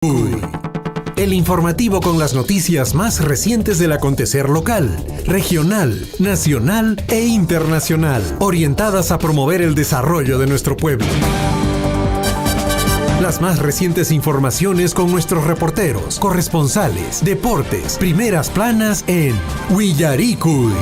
El informativo con las noticias más recientes del acontecer local, regional, nacional e internacional, orientadas a promover el desarrollo de nuestro pueblo. Las más recientes informaciones con nuestros reporteros, corresponsales, deportes, primeras planas en Willaricui.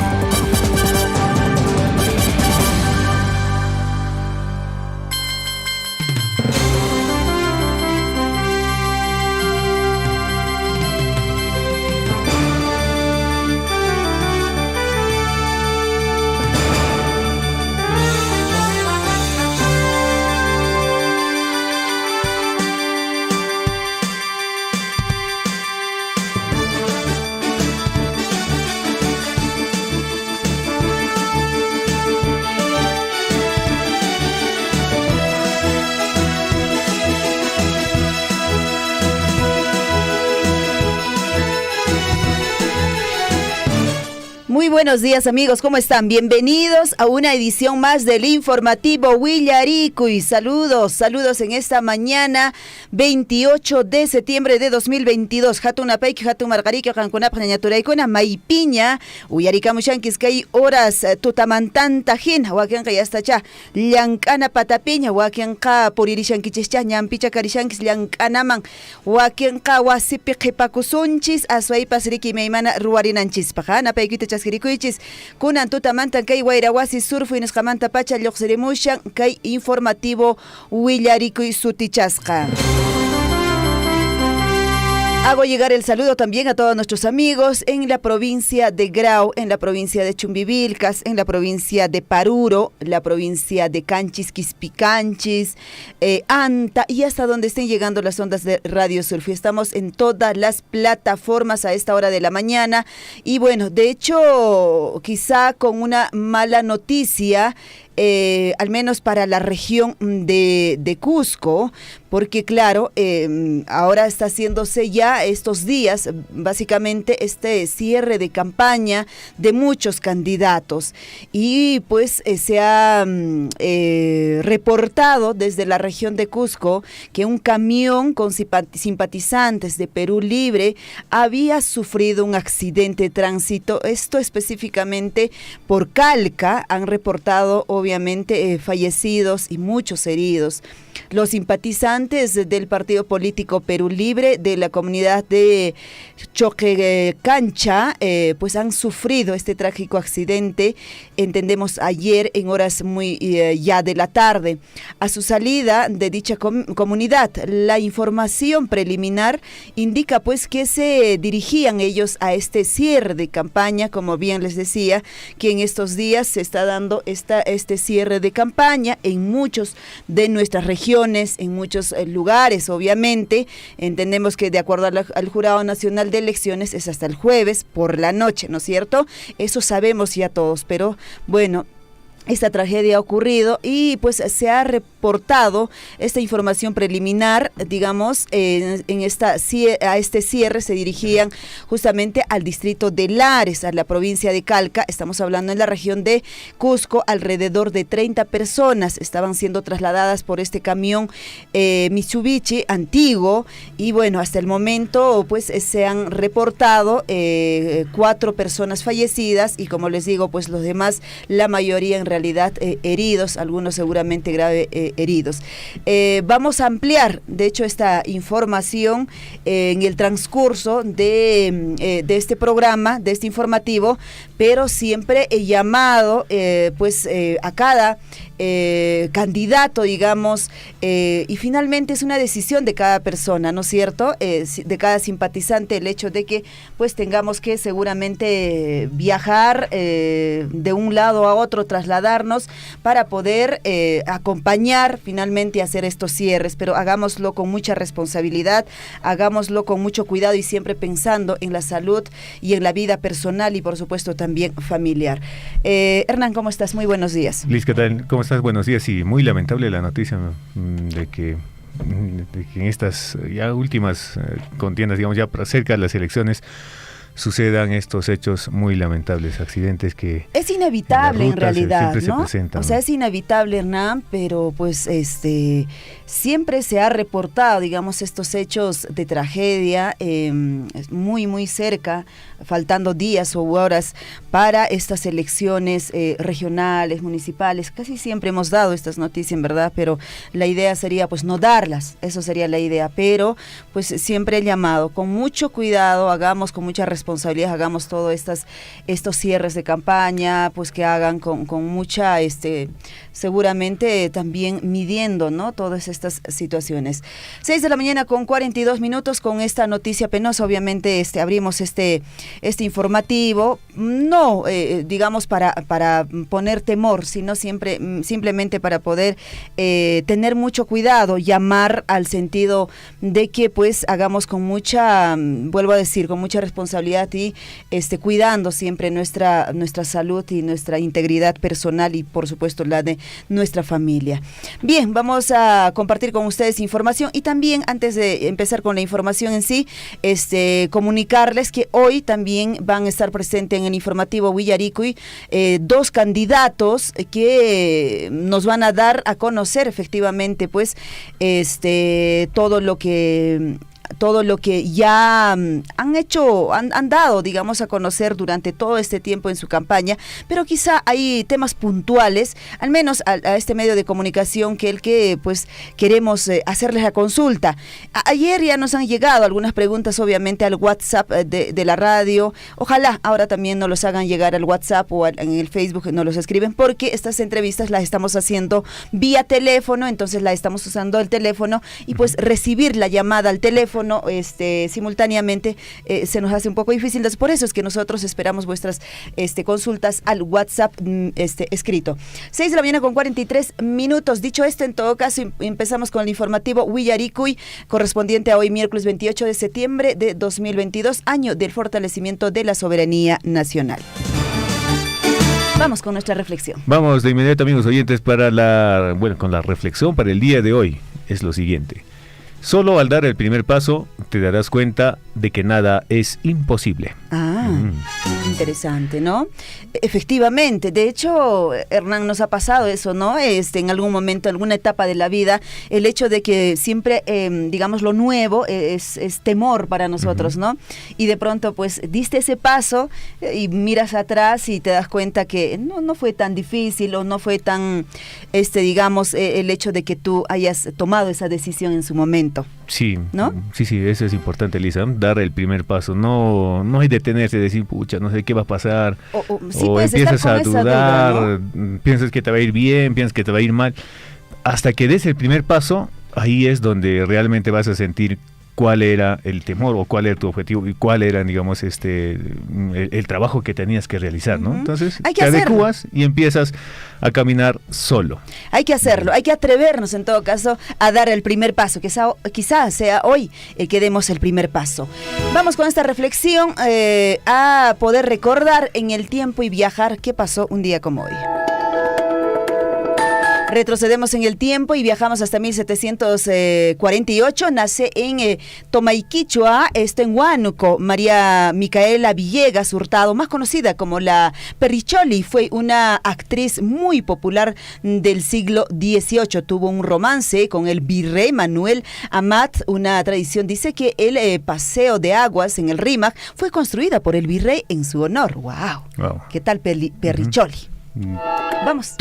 Muy buenos días, amigos, ¿cómo están? Bienvenidos a una edición más del informativo Willaricui. Saludos en esta mañana 28 de septiembre de 2022. Hatuna Peiki, Hatun Margariki, Hankunap, Ñaturaikuna, Maipiña, Uyarikamushankis, Kay horas tutamantanta jin, Wakianka yastacha, Llankana Patapiña, Wakianka Puririshankichcha, Ñampicha Karishankis, Llankanaman, Wakianka Wasipi Hipakusunchis, Aswaipas Riki Meimana, Ruarinanchis, Pajana Peikita Chasquiricuichis, Kunan Tutamantan, Kay Wairawasi, Surfu y Neskamanta Pacha, Lyoxerimushan, Kay informativo Willaricui Sutichasca. Hago llegar el saludo también a todos nuestros amigos en la provincia de Grau, en la provincia de Chumbivilcas, en la provincia de Paruro, la provincia de Canchis, Quispicanchis, Anta y hasta donde estén llegando las ondas de Radio Surf. Estamos en todas las plataformas a esta hora de la mañana y bueno, de hecho, quizá con una mala noticia, al menos para la región de Cusco, porque claro, ahora está haciéndose ya estos días, básicamente este cierre de campaña de muchos candidatos y pues se ha reportado desde la región de Cusco que un camión con simpatizantes de Perú Libre había sufrido un accidente de tránsito, esto específicamente por Calca, han reportado obviamente fallecidos y muchos heridos. Los simpatizantes del partido político Perú Libre de la comunidad de Choquecancha pues han sufrido este trágico accidente, entendemos ayer en horas muy ya de la tarde. A su salida de dicha comunidad, la información preliminar indica pues que se dirigían ellos a este cierre de campaña, como bien les decía, que en estos días se está dando este cierre de campaña en muchos de nuestras regiones, en muchos lugares, obviamente. Entendemos que de acuerdo al Jurado Nacional de Elecciones es hasta el jueves por la noche, ¿no es cierto? Eso sabemos ya todos, pero bueno, esta tragedia ha ocurrido y pues se ha reportado esta información preliminar, digamos, a este cierre se dirigían justamente al distrito de Lares, a la provincia de Calca. Estamos hablando en la región de Cusco, alrededor de 30 personas estaban siendo trasladadas por este camión Mitsubishi antiguo y bueno, hasta el momento pues se han reportado 4 personas fallecidas y como les digo, pues los demás, la mayoría en realidad heridos, algunos seguramente grave heridos. Vamos a ampliar, de hecho, esta información en el transcurso de este programa, de este informativo, pero siempre he llamado a cada candidato, digamos, y finalmente es una decisión de cada persona, ¿no es cierto? De cada simpatizante, el hecho de que pues tengamos que seguramente viajar de un lado a otro, trasladarnos para poder acompañar finalmente a hacer estos cierres, pero hagámoslo con mucha responsabilidad, hagámoslo con mucho cuidado y siempre pensando en la salud y en la vida personal y por supuesto también familiar. Hernán, ¿cómo estás? Muy buenos días. Liz, ¿qué tal? ¿Cómo estás? Buenos días. Y muy lamentable la noticia de que en estas ya últimas contiendas, digamos ya cerca de las elecciones, sucedan estos hechos muy lamentables, accidentes que es inevitable en realidad, siempre ¿no? se presentan. O sea, es inevitable, Hernán, pero pues siempre se ha reportado, digamos, estos hechos de tragedia muy cerca, faltando días o horas para estas elecciones regionales, municipales. Casi siempre hemos dado estas noticias, en verdad, pero la idea sería pues no darlas, eso sería la idea, pero pues siempre he llamado con mucho cuidado, hagamos con mucha responsabilidad, hagamos todos estos cierres de campaña, pues que hagan con mucha, seguramente también midiendo, ¿no?, todas estas situaciones. 6 de la mañana con 42 minutos con esta noticia penosa. Obviamente abrimos este informativo, no digamos para poner temor, sino simplemente para poder tener mucho cuidado, llamar al sentido de que pues hagamos con mucha, vuelvo a decir, con mucha responsabilidad y cuidando siempre nuestra salud y nuestra integridad personal y por supuesto la de nuestra familia. Bien, vamos a compartir con ustedes información y también antes de empezar con la información en sí, comunicarles que hoy también van a estar presentes en el informativo Willaricui 2 candidatos que nos van a dar a conocer efectivamente pues todo lo que ya han hecho, han dado, digamos, a conocer durante todo este tiempo en su campaña, pero quizá hay temas puntuales, al menos a este medio de comunicación que pues queremos hacerles la consulta. Ayer ya nos han llegado algunas preguntas, obviamente, al WhatsApp de la radio. Ojalá ahora también nos los hagan llegar al WhatsApp o en el Facebook, nos los escriben, porque estas entrevistas las estamos haciendo vía teléfono, entonces la estamos usando el teléfono y pues recibir la llamada al teléfono simultáneamente se nos hace un poco difícil. Entonces, por eso es que nosotros esperamos vuestras consultas al WhatsApp escrito. 6 de la mañana con 43 minutos. Dicho esto, en todo caso, empezamos con el informativo Willaricui, correspondiente a hoy, miércoles 28 de septiembre de 2022, año del fortalecimiento de la soberanía nacional. Vamos con nuestra reflexión. Vamos de inmediato, amigos oyentes, con la reflexión para el día de hoy. Es lo siguiente: solo al dar el primer paso te darás cuenta de que nada es imposible. Interesante, ¿no? Efectivamente, de hecho, Hernán, nos ha pasado eso, ¿no? En algún momento, alguna etapa de la vida, el hecho de que siempre, digamos, lo nuevo es temor para nosotros, ¿no? Y de pronto, pues, diste ese paso y miras atrás y te das cuenta que no fue tan difícil o no fue tan, digamos, el hecho de que tú hayas tomado esa decisión en su momento. Sí, ¿no? Sí, eso es importante, Elisa, dar el primer paso. No hay detenerse, decir, pucha, no sé qué va a pasar. O empiezas a dudar, duda, ¿no? Piensas que te va a ir bien, piensas que te va a ir mal. Hasta que des el primer paso, ahí es donde realmente vas a sentir cuál era el temor o cuál era tu objetivo y cuál era, digamos, el trabajo que tenías que realizar, ¿no? Entonces, te adecuas y empiezas a caminar solo. Hay que hacerlo, hay que atrevernos en todo caso a dar el primer paso, que quizás sea hoy el que demos el primer paso. Vamos con esta reflexión a poder recordar en el tiempo y viajar qué pasó un día como hoy. Retrocedemos en el tiempo y viajamos hasta 1748. Nace en Tomaiquichua, en Huánuco, María Micaela Villegas Hurtado, más conocida como la Perricholi. Fue una actriz muy popular del siglo XVIII. Tuvo un romance con el virrey Manuel Amat. Una tradición dice que el paseo de aguas en el Rímac fue construida por el virrey en su honor. ¡Wow! ¿Qué tal Perricholi? Vamos.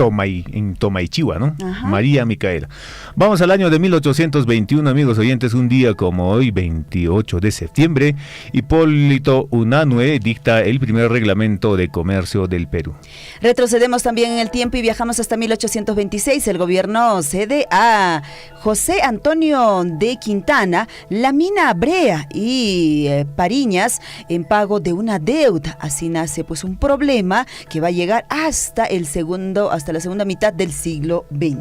En Tomaichiwa, ¿no? Ajá. María Micaela. Vamos al año de 1821, amigos oyentes, un día como hoy, 28 de septiembre, Hipólito Unanue dicta el primer reglamento de comercio del Perú. Retrocedemos también en el tiempo y viajamos hasta 1826. El gobierno cede a José Antonio de Quintana la mina Brea y Pariñas en pago de una deuda. Así nace pues un problema que va a llegar hasta la segunda mitad del siglo XX.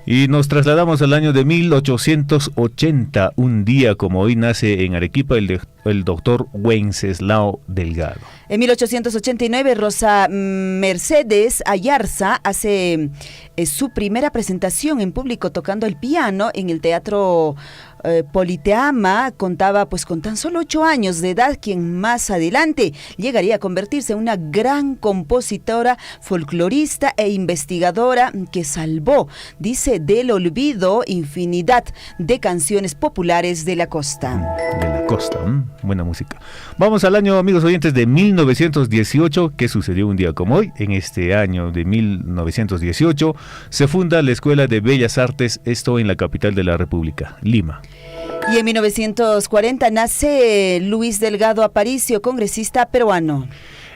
Y nos trasladamos al año de 1880. Un día como hoy nace en Arequipa el doctor Wenceslao Delgado. En 1889, Rosa Mercedes Ayarza hace su primera presentación en público tocando el piano en el Teatro Politeama contaba pues con tan solo 8 años de edad, quien más adelante llegaría a convertirse en una gran compositora, folclorista e investigadora que salvó, dice, del olvido infinidad de canciones populares de la costa. De la costa, buena música. Vamos al año, amigos oyentes, de 1918, que sucedió un día como hoy. En este año de 1918 se funda la Escuela de Bellas Artes, esto en la capital de la República, Lima. Y en 1940 nace Luis Delgado Aparicio, congresista peruano.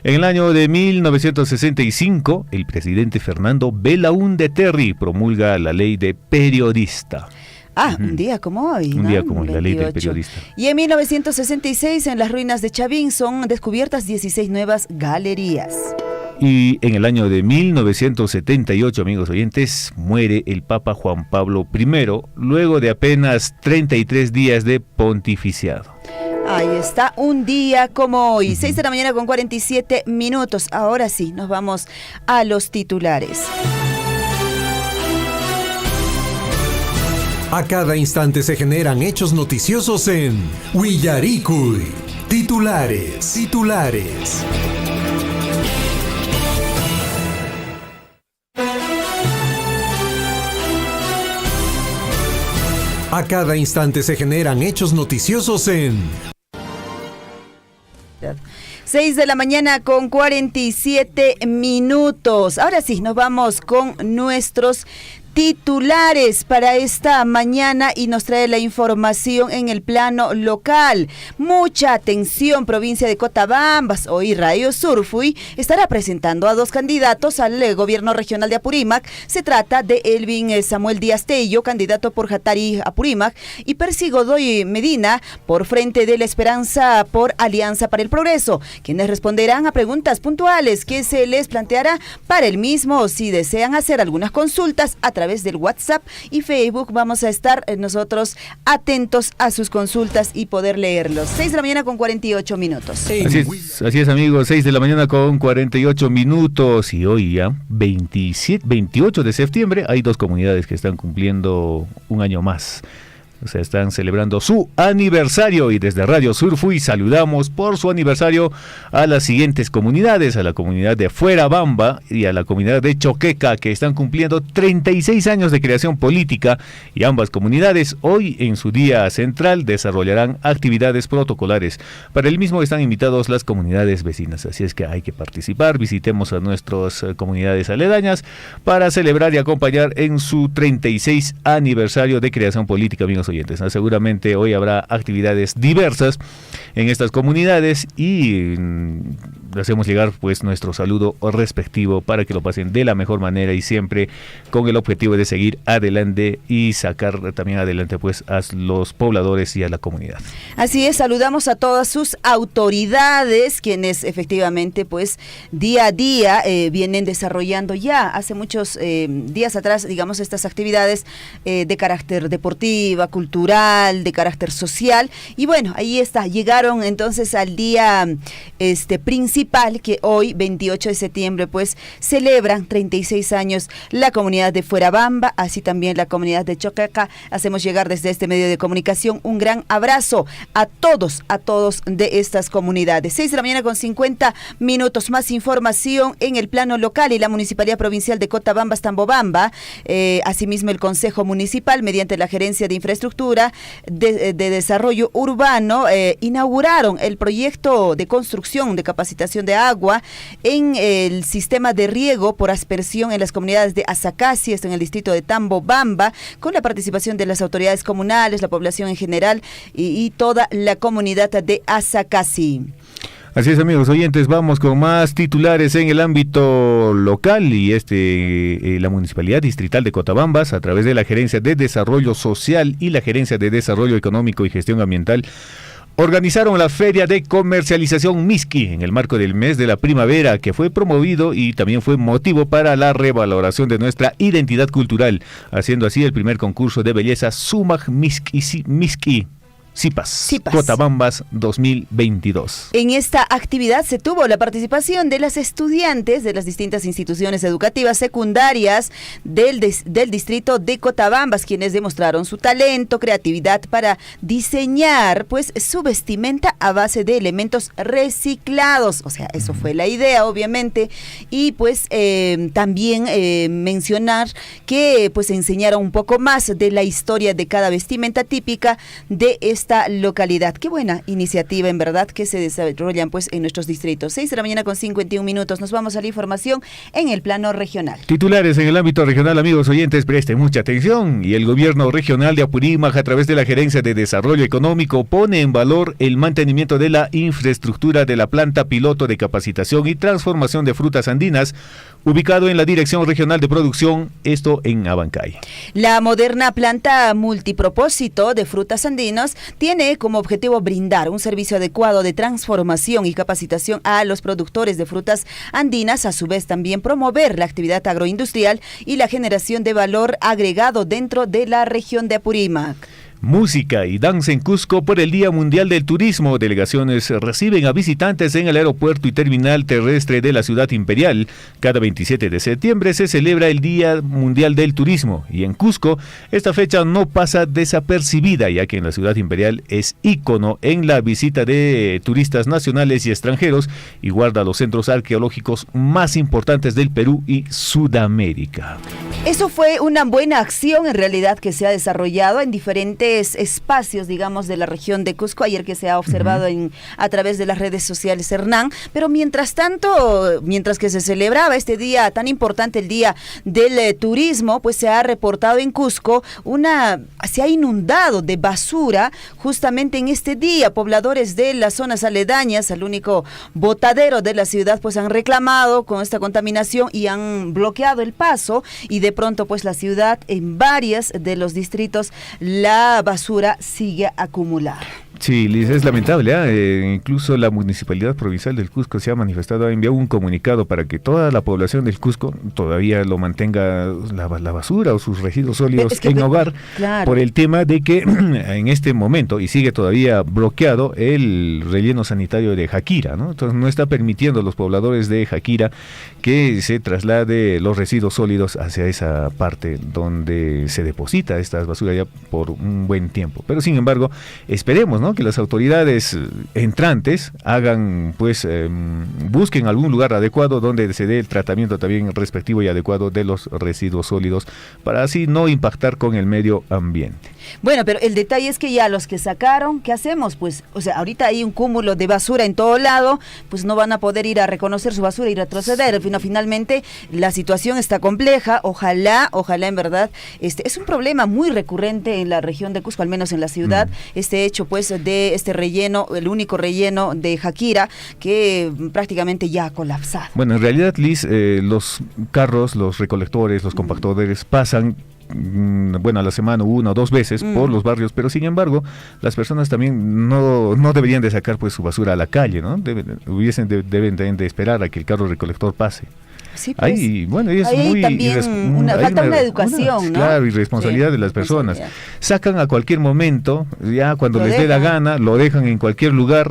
En el año de 1965, el presidente Fernando Belaúnde Terry promulga la ley de periodista. Un día como hoy, ¿no? Un día como hoy, la ley del periodista. Y en 1966, en las ruinas de Chavín, son descubiertas 16 nuevas galerías. Y en el año de 1978, amigos oyentes, muere el Papa Juan Pablo I, luego de apenas 33 días de pontificiado. Ahí está, un día como hoy, 6 de la mañana con 47 minutos. Ahora sí, nos vamos a los titulares. A cada instante se generan hechos noticiosos en Willaricui. Titulares. A cada instante se generan hechos noticiosos en 6 de la mañana con 47 minutos. Ahora sí, nos vamos con nuestros titulares para esta mañana y nos trae la información en el plano local. Mucha atención, provincia de Cotabambas. Hoy Radio Surfui estará presentando a 2 candidatos al gobierno regional de Apurímac. Se trata de Elvin Samuel Díaz Tello, candidato por Jatari Apurímac, y Percy Godoy Medina por Frente de la Esperanza por Alianza para el Progreso, quienes responderán a preguntas puntuales que se les planteará para el mismo. Si desean hacer algunas consultas a través del WhatsApp y Facebook, vamos a estar nosotros atentos a sus consultas y poder leerlos. 6 de la mañana con 48 minutos. Así es, amigos, 6 de la mañana con 48 minutos y hoy ya 28 de septiembre hay 2 comunidades que están cumpliendo un año más. O sea, están celebrando su aniversario y desde Radio Surfui saludamos por su aniversario a las siguientes comunidades, a la comunidad de Fuerabamba y a la comunidad de Choqueca, que están cumpliendo 36 años de creación política, y ambas comunidades hoy en su día central desarrollarán actividades protocolares. Para el mismo están invitados las comunidades vecinas, así es que hay que participar, visitemos a nuestras comunidades aledañas para celebrar y acompañar en su 36 aniversario de creación política, amigos oyentes, ¿no? Seguramente hoy habrá actividades diversas en estas comunidades y hacemos llegar pues nuestro saludo respectivo para que lo pasen de la mejor manera y siempre con el objetivo de seguir adelante y sacar también adelante pues a los pobladores y a la comunidad. Así es, saludamos a todas sus autoridades, quienes efectivamente pues día a día vienen desarrollando ya hace muchos días atrás, digamos, estas actividades de carácter deportiva, cultural, de carácter social, y bueno, ahí está, llegaron entonces al día principal, que hoy 28 de septiembre pues celebran 36 años la comunidad de Fuerabamba, así también la comunidad de Choqueca. Hacemos llegar desde este medio de comunicación un gran abrazo a todos de estas comunidades. 6 de la mañana con 50 minutos. Más información en el plano local y la Municipalidad Provincial de Cotabambas, Tambobamba, asimismo el Consejo Municipal, mediante la Gerencia de Infraestructura de Desarrollo Urbano, inauguraron el proyecto de construcción de capacitación de agua en el sistema de riego por aspersión en las comunidades de Azacasi, esto en el distrito de Tambobamba, con la participación de las autoridades comunales, la población en general y toda la comunidad de Azacasi. Así es, amigos oyentes, vamos con más titulares en el ámbito local y la Municipalidad Distrital de Cotabambas, a través de la Gerencia de Desarrollo Social y la Gerencia de Desarrollo Económico y Gestión Ambiental, organizaron la Feria de Comercialización Miski en el marco del mes de la primavera, que fue promovido y también fue motivo para la revaloración de nuestra identidad cultural, haciendo así el primer concurso de belleza Sumag Miski. CIPAS. Cotabambas 2022. En esta actividad se tuvo la participación de las estudiantes de las distintas instituciones educativas secundarias del distrito de Cotabambas, quienes demostraron su talento, creatividad para diseñar pues su vestimenta a base de elementos reciclados. O sea, eso fue la idea, obviamente. Y pues también mencionar que pues enseñaron un poco más de la historia de cada vestimenta típica de esta localidad. Qué buena iniciativa, en verdad, que se desarrollan pues en nuestros distritos. 6 de la mañana con 51 minutos. Nos vamos a la información en el plano regional. Titulares en el ámbito regional, amigos oyentes, presten mucha atención. Y el gobierno regional de Apurímac, a través de la Gerencia de Desarrollo Económico, pone en valor el mantenimiento de la infraestructura de la planta piloto de capacitación y transformación de frutas andinas, ubicado en la Dirección Regional de Producción, esto en Abancay. La moderna planta multipropósito de frutas andinas tiene como objetivo brindar un servicio adecuado de transformación y capacitación a los productores de frutas andinas, a su vez también promover la actividad agroindustrial y la generación de valor agregado dentro de la región de Apurímac. Música y danza en Cusco por el Día Mundial del Turismo. Delegaciones reciben a visitantes en el aeropuerto y terminal terrestre de la ciudad imperial. Cada 27 de septiembre se celebra el Día Mundial del Turismo y en Cusco esta fecha no pasa desapercibida, ya que en la ciudad imperial es ícono en la visita de turistas nacionales y extranjeros y guarda los centros arqueológicos más importantes del Perú y Sudamérica. Eso fue una buena acción en realidad que se ha desarrollado en diferentes espacios, digamos, de la región de Cusco, ayer que se ha observado a través de las redes sociales, Hernán, pero mientras tanto, mientras que se celebraba este día tan importante, el Día del Turismo, pues se ha reportado en Cusco se ha inundado de basura justamente en este día. Pobladores de las zonas aledañas al único botadero de la ciudad pues han reclamado con esta contaminación y han bloqueado el paso, y de pronto pues la ciudad, en varios de los distritos, la basura sigue acumulada. Sí, Liz, es lamentable, incluso la Municipalidad Provincial del Cusco se ha manifestado, ha enviado un comunicado para que toda la población del Cusco todavía lo mantenga la basura o sus residuos sólidos en hogar, claro, por el tema de que en este momento, y sigue todavía bloqueado, el relleno sanitario de Jaquira, ¿no? Entonces no está permitiendo a los pobladores de Jaquira que se traslade los residuos sólidos hacia esa parte donde se deposita estas basuras ya por un buen tiempo. Pero sin embargo, esperemos, ¿no?, que las autoridades entrantes hagan, pues, busquen algún lugar adecuado donde se dé el tratamiento también respectivo y adecuado de los residuos sólidos, para así no impactar con el medio ambiente. Bueno, pero el detalle es que ya los que sacaron, ¿qué hacemos? Pues, o sea, ahorita hay un cúmulo de basura en todo lado, pues no van a poder ir a reconocer su basura y retroceder. Finalmente, la situación está compleja. Ojalá en verdad, es un problema muy recurrente en la región de Cusco, al menos en la ciudad, este hecho, pues, de este relleno, el único relleno de Jaquira, que prácticamente ya ha colapsado. Bueno, en realidad, Liz, los carros, los recolectores, los compactadores pasan a la semana 1 o 2 veces por los barrios, pero sin embargo las personas también no deberían de sacar pues su basura a la calle, ¿no? Deben de esperar a que el carro recolector pase. Sí, pues, es muy también falta una educación, ¿no? Claro, y responsabilidad de las personas. Sacan a cualquier momento, ya cuando les dé la gana, lo dejan en cualquier lugar,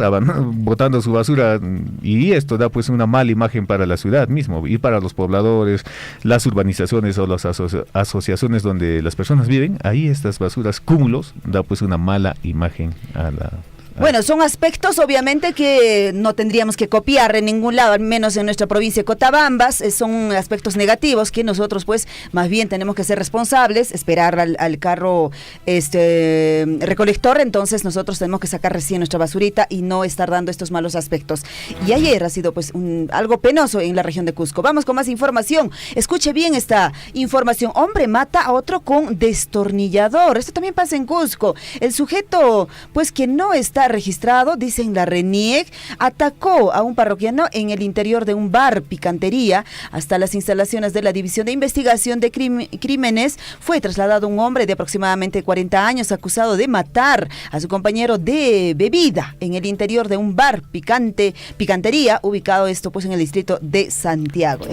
botando su basura, y esto da pues una mala imagen para la ciudad mismo y para los pobladores, las urbanizaciones o las asociaciones donde las personas viven. Ahí estas basuras, cúmulos, da pues una mala imagen a la... Bueno, son aspectos obviamente que no tendríamos que copiar en ningún lado, al menos en nuestra provincia de Cotabambas. Son aspectos negativos que nosotros pues más bien tenemos que ser responsables, esperar al carro recolector. Entonces nosotros tenemos que sacar recién nuestra basurita y no estar dando estos malos aspectos. Y ayer ha sido pues algo penoso en la región de Cusco. Vamos con más información. Escuche bien esta información. Hombre mata a otro con destornillador. Esto también pasa en Cusco. El sujeto pues que no está registrado, dicen la RENIEC, atacó a un parroquiano en el interior de un bar picantería. Hasta las instalaciones de la División de Investigación de Crímenes fue trasladado un hombre de aproximadamente 40 años acusado de matar a su compañero de bebida en el interior de un bar picantería, ubicado esto pues en el distrito de Santiago.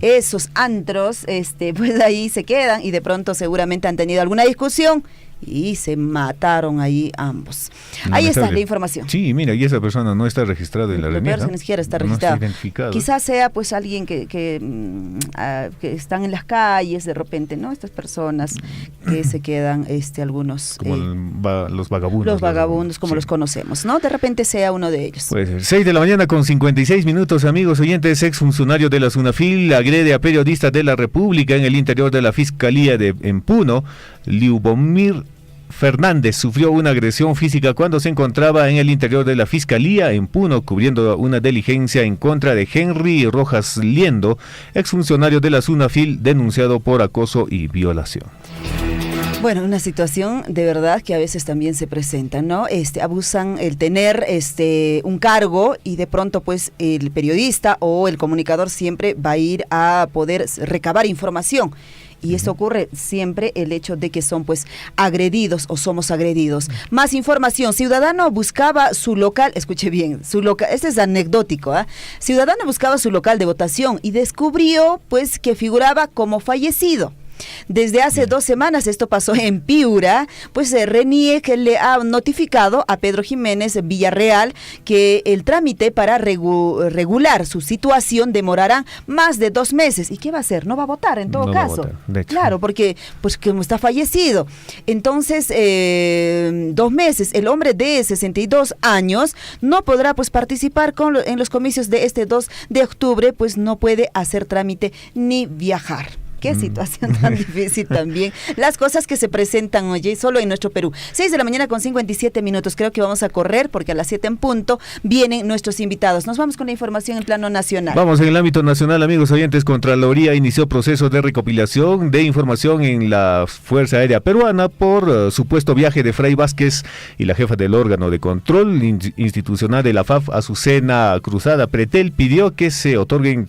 Esos antros pues ahí se quedan y de pronto seguramente han tenido alguna discusión y se mataron ahí ambos. Ahí está la información. Sí, mira, y esa persona no está registrada en la RENIEC, ¿no? Ni siquiera está registrado. No está identificado. Quizás sea pues alguien que están en las calles de repente, ¿no? Estas personas que se quedan, algunos... Como los vagabundos. Los vagabundos, como los conocemos, ¿no? De repente sea uno de ellos. Puede ser. 6 de la mañana con 56 minutos, amigos oyentes. Exfuncionario de la SUNAFIL agrede a periodista de la República en el interior de la Fiscalía en Puno. Liubomir Fernández sufrió una agresión física cuando se encontraba en el interior de la Fiscalía en Puno, cubriendo una diligencia en contra de Henry Rojas Liendo, exfuncionario de la SUNAFIL, denunciado por acoso y violación. Bueno, una situación de verdad que a veces también se presenta, ¿no? Abusan el tener un cargo y de pronto pues el periodista o el comunicador siempre va a ir a poder recabar información. Y esto ocurre siempre el hecho de que son pues agredidos o somos agredidos. Más información. Ciudadano buscaba su local, escuche bien, su local, este es anecdótico, ¿eh? Ciudadano buscaba su local de votación y descubrió pues que figuraba como fallecido. Desde hace 2 semanas, esto pasó en Piura, pues RENIEC le ha notificado a Pedro Jiménez Villarreal que el trámite para regular su situación demorará más de 2 meses. ¿Y qué va a hacer? No va a votar en todo caso. Claro, porque pues como está fallecido. Entonces, 2 meses, el hombre de 62 años no podrá pues participar en los comicios de este 2 de octubre, pues no puede hacer trámite ni viajar. Qué situación tan difícil también. Las cosas que se presentan, oye, solo en nuestro Perú. 6 de la mañana con 57 minutos. Creo que vamos a correr porque a las 7 en punto vienen nuestros invitados. Nos vamos con la información en plano nacional. Vamos en el ámbito nacional, amigos oyentes. Contraloría inició proceso de recopilación de información en la Fuerza Aérea Peruana por supuesto viaje de Fray Vázquez y la jefa del órgano de control institucional de la FAF, Azucena Cruzada Pretel, pidió que se otorguen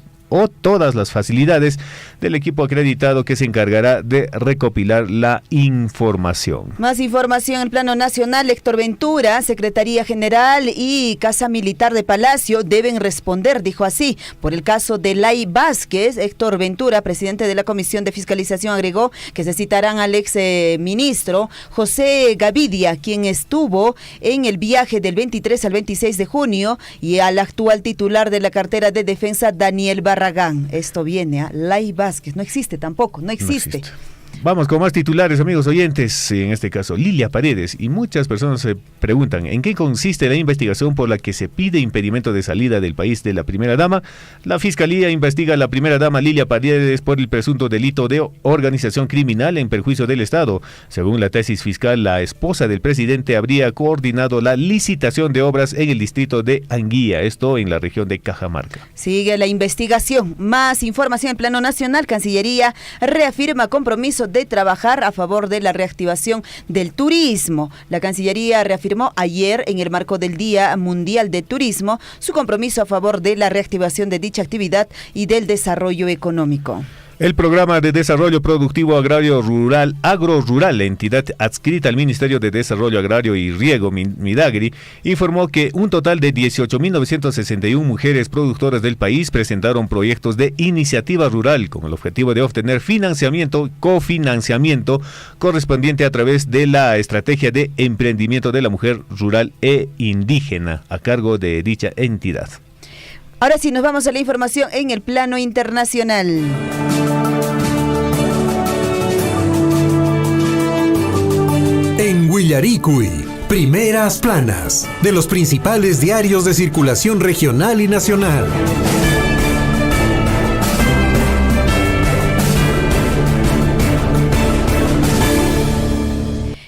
todas las facilidades del equipo acreditado que se encargará de recopilar la información. Más información en plano nacional. Héctor Ventura, Secretaría General y Casa Militar de Palacio deben responder, dijo así, por el caso de Lai Vázquez. Héctor Ventura, presidente de la Comisión de Fiscalización, agregó que se citarán al ex ministro José Gavidia, quien estuvo en el viaje del 23 al 26 de junio, y al actual titular de la cartera de defensa, Daniel Barragán. Esto viene a Lai Vázquez, no existe tampoco, no existe. Vamos con más titulares, amigos oyentes. En este caso, Lilia Paredes, y muchas personas se preguntan ¿en qué consiste la investigación por la que se pide impedimento de salida del país de la primera dama? La Fiscalía investiga a la primera dama Lilia Paredes por el presunto delito de organización criminal en perjuicio del Estado. Según la tesis fiscal, la esposa del presidente habría coordinado la licitación de obras en el distrito de Anguía, esto en la región de Cajamarca. Sigue la investigación. Más información en plano nacional. Cancillería reafirma compromiso de trabajar a favor de la reactivación del turismo. La Cancillería reafirmó ayer, en el marco del Día Mundial de Turismo, su compromiso a favor de la reactivación de dicha actividad y del desarrollo económico. El Programa de Desarrollo Productivo Agrario Rural, Agrorural, la entidad adscrita al Ministerio de Desarrollo Agrario y Riego, Midagri, informó que un total de 18.961 mujeres productoras del país presentaron proyectos de iniciativa rural con el objetivo de obtener cofinanciamiento correspondiente a través de la Estrategia de Emprendimiento de la Mujer Rural e Indígena, a cargo de dicha entidad. Ahora sí, nos vamos a la información en el plano internacional. En Willaricui, primeras planas de los principales diarios de circulación regional y nacional.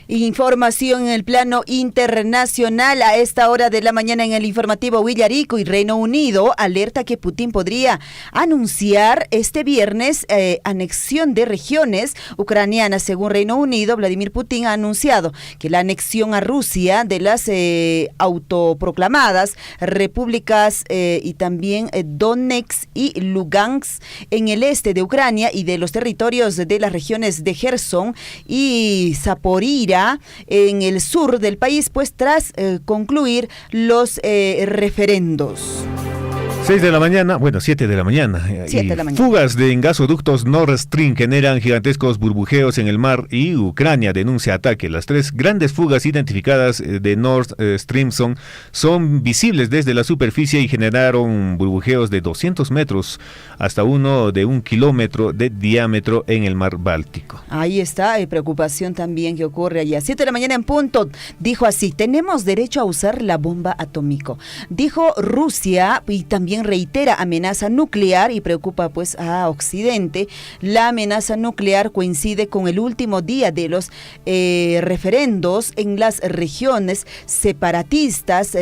Información en el plano internacional a esta hora de la mañana en el informativo Willaricui. Reino Unido alerta que Putin podría anunciar este viernes anexión de regiones ucranianas. Según Reino Unido, Vladimir Putin ha anunciado que la anexión a Rusia de las autoproclamadas repúblicas y también Donetsk y Lugansk en el este de Ucrania y de los territorios de las regiones de Gerson y Zaporira en el sur del país, pues tras concluir los referendos. 6 de la mañana, bueno, 7 de la mañana. 7 de la mañana. Fugas en gasoductos Nord Stream generan gigantescos burbujeos en el mar y Ucrania denuncia ataque. Las 3 grandes fugas identificadas de Nord Stream son visibles desde la superficie y generaron burbujeos de 200 metros hasta uno de 1 kilómetro de diámetro en el mar Báltico. Ahí está, hay preocupación también que ocurre allá. 7 de la mañana en punto, dijo así: tenemos derecho a usar la bomba atómica. Dijo Rusia y también reitera amenaza nuclear y preocupa pues a Occidente. La amenaza nuclear coincide con el último día de los referendos en las regiones separatistas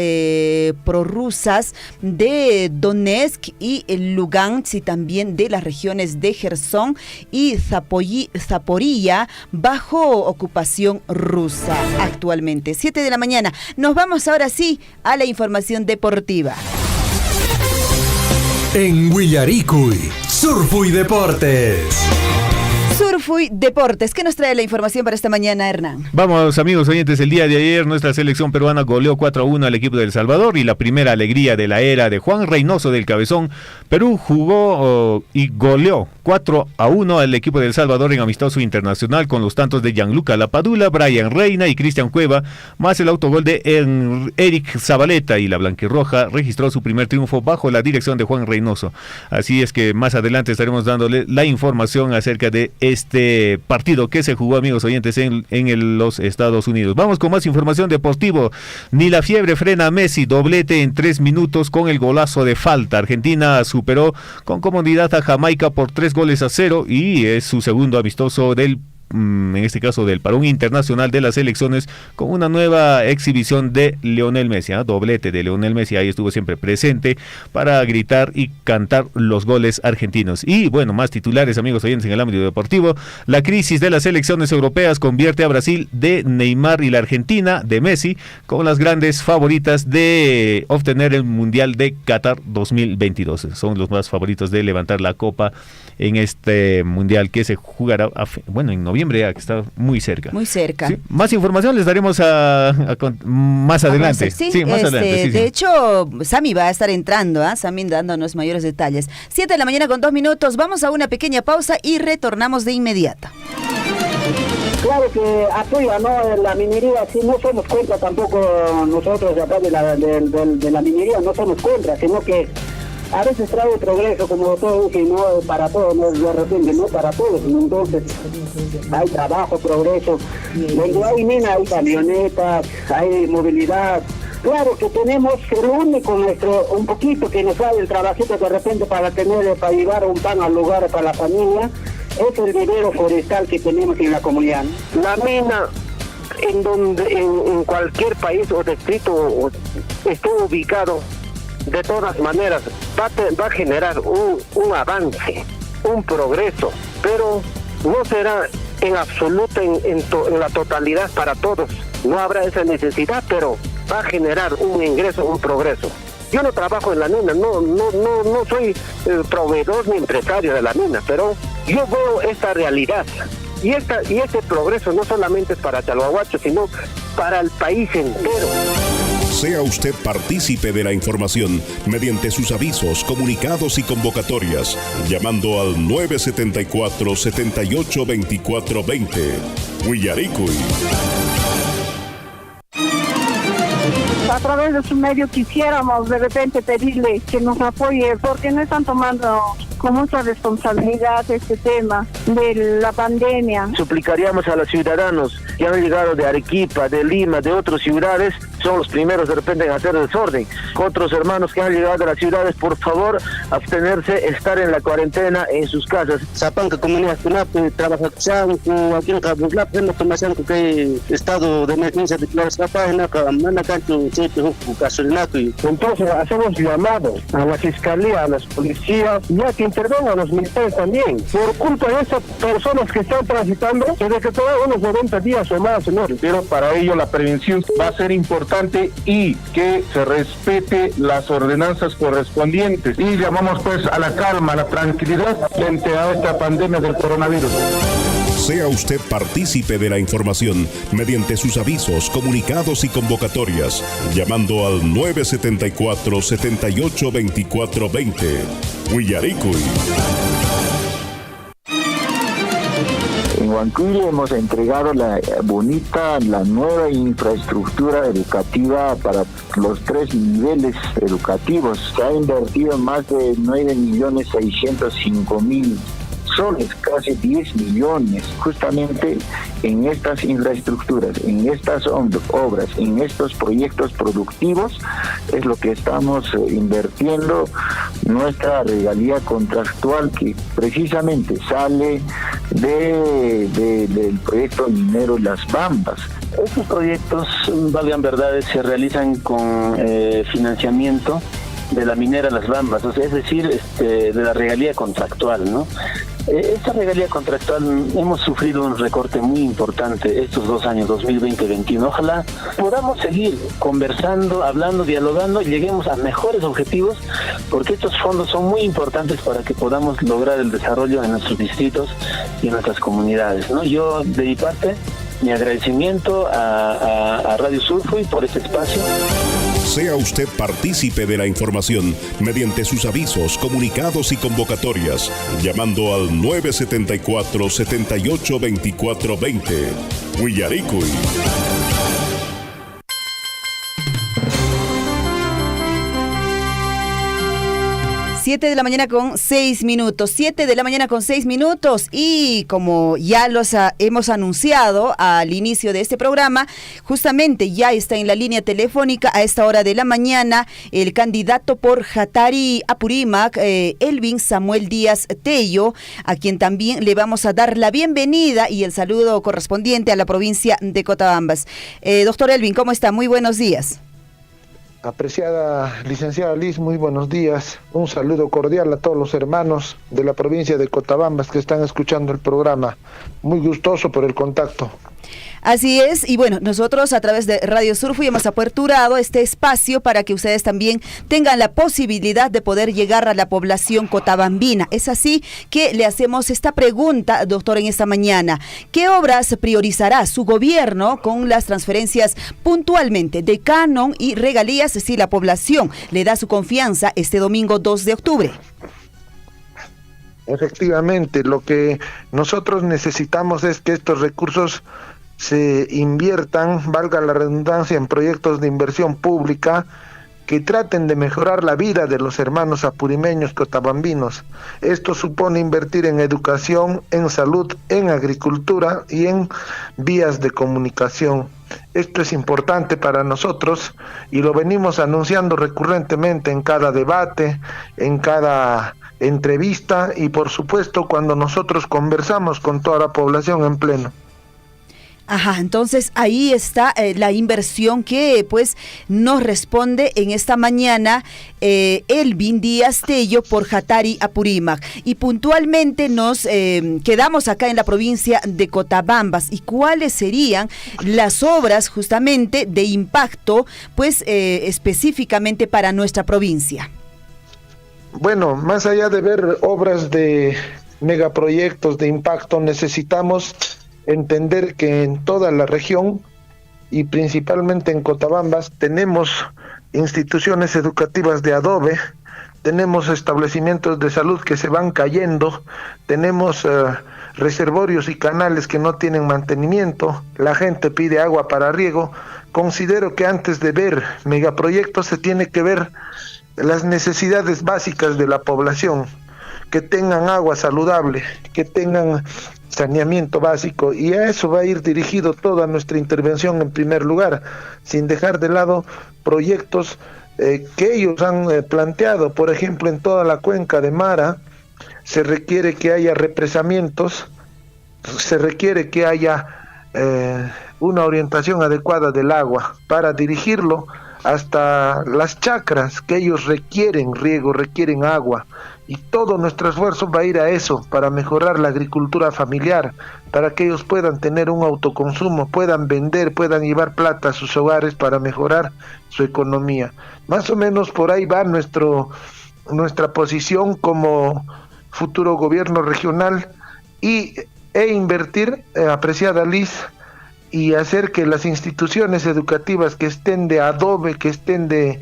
prorrusas de Donetsk y Lugansk y también de las regiones de Gerson y Zaporilla bajo ocupación rusa actualmente. 7 de la mañana. Nos vamos ahora sí a la información deportiva. En Huillaricuy, Surfu y Deportes. Surfuy Deportes, ¿qué nos trae la información para esta mañana, Hernán? Vamos, amigos oyentes, el día de ayer nuestra selección peruana goleó 4-1 al equipo de El Salvador y la primera alegría de la era de Juan Reynoso del Cabezón. Perú jugó y goleó 4-1 al equipo de El Salvador en amistoso internacional con los tantos de Gianluca Lapadula, Brian Reina y Cristian Cueva, más el autogol de Eric Zabaleta, y la blanquirroja registró su primer triunfo bajo la dirección de Juan Reynoso. Así es que más adelante estaremos dándole la información acerca de este partido que se jugó, amigos oyentes, en los Estados Unidos. Vamos con más información deportivo. Ni la fiebre frena a Messi, doblete en 3 minutos con el golazo de falta. Argentina superó con comodidad a Jamaica por 3-0 y es su segundo amistoso en este caso del parón internacional de las selecciones, con una nueva exhibición de Lionel Messi, doblete de Lionel Messi. Ahí estuvo siempre presente para gritar y cantar los goles argentinos. Y bueno, más titulares, amigos oyentes, en el ámbito deportivo. La crisis de las selecciones europeas convierte a Brasil de Neymar y la Argentina de Messi con las grandes favoritas de obtener el Mundial de Qatar 2022. Son los más favoritos de levantar la copa en este Mundial que se jugará en noviembre, ya que está muy cerca. Muy cerca. ¿Sí? Más información les daremos más adelante. Más adelante. De hecho, Sami va a estar entrando, Sami dándonos mayores detalles. 7 de la mañana con 2 minutos. Vamos a una pequeña pausa y retornamos de inmediato. Claro que apoya, ¿no? La minería, sí, no somos contra tampoco nosotros de acá de la minería, no somos contra, sino que a veces trae progreso, como todo dice, no para todos, no de repente, no para todos, entonces hay trabajo, progreso, donde hay mina, hay camionetas, hay movilidad. Claro que tenemos el único un poquito que nos sale el trabajito de repente para llevar un pan al lugar para la familia, es el vivero forestal que tenemos en la comunidad. La mina en cualquier país o distrito esté ubicado, de todas maneras va a generar un avance, un progreso, pero no será en absoluto en la totalidad para todos. No habrá esa necesidad, pero va a generar un ingreso, un progreso. Yo no trabajo en la mina, no soy proveedor ni empresario de la mina, pero yo veo esta realidad. Y este progreso no solamente es para Chalhuahuacho, sino para el país entero. Sea usted partícipe de la información mediante sus avisos, comunicados y convocatorias, llamando al 974-782420. Huillaricuy. A través de su medio quisiéramos de repente pedirle que nos apoye, porque no están tomando con mucha responsabilidad este tema de la pandemia. Suplicaríamos a los ciudadanos que han llegado de Arequipa, de Lima, de otras ciudades, son los primeros de repente en hacer desorden. Otros hermanos que han llegado de las ciudades, por favor, abstenerse, estar en la cuarentena en sus casas. Zapanca, comunidad, trabaja aquí en Cabuslap, en la formación que estado de emergencia declarado esta página, entonces hacemos llamado a la fiscalía, a las policías, ya que intervengan a los militares también. Por culpa de esas personas que están transitando, se decretarán unos 90 días o más, señor. Pero para ello la prevención va a ser importante y que se respete las ordenanzas correspondientes. Y llamamos pues a la calma, a la tranquilidad frente a esta pandemia del coronavirus. Sea usted partícipe de la información mediante sus avisos, comunicados y convocatorias, llamando al 974-782420. Huillaricuy. En Huancuire hemos entregado la nueva infraestructura educativa para los 3 niveles educativos. Se ha invertido más de 9.605.000 soles, casi 10 millones, justamente en estas infraestructuras, en estas obras, en estos proyectos productivos, es lo que estamos invirtiendo nuestra regalía contractual, que precisamente sale del proyecto minero Las Bambas. Estos proyectos, valgan verdades, se realizan con financiamiento de la minera Las Bambas, o sea, es decir, de la regalía contractual, ¿no? Esta regalía contractual hemos sufrido un recorte muy importante estos 2 años, 2020-2021. Ojalá podamos seguir conversando, hablando, dialogando y lleguemos a mejores objetivos, porque estos fondos son muy importantes para que podamos lograr el desarrollo en nuestros distritos y en nuestras comunidades, ¿no? Yo, de mi parte, mi agradecimiento a Radio Surfuy por este espacio. Sea usted partícipe de la información mediante sus avisos, comunicados y convocatorias, llamando al 974-782420. Huillaricuy. 7 de la mañana con 6 minutos, 7 de la mañana con 6 minutos, y como ya hemos anunciado al inicio de este programa, justamente ya está en la línea telefónica a esta hora de la mañana el candidato por Hattari Apurímac, Elvin Samuel Díaz Tello, a quien también le vamos a dar la bienvenida y el saludo correspondiente a la provincia de Cotabambas. Doctor Elvin, ¿cómo está? Muy buenos días. Apreciada licenciada Liz, muy buenos días. Un saludo cordial a todos los hermanos de la provincia de Cotabambas que están escuchando el programa. Muy gustoso por el contacto. Así es, y bueno, nosotros a través de Radio Surfuy hemos aperturado este espacio para que ustedes también tengan la posibilidad de poder llegar a la población cotabambina. Es así que le hacemos esta pregunta, doctor, en esta mañana. ¿Qué obras priorizará su gobierno con las transferencias puntualmente de canon y regalías si la población le da su confianza este domingo 2 de octubre? Efectivamente, lo que nosotros necesitamos es que estos recursos se inviertan, valga la redundancia, en proyectos de inversión pública que traten de mejorar la vida de los hermanos apurimeños cotabambinos. Esto supone invertir en educación, en salud, en agricultura y en vías de comunicación. Esto es importante para nosotros y lo venimos anunciando recurrentemente en cada debate, en cada entrevista y por supuesto cuando nosotros conversamos con toda la población en pleno. Ajá, entonces ahí está la inversión que pues nos responde en esta mañana Elvin Díaz Tello por Hattari Apurímac, y puntualmente nos quedamos acá en la provincia de Cotabambas. ¿Y cuáles serían las obras justamente de impacto pues específicamente para nuestra provincia? Bueno, más allá de ver obras de megaproyectos de impacto, necesitamos entender que en toda la región y principalmente en Cotabambas tenemos instituciones educativas de adobe, tenemos establecimientos de salud que se van cayendo, tenemos reservorios y canales que no tienen mantenimiento, la gente pide agua para riego. Considero que antes de ver megaproyectos se tiene que ver las necesidades básicas de la población, que tengan agua saludable, que tengan saneamiento básico, y a eso va a ir dirigido toda nuestra intervención en primer lugar, sin dejar de lado proyectos que ellos han planteado. Por ejemplo, en toda la cuenca de Mara se requiere que haya represamientos, se requiere que haya una orientación adecuada del agua para dirigirlo hasta las chacras, que ellos requieren riego, requieren agua, y todo nuestro esfuerzo va a ir a eso, para mejorar la agricultura familiar, para que ellos puedan tener un autoconsumo, puedan vender, puedan llevar plata a sus hogares para mejorar su economía. Más o menos por ahí va nuestra posición como futuro gobierno regional, y e invertir, apreciada Liz, y hacer que las instituciones educativas que estén de adobe, que estén de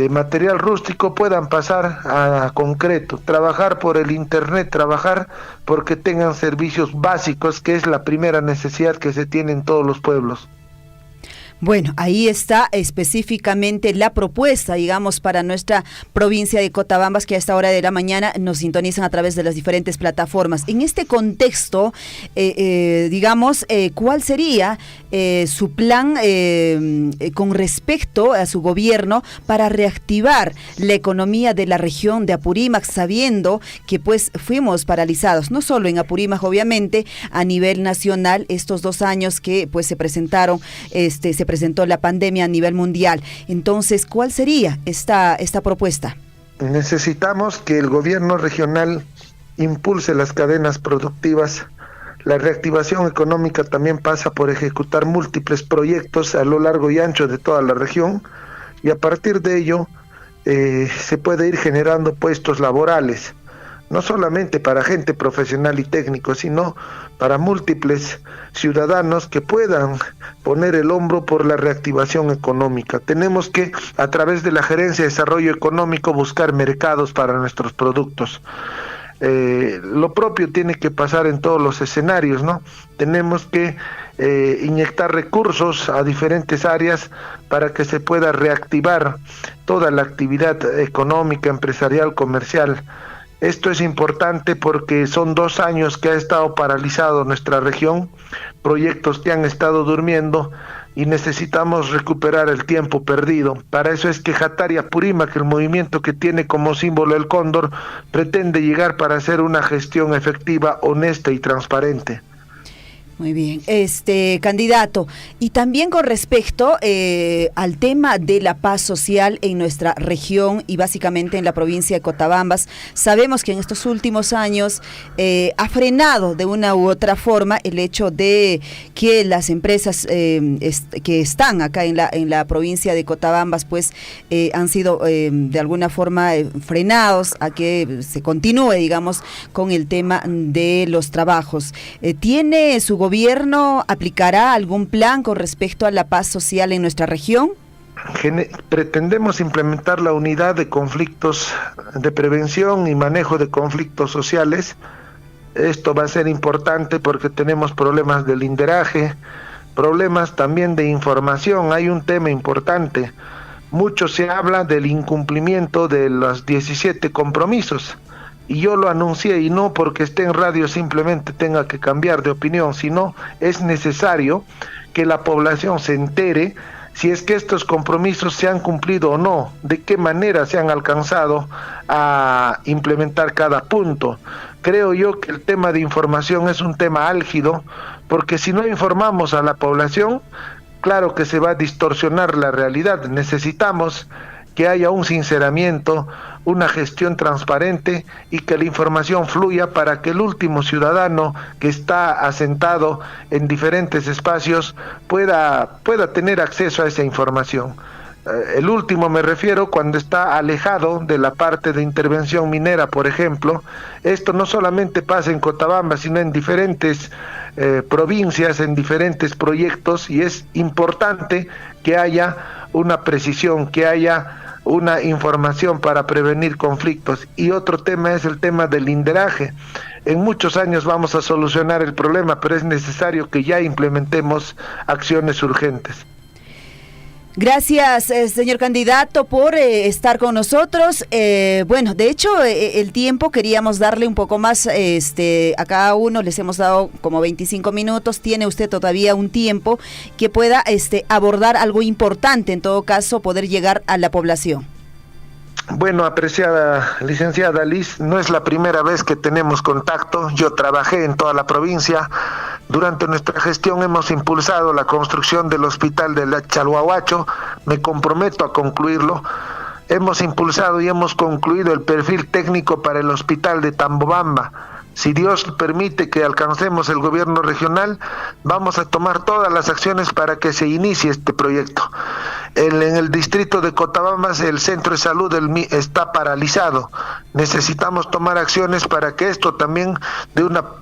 material rústico, puedan pasar a concreto, trabajar por el internet, trabajar porque tengan servicios básicos, que es la primera necesidad que se tiene en todos los pueblos. Bueno, ahí está específicamente la propuesta, digamos, para nuestra provincia de Cotabambas, que a esta hora de la mañana nos sintonizan a través de las diferentes plataformas. En este contexto, digamos, ¿cuál sería su plan con respecto a su gobierno para reactivar la economía de la región de Apurímac, sabiendo que pues fuimos paralizados, no solo en Apurímac, obviamente, a nivel nacional, estos 2 años que pues se presentó la pandemia a nivel mundial? Entonces, ¿cuál sería esta propuesta? Necesitamos que el gobierno regional impulse las cadenas productivas. La reactivación económica también pasa por ejecutar múltiples proyectos a lo largo y ancho de toda la región, y a partir de ello se puede ir generando puestos laborales, no solamente para gente profesional y técnico, sino para múltiples ciudadanos que puedan poner el hombro por la reactivación económica. Tenemos que, a través de la Gerencia de Desarrollo Económico, buscar mercados para nuestros productos. Lo propio tiene que pasar en todos los escenarios, ¿no? Tenemos que inyectar recursos a diferentes áreas para que se pueda reactivar toda la actividad económica, empresarial, comercial. Esto es importante porque son 2 años que ha estado paralizado nuestra región, proyectos que han estado durmiendo, y necesitamos recuperar el tiempo perdido. Para eso es que Jatari Apurímac, el movimiento que tiene como símbolo el cóndor, pretende llegar para hacer una gestión efectiva, honesta y transparente. Muy bien, candidato, y también con respecto al tema de la paz social en nuestra región y básicamente en la provincia de Cotabambas, sabemos que en estos últimos años ha frenado de una u otra forma el hecho de que las empresas que están acá en la provincia de Cotabambas pues han sido de alguna forma frenados a que se continúe, digamos, con el tema de los trabajos. ¿Tiene su gobierno, aplicará algún plan con respecto a la paz social en nuestra región? Pretendemos implementar la unidad de conflictos, de prevención y manejo de conflictos sociales. Esto va a ser importante porque tenemos problemas de lideraje, problemas también de información. Hay un tema importante. Mucho se habla del incumplimiento de los 17 compromisos. Y yo lo anuncié, y no porque esté en radio simplemente tenga que cambiar de opinión, sino es necesario que la población se entere si es que estos compromisos se han cumplido o no, de qué manera se han alcanzado a implementar cada punto. Creo yo que el tema de información es un tema álgido, porque si no informamos a la población, claro que se va a distorsionar la realidad. Necesitamos que haya un sinceramiento, una gestión transparente y que la información fluya para que el último ciudadano que está asentado en diferentes espacios pueda tener acceso a esa información. El último me refiero cuando está alejado de la parte de intervención minera, por ejemplo. Esto no solamente pasa en Cotabamba, sino en diferentes provincias, en diferentes proyectos, y es importante que haya una precisión, que haya una información para prevenir conflictos. Y otro tema es el tema del lideraje. En muchos años vamos a solucionar el problema, pero es necesario que ya implementemos acciones urgentes. Gracias, señor candidato, por estar con nosotros. Bueno, de hecho, el tiempo queríamos darle un poco más a cada uno. Les hemos dado como 25 minutos. Tiene usted todavía un tiempo que pueda abordar algo importante, en todo caso, poder llegar a la población. Bueno, apreciada licenciada Liz, no es la primera vez que tenemos contacto. Yo trabajé en toda la provincia. Durante nuestra gestión hemos impulsado la construcción del hospital de Chalhuahuacho. Me comprometo a concluirlo. Hemos impulsado y hemos concluido el perfil técnico para el hospital de Tambobamba. Si Dios permite que alcancemos el gobierno regional, vamos a tomar todas las acciones para que se inicie este proyecto. en el distrito de Cotabambas el centro de salud está paralizado. Necesitamos tomar acciones para que esto también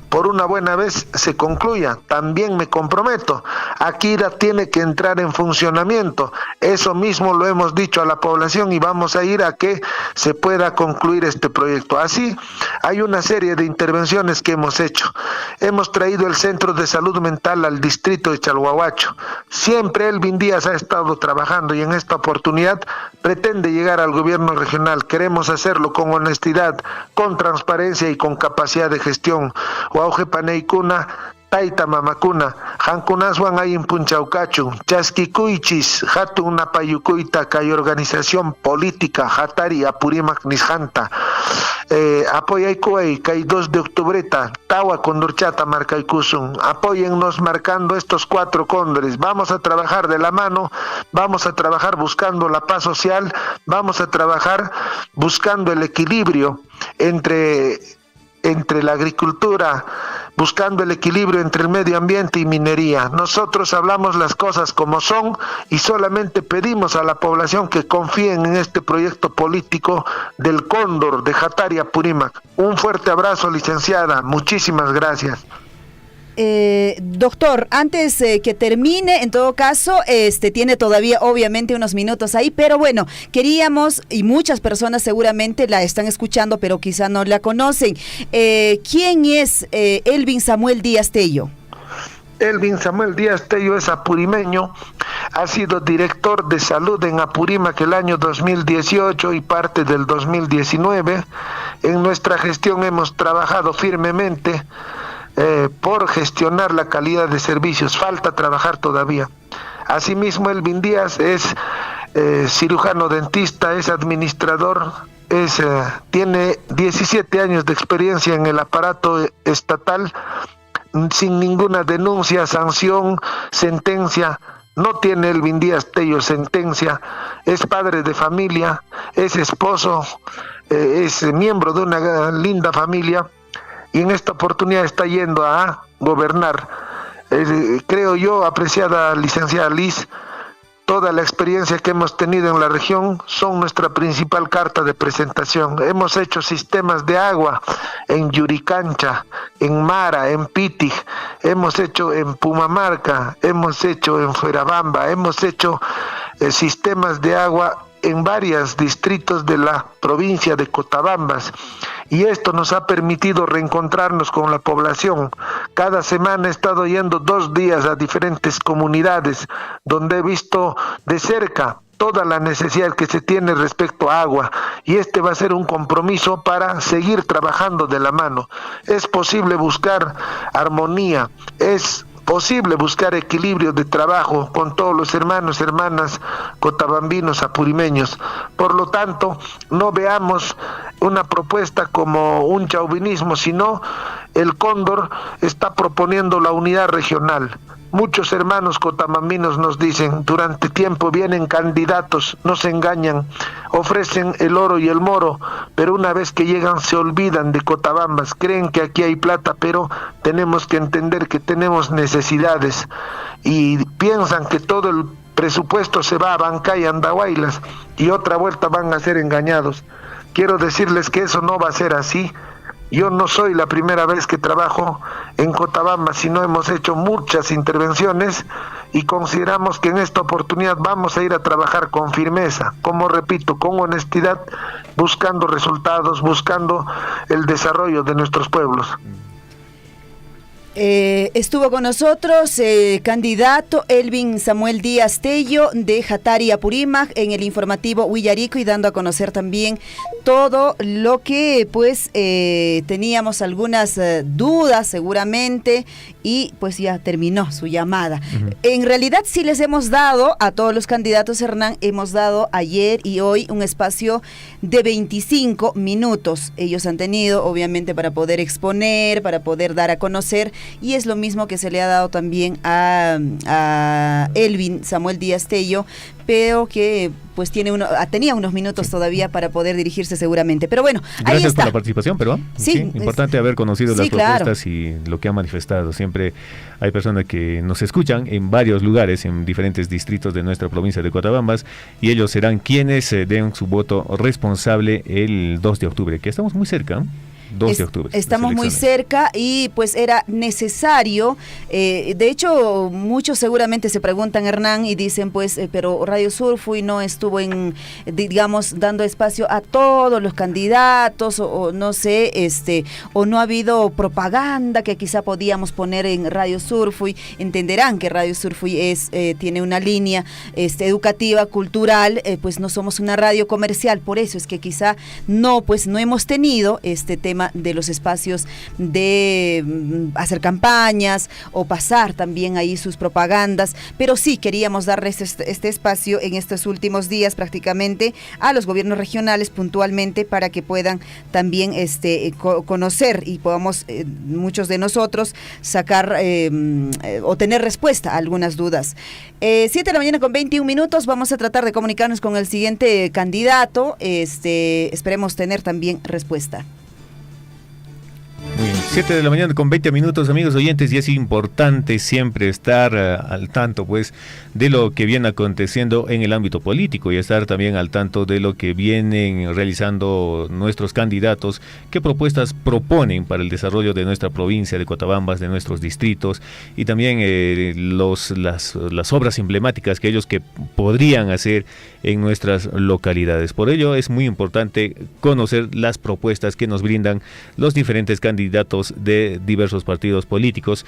por una buena vez se concluya. También me comprometo, Akira tiene que entrar en funcionamiento. Eso mismo lo hemos dicho a la población y vamos a ir a que se pueda concluir este proyecto. Así, hay una serie de intervenciones que hemos hecho. Hemos traído el centro de salud mental al distrito de Chalhuahuacho. Siempre Elvin Díaz ha estado trabajando y en esta oportunidad pretende llegar al gobierno regional. Queremos hacerlo con honestidad, con transparencia y con capacidad de gestión. Wauje Paneikuna, Taita Mamakuna, Hankunaswan Ayin Punchaucachu, Chaskikuichis, Hatun Napayukuita, Kay organización política, Hatari, Apurimac Nishanta, Apoyaicuay, Kay 2 de octubreta, Tawa Condurchata Marcaicusum, apóyennos marcando estos 4 cóndores. Vamos a trabajar de la mano, vamos a trabajar buscando la paz social, vamos a trabajar buscando el equilibrio entre la agricultura, buscando el equilibrio entre el medio ambiente y minería. Nosotros hablamos las cosas como son y solamente pedimos a la población que confíen en este proyecto político del Cóndor de Hatari Apurímac. Un fuerte abrazo, licenciada. Muchísimas gracias. Doctor, antes que termine, en todo caso, tiene todavía obviamente unos minutos ahí, pero bueno, queríamos, y muchas personas seguramente la están escuchando, pero quizá no la conocen. ¿Quién es Elvin Samuel Díaz Tello? Elvin Samuel Díaz Tello es apurimeño, ha sido director de salud en Apurímac el año 2018 y parte del 2019. En nuestra gestión hemos trabajado firmemente por gestionar la calidad de servicios. Falta trabajar todavía. Asimismo, Elvin Díaz es cirujano dentista, es administrador, tiene 17 años de experiencia en el aparato estatal, sin ninguna denuncia, sanción, sentencia. No tiene Elvin Díaz Tello sentencia, es padre de familia, es esposo, es miembro de una linda familia, y en esta oportunidad está yendo a gobernar. Creo yo, apreciada licenciada Liz, toda la experiencia que hemos tenido en la región son nuestra principal carta de presentación. Hemos hecho sistemas de agua en Yuricancha, en Mara, en Pitig, hemos hecho en Pumamarca, hemos hecho en Fuerabamba, hemos hecho sistemas de agua en varios distritos de la provincia de Cotabambas, y esto nos ha permitido reencontrarnos con la población. Cada semana he estado yendo 2 días a diferentes comunidades donde he visto de cerca toda la necesidad que se tiene respecto a agua, y este va a ser un compromiso para seguir trabajando de la mano. Es posible buscar armonía, es posible buscar equilibrio de trabajo con todos los hermanos, hermanas cotabambinos, apurimeños. Por lo tanto, no veamos una propuesta como un chauvinismo, sino el Cóndor está proponiendo la unidad regional. Muchos hermanos cotabambinos nos dicen, durante tiempo vienen candidatos, nos engañan, ofrecen el oro y el moro, pero una vez que llegan se olvidan de Cotabambas, creen que aquí hay plata, pero tenemos que entender que tenemos necesidades, y piensan que todo el presupuesto se va a Bancay, Andahuaylas, y otra vuelta van a ser engañados. Quiero decirles que eso no va a ser así. Yo no soy la primera vez que trabajo en Cotabamba, sino hemos hecho muchas intervenciones y consideramos que en esta oportunidad vamos a ir a trabajar con firmeza, como repito, con honestidad, buscando resultados, buscando el desarrollo de nuestros pueblos. Estuvo con nosotros candidato Elvin Samuel Díaz Tello de Hatari Apurímac en el informativo Huillarico, y dando a conocer también todo lo que pues teníamos algunas dudas seguramente, y pues ya terminó su llamada. En realidad sí les hemos dado a todos los candidatos, Hernán, hemos dado ayer y hoy un espacio de 25 minutos. Ellos han tenido obviamente para poder exponer, para poder dar a conocer, y es lo mismo que se le ha dado también a Elvin Samuel Díaz Tello, pero que pues tenía unos minutos todavía para poder dirigirse seguramente. Pero bueno, gracias ahí está. Por la participación, pero sí, importante haber conocido las propuestas, claro, y lo que ha manifestado. Siempre hay personas que nos escuchan en varios lugares, en diferentes distritos de nuestra provincia de Cotabambas, y ellos serán quienes den su voto responsable el 2 de octubre, que estamos muy cerca. 2 de octubre. Estamos muy cerca y pues era necesario, de hecho muchos seguramente se preguntan, Hernán, y dicen pues, pero Radio Surfui no estuvo digamos, dando espacio a todos los candidatos, o no sé, o no ha habido propaganda que quizá podíamos poner en Radio Surfui. Entenderán que Radio Surfui tiene una línea educativa, cultural, pues no somos una radio comercial, por eso es que quizá no hemos tenido este tema de los espacios de hacer campañas o pasar también ahí sus propagandas, pero sí queríamos darles este espacio en estos últimos días prácticamente a los gobiernos regionales puntualmente, para que puedan también conocer y podamos muchos de nosotros sacar o tener respuesta a algunas dudas. 7 de la mañana con 21 minutos, vamos a tratar de comunicarnos con el siguiente candidato, esperemos tener también respuesta. Muy bien, 7 de la mañana con 20 minutos, amigos oyentes, y es importante siempre estar al tanto pues de lo que viene aconteciendo en el ámbito político, y estar también al tanto de lo que vienen realizando nuestros candidatos, qué propuestas proponen para el desarrollo de nuestra provincia de Cotabambas, de nuestros distritos, y también las obras emblemáticas que ellos podrían hacer en nuestras localidades. Por ello es muy importante conocer las propuestas que nos brindan los diferentes candidatos de diversos partidos políticos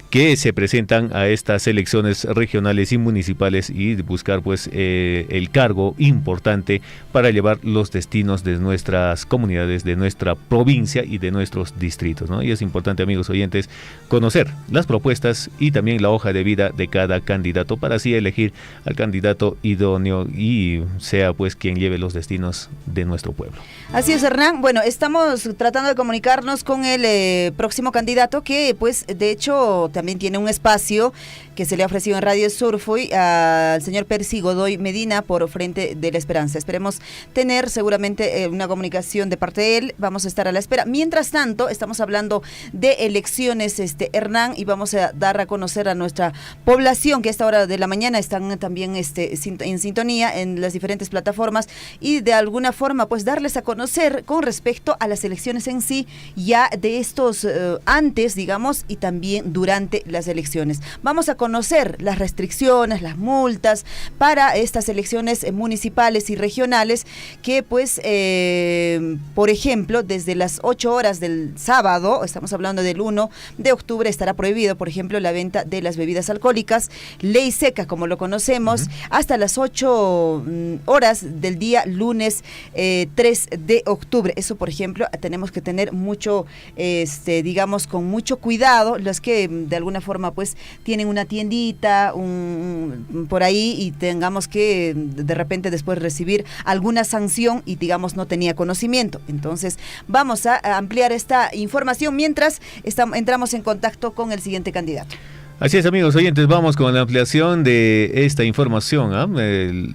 que se presentan a estas elecciones regionales y municipales, y buscar pues el cargo importante para llevar los destinos de nuestras comunidades, de nuestra provincia y de nuestros distritos, ¿no? Y es importante, amigos oyentes, conocer las propuestas y también la hoja de vida de cada candidato, para así elegir al candidato idóneo y sea pues quien lleve los destinos de nuestro pueblo. Así es, Hernán. Bueno, estamos tratando de comunicarnos con el próximo candidato, que pues de hecho también tiene un espacio que se le ha ofrecido en Radio Surfui al señor Percy Godoy Medina por Frente de la Esperanza. Esperemos tener seguramente una comunicación de parte de él, vamos a estar a la espera. Mientras tanto, estamos hablando de elecciones, Hernán, y vamos a dar a conocer a nuestra población que a esta hora de la mañana están también en sintonía en las diferentes plataformas, y de alguna forma pues darles a conocer con respecto a las elecciones en sí, ya de estos antes, digamos, y también durante las elecciones. Vamos a conocer las restricciones, las multas para estas elecciones municipales y regionales, que pues, por ejemplo, desde las 8 horas del sábado, estamos hablando del 1 de octubre, estará prohibido, por ejemplo, la venta de las bebidas alcohólicas, ley seca como lo conocemos, hasta las 8 horas del día lunes 3 de octubre. Eso, por ejemplo, tenemos que tener mucho, digamos, con mucho cuidado, los que de alguna forma pues tienen una tiendita por ahí, y tengamos que de repente después recibir alguna sanción y digamos no tenía conocimiento. Entonces vamos a ampliar esta información mientras entramos en contacto con el siguiente candidato. Así es, amigos oyentes, vamos con la ampliación de esta información.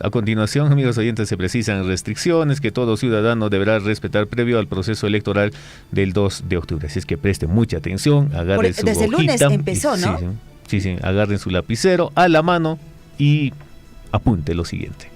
A continuación, amigos oyentes, se precisan restricciones que todo ciudadano deberá respetar previo al proceso electoral del 2 de octubre. Así es que presten mucha atención, agarren su desde hojita. El lunes empezó, ¿no? Sí, agarren su lapicero a la mano y apunte lo siguiente.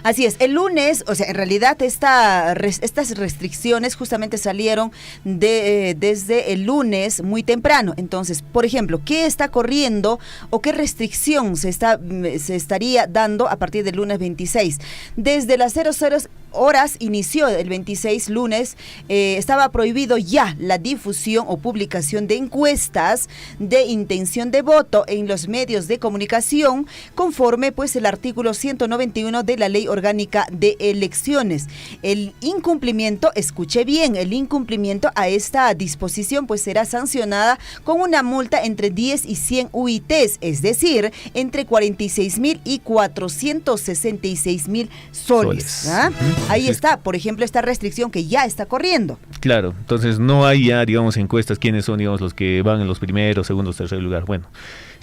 Así es, el lunes, o sea, en realidad estas restricciones justamente salieron desde el lunes muy temprano. Entonces, por ejemplo, ¿qué está corriendo o qué restricción se estaría dando a partir del lunes 26? Desde las 00 horas inició el 26 lunes, estaba prohibido ya la difusión o publicación de encuestas de intención de voto en los medios de comunicación, conforme pues el artículo 191 de la Ley Orgánica de Elecciones. El incumplimiento, escuche bien, el incumplimiento a esta disposición pues será sancionada con una multa entre 10 y 100 UITs, es decir, entre 46,000 y 466,000 soles. ¿Ah? Ahí está, por ejemplo, esta restricción que ya está corriendo. Claro, entonces no hay ya, digamos, encuestas quiénes son, digamos, los que van en los primeros, segundos, tercer lugar. Bueno,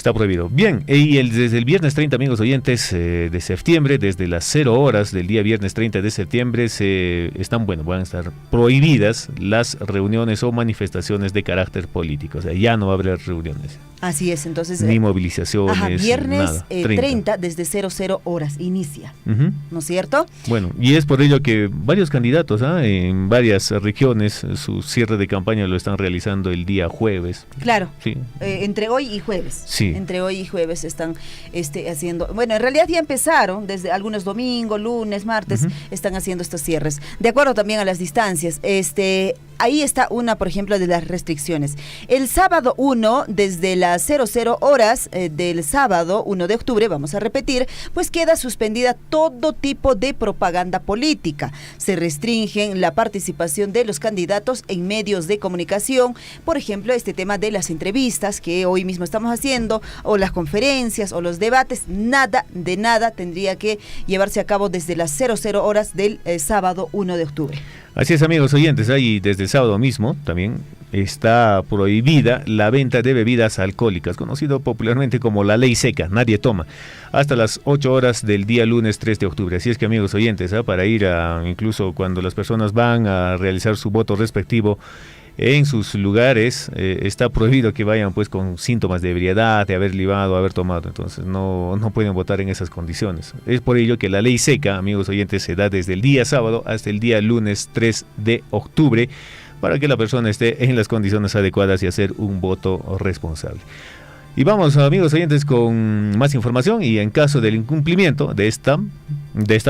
Está prohibido. Bien, y desde el viernes 30, amigos oyentes, de septiembre, desde las 0 horas del día viernes 30 de septiembre, van a estar prohibidas las reuniones o manifestaciones de carácter político. O sea, ya no va a haber reuniones. Así es, entonces... Ni movilizaciones, viernes nada. 30 desde 00 horas inicia, ¿no es cierto? Bueno, y es por ello que varios candidatos en varias regiones su cierre de campaña lo están realizando el día jueves. Claro, sí. Entre hoy y jueves. Sí. Entre hoy y jueves están haciendo... Bueno, en realidad ya empezaron, desde algunos domingos, lunes, martes, están haciendo estos cierres. De acuerdo también a las distancias. Ahí está una, por ejemplo, de las restricciones. El sábado 1, desde las 00 horas del sábado 1 de octubre, vamos a repetir, pues queda suspendida todo tipo de propaganda política. Se restringen la participación de los candidatos en medios de comunicación, por ejemplo, este tema de las entrevistas que hoy mismo estamos haciendo, o las conferencias, o los debates, nada de nada tendría que llevarse a cabo desde las 00 horas del sábado 1 de octubre. Así es, amigos oyentes, ahí desde el sábado mismo también está prohibida la venta de bebidas alcohólicas, conocido popularmente como la ley seca, nadie toma, hasta las 8 horas del día lunes 3 de octubre. Así es que, amigos oyentes, para ir incluso cuando las personas van a realizar su voto respectivo en sus lugares, está prohibido que vayan pues con síntomas de ebriedad, de haber libado, haber tomado. Entonces no pueden votar en esas condiciones. Es por ello que la ley seca, amigos oyentes, se da desde el día sábado hasta el día lunes 3 de octubre para que la persona esté en las condiciones adecuadas y hacer un voto responsable. Y vamos, amigos oyentes, con más información. Y en caso del incumplimiento de esta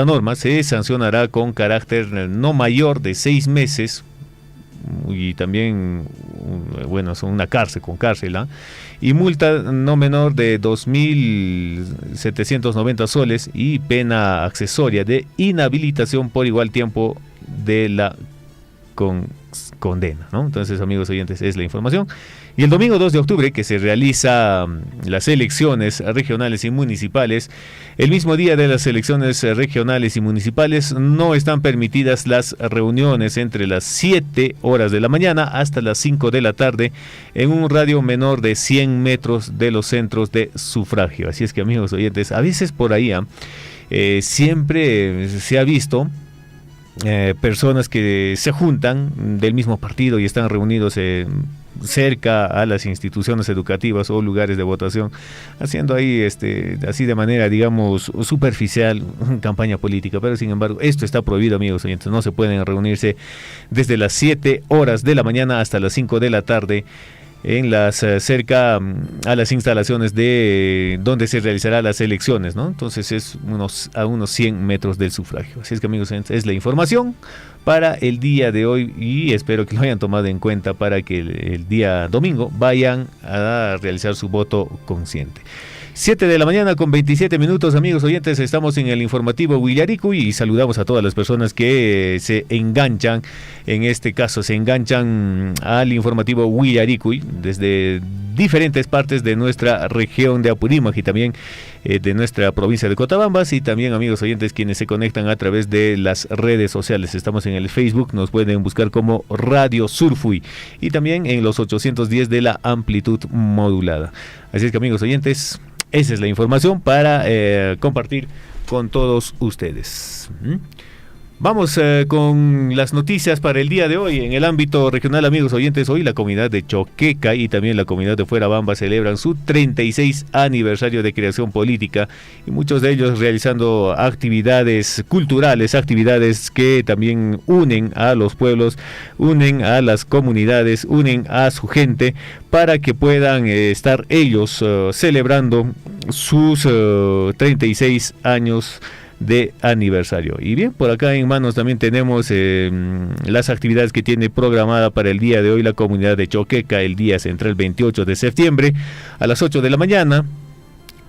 norma, se sancionará con carácter no mayor de 6 meses y también, bueno, son una cárcel, y multa no menor de 2.790 soles y pena accesoria de inhabilitación por igual tiempo de la condena, ¿no? Entonces, amigos oyentes, es la información. Y el domingo 2 de octubre, que se realiza las elecciones regionales y municipales, el mismo día de las elecciones regionales y municipales no están permitidas las reuniones entre las 7 horas de la mañana hasta las 5 de la tarde en un radio menor de 100 metros de los centros de sufragio. Así es que, amigos oyentes, a veces por ahí siempre se ha visto personas que se juntan del mismo partido y están reunidos cerca a las instituciones educativas o lugares de votación, haciendo ahí así de manera, digamos, superficial campaña política. Pero sin embargo, esto está prohibido, amigos oyentes. No se pueden reunirse desde las 7 horas de la mañana hasta las 5 de la tarde en cerca a las instalaciones de donde se realizarán las elecciones, ¿no? Entonces es a unos 100 metros del sufragio. Así es que, amigos, es la información para el día de hoy y espero que lo hayan tomado en cuenta para que el día domingo vayan a realizar su voto consciente. 7 de la mañana con 27 minutos, amigos oyentes, estamos en el informativo Huillaricuy y saludamos a todas las personas que se enganchan, en este caso se enganchan al informativo Huillaricuy desde diferentes partes de nuestra región de Apurímac y también de nuestra provincia de Cotabambas, y también, amigos oyentes, quienes se conectan a través de las redes sociales. Estamos en el Facebook, nos pueden buscar como Radio Surfuy y también en los 810 de la amplitud modulada. Así es que, amigos oyentes, esa es la información para compartir con todos ustedes. Vamos con las noticias para el día de hoy. En el ámbito regional, amigos oyentes, hoy la comunidad de Choqueca y también la comunidad de Fuerabamba celebran su 36 aniversario de creación política, y muchos de ellos realizando actividades culturales, actividades que también unen a los pueblos, unen a las comunidades, unen a su gente, para que puedan estar ellos celebrando sus 36 años de aniversario. Y bien, por acá en manos también tenemos las actividades que tiene programada para el día de hoy la comunidad de Choqueca, el día central 28 de septiembre a las 8 de la mañana.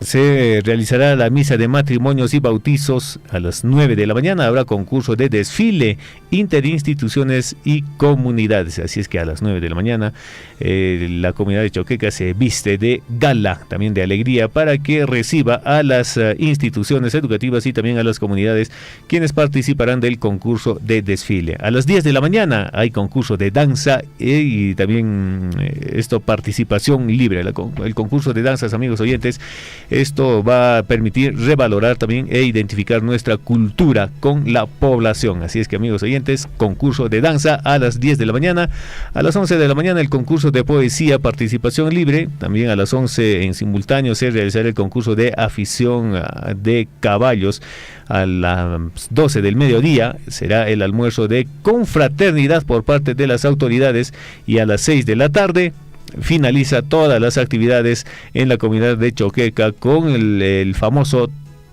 Se realizará la misa de matrimonios y bautizos a las 9 de la mañana. Habrá concurso de desfile interinstituciones y comunidades. Así es que a las 9 de la mañana la comunidad de Choqueca se viste de gala, también de alegría, para que reciba a las instituciones educativas y también a las comunidades quienes participarán del concurso de desfile. A las 10 de la mañana hay concurso de danza y también participación libre. El concurso de danzas, amigos oyentes, esto va a permitir revalorar también e identificar nuestra cultura con la población. Así es que, amigos oyentes, concurso de danza a las 10 de la mañana. A las 11 de la mañana el concurso de poesía, participación libre. También a las 11 en simultáneo se realizará el concurso de afición de caballos. A las 12 del mediodía será el almuerzo de confraternidad por parte de las autoridades, y a las 6 de la tarde finaliza todas las actividades en la comunidad de Choqueca con el famoso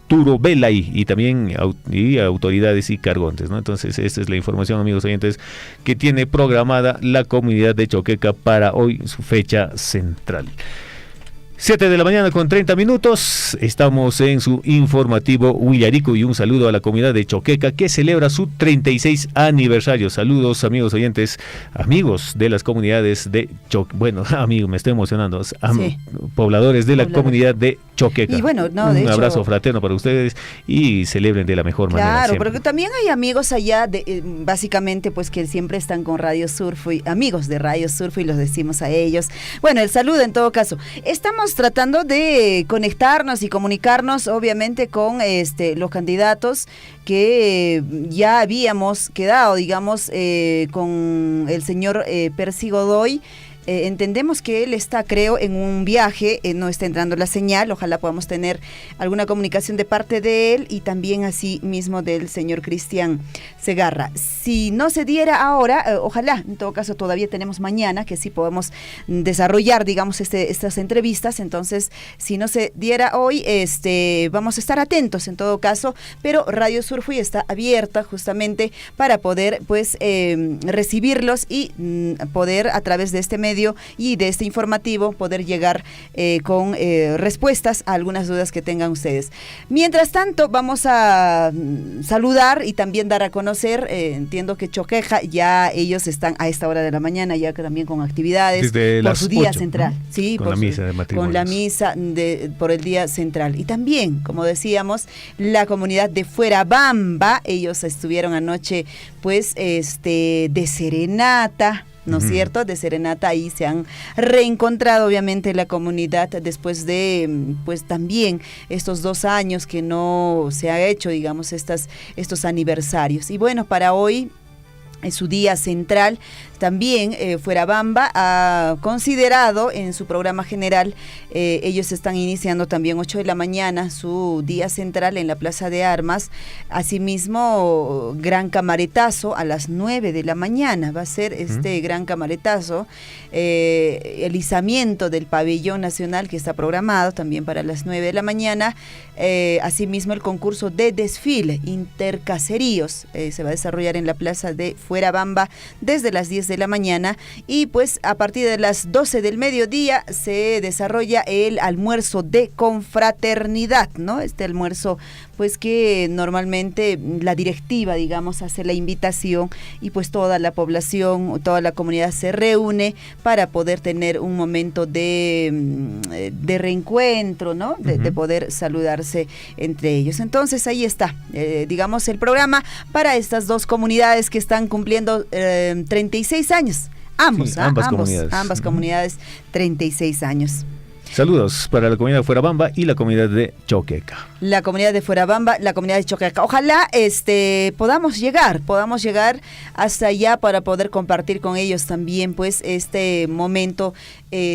Turo Velay y también autoridades y cargontes, ¿no? Entonces, esta es la información, amigos oyentes, que tiene programada la comunidad de Choqueca para hoy, su fecha central. 7 de la mañana con 30 minutos, estamos en su informativo Huillarico, y un saludo a la comunidad de Choqueca que celebra su 36 aniversario. Saludos, amigos oyentes, amigos de las comunidades de Choqueca. Bueno, amigos, me estoy emocionando. Sí. Pobladores de la comunidad de Choqueca. Y bueno, no, un abrazo fraterno para ustedes y celebren de la mejor manera. Claro, porque también hay amigos allá, básicamente, pues que siempre están con Radio Surfo, y amigos de Radio Surfo, y los decimos a ellos. Bueno, el saludo en todo caso. Estamos tratando de conectarnos y comunicarnos, obviamente, con los candidatos que ya habíamos quedado, digamos, con el señor Percy Godoy. Entendemos que él está, creo, en un viaje, no está entrando la señal. Ojalá podamos tener alguna comunicación de parte de él y también así mismo del señor Cristian Segarra. Si no se diera ahora, ojalá, en todo caso todavía tenemos mañana, que sí podemos desarrollar, digamos, estas entrevistas. Entonces, si no se diera hoy, vamos a estar atentos en todo caso, pero Radio Surfo está abierta justamente para poder, pues, recibirlos y poder, a través de este medio y de este informativo, poder llegar con respuestas a algunas dudas que tengan ustedes. Mientras tanto, vamos a saludar y también dar a conocer, entiendo que Choqueca, ya ellos están a esta hora de la mañana ya que también con actividades por su día 8, central, ¿no? Sí, con la misa de matrimonios. Con la misa por el día central. Y también, como decíamos, la comunidad de Fuerabamba, ellos estuvieron anoche, pues, de serenata, ¿no es cierto? De serenata, ahí se han reencontrado obviamente la comunidad después de, pues, también estos 2 años que no se ha hecho, digamos, estos aniversarios. Y bueno, para hoy en su día central, también Fuerabamba ha considerado en su programa general, ellos están iniciando también 8 de la mañana su día central en la Plaza de Armas. Asimismo, gran camaretazo a las 9 de la mañana va a ser gran camaretazo, el izamiento del pabellón nacional que está programado también para las 9 de la mañana. Asimismo, el concurso de desfile intercaseríos se va a desarrollar en la Plaza de Fuerabamba desde las 10 de la mañana, y pues a partir de las 12 del mediodía se desarrolla el almuerzo de confraternidad, ¿no? Este almuerzo, pues, que normalmente la directiva, digamos, hace la invitación y pues toda la población, toda la comunidad se reúne para poder tener un momento de reencuentro, ¿no? De poder saludarse entre ellos. Entonces ahí está, digamos, el programa para estas dos comunidades que están cumpliendo 36 años. Ambas comunidades 36 años. Saludos para la comunidad de Fuerabamba y la comunidad de Choqueca. La comunidad de Fuerabamba, la comunidad de Choqueca. Ojalá podamos llegar hasta allá para poder compartir con ellos también, pues, este momento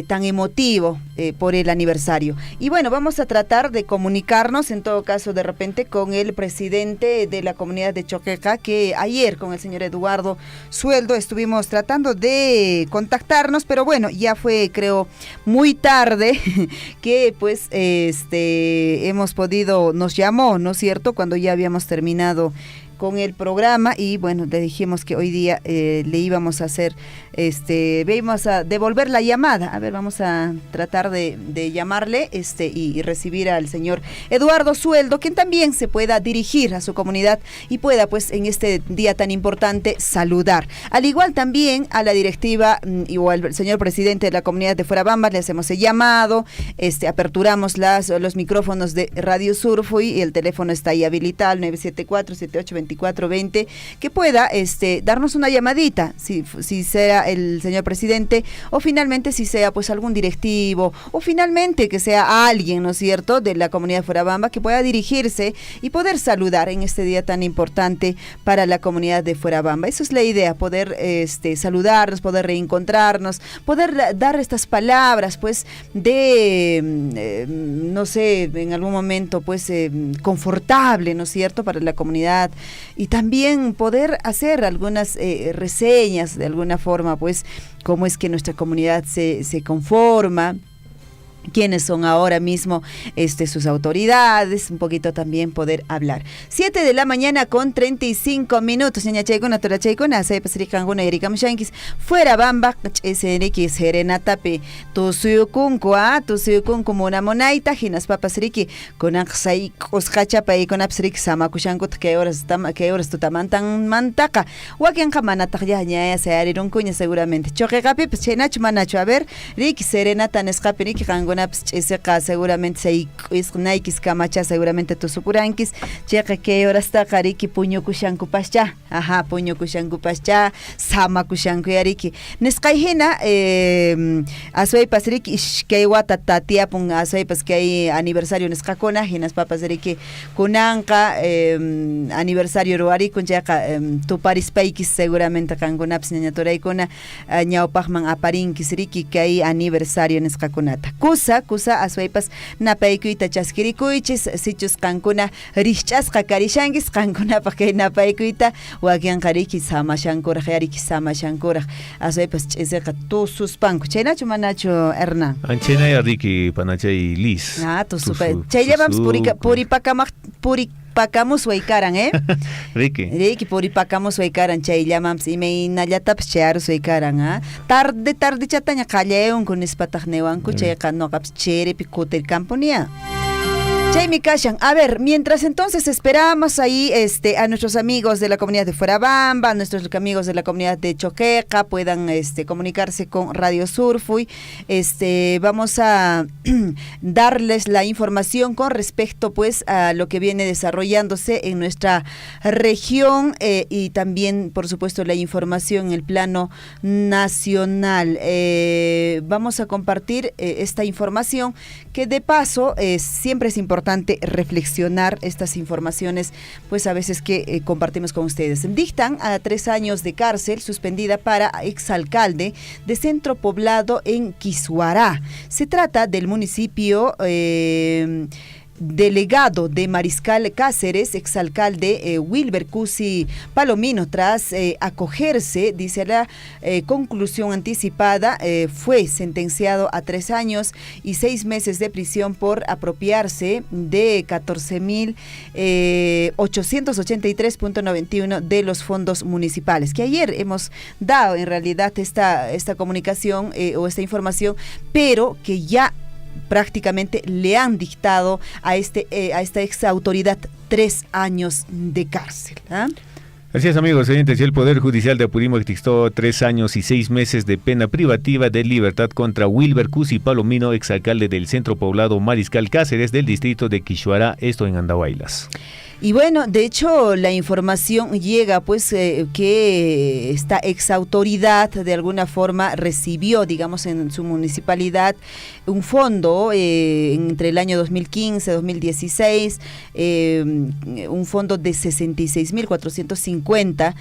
tan emotivo por el aniversario. Y bueno, vamos a tratar de comunicarnos, en todo caso, de repente, con el presidente de la comunidad de Choqueca, que ayer con el señor Eduardo Sueldo estuvimos tratando de contactarnos, pero bueno, ya fue, creo, muy tarde que pues nos llamó, ¿no es cierto?, cuando ya habíamos terminado con el programa y bueno, le dijimos que hoy día le íbamos a hacer, íbamos a devolver la llamada. A ver, vamos a tratar de llamarle y recibir al señor Eduardo Sueldo, quien también se pueda dirigir a su comunidad y pueda pues en este día tan importante saludar. Al igual también a la directiva o al señor presidente de la comunidad de Fuerabamba le hacemos el llamado, aperturamos los micrófonos de Radio Surfui y el teléfono está ahí habilitado, 974-782420, que pueda darnos una llamadita, si sea el señor presidente o finalmente si sea pues algún directivo o finalmente que sea alguien, ¿no es cierto?, de la comunidad de Fuerabamba que pueda dirigirse y poder saludar en este día tan importante para la comunidad de Fuerabamba. Eso es la idea, poder saludarnos, poder reencontrarnos, poder dar estas palabras pues de no sé, en algún momento pues confortable, ¿no es cierto?, para la comunidad y también poder hacer algunas reseñas de alguna forma pues cómo es que nuestra comunidad se conforma, quiénes son ahora mismo sus autoridades, un poquito también poder hablar. 7 de la mañana con 35 minutos. Ña chaykuna tora chaykuna saypasriqankuna yarikamshankis Fuerabamba SNX serenatapi tusuyukunku munamunayta hinaspapas kunan sayk'usqachapa yaykunapis samakushankuta kay horas tutamantaqa wakinqa manataqlla ña sayarirunkuña seguramente choqeqapipas chaynachu manachu a ver riki serenata nisqapi riki qankuna seguramente naikis kamacha seguramente tusukuranquis cheque que horas está riki puñukushankupascha samakushankuyariki nisqayhina aswaypas riki ishkay wata tatiapun aswaypas kay aniversario nisqakuna hinas papas riki kunanqa aniversario ruwarikun chayqa tuparispaykiz seguramente kankunapis ñañaturaykuna ñawpaqman aparinkis riki kay aniversario nisqakunata kusa aswaypas napaykuyta chaskirikuychis sichus qankuna rishch'asqa karishankis qankunapaq kay napaykuyta wakinqa riki samashankuraq yariki samashankuraq aswaypas ch'isiqa tususpanku chaynachu manachu Hernán anchenaya riki panachay lis tusupa chayllamanpas puripakamus waykaran Riki puripakamus waykaran chayllamanpas imaynallatapas chayarus waykaran tarde chataña qallayunku nispataq niwanku chayqa noqapas chayripi kutirkampunia. Jamie Kashan, a ver, mientras entonces esperamos ahí a nuestros amigos de la comunidad de Fuerabamba, a nuestros amigos de la comunidad de Choqueca puedan comunicarse con Radio Surfui, vamos a darles la información con respecto pues a lo que viene desarrollándose en nuestra región y también por supuesto la información en el plano nacional. Vamos a compartir esta información que de paso siempre es importante reflexionar estas informaciones, pues a veces que compartimos con ustedes. Dictan a 3 años de cárcel suspendida para exalcalde de centro poblado en Quisuará. Se trata del municipio delegado de Mariscal Cáceres, exalcalde Wilber Cusi Palomino, tras acogerse, dice la conclusión anticipada, fue sentenciado a 3 años y 6 meses de prisión por apropiarse de 14.883.91 de los fondos municipales, que ayer hemos dado en realidad esta comunicación o esta información, pero que ya prácticamente le han dictado a esta ex autoridad 3 años de cárcel. Así es, amigos oyentes, el Poder Judicial de Apurímac dictó 3 años y 6 meses de pena privativa de libertad contra Wilber Cusi Palomino, exalcalde del centro poblado Mariscal Cáceres del distrito de Quisuará, esto en Andahuaylas. Y bueno, de hecho la información llega pues que esta exautoridad de alguna forma recibió, digamos, en su municipalidad un fondo entre el año 2015-2016, un fondo de 66.450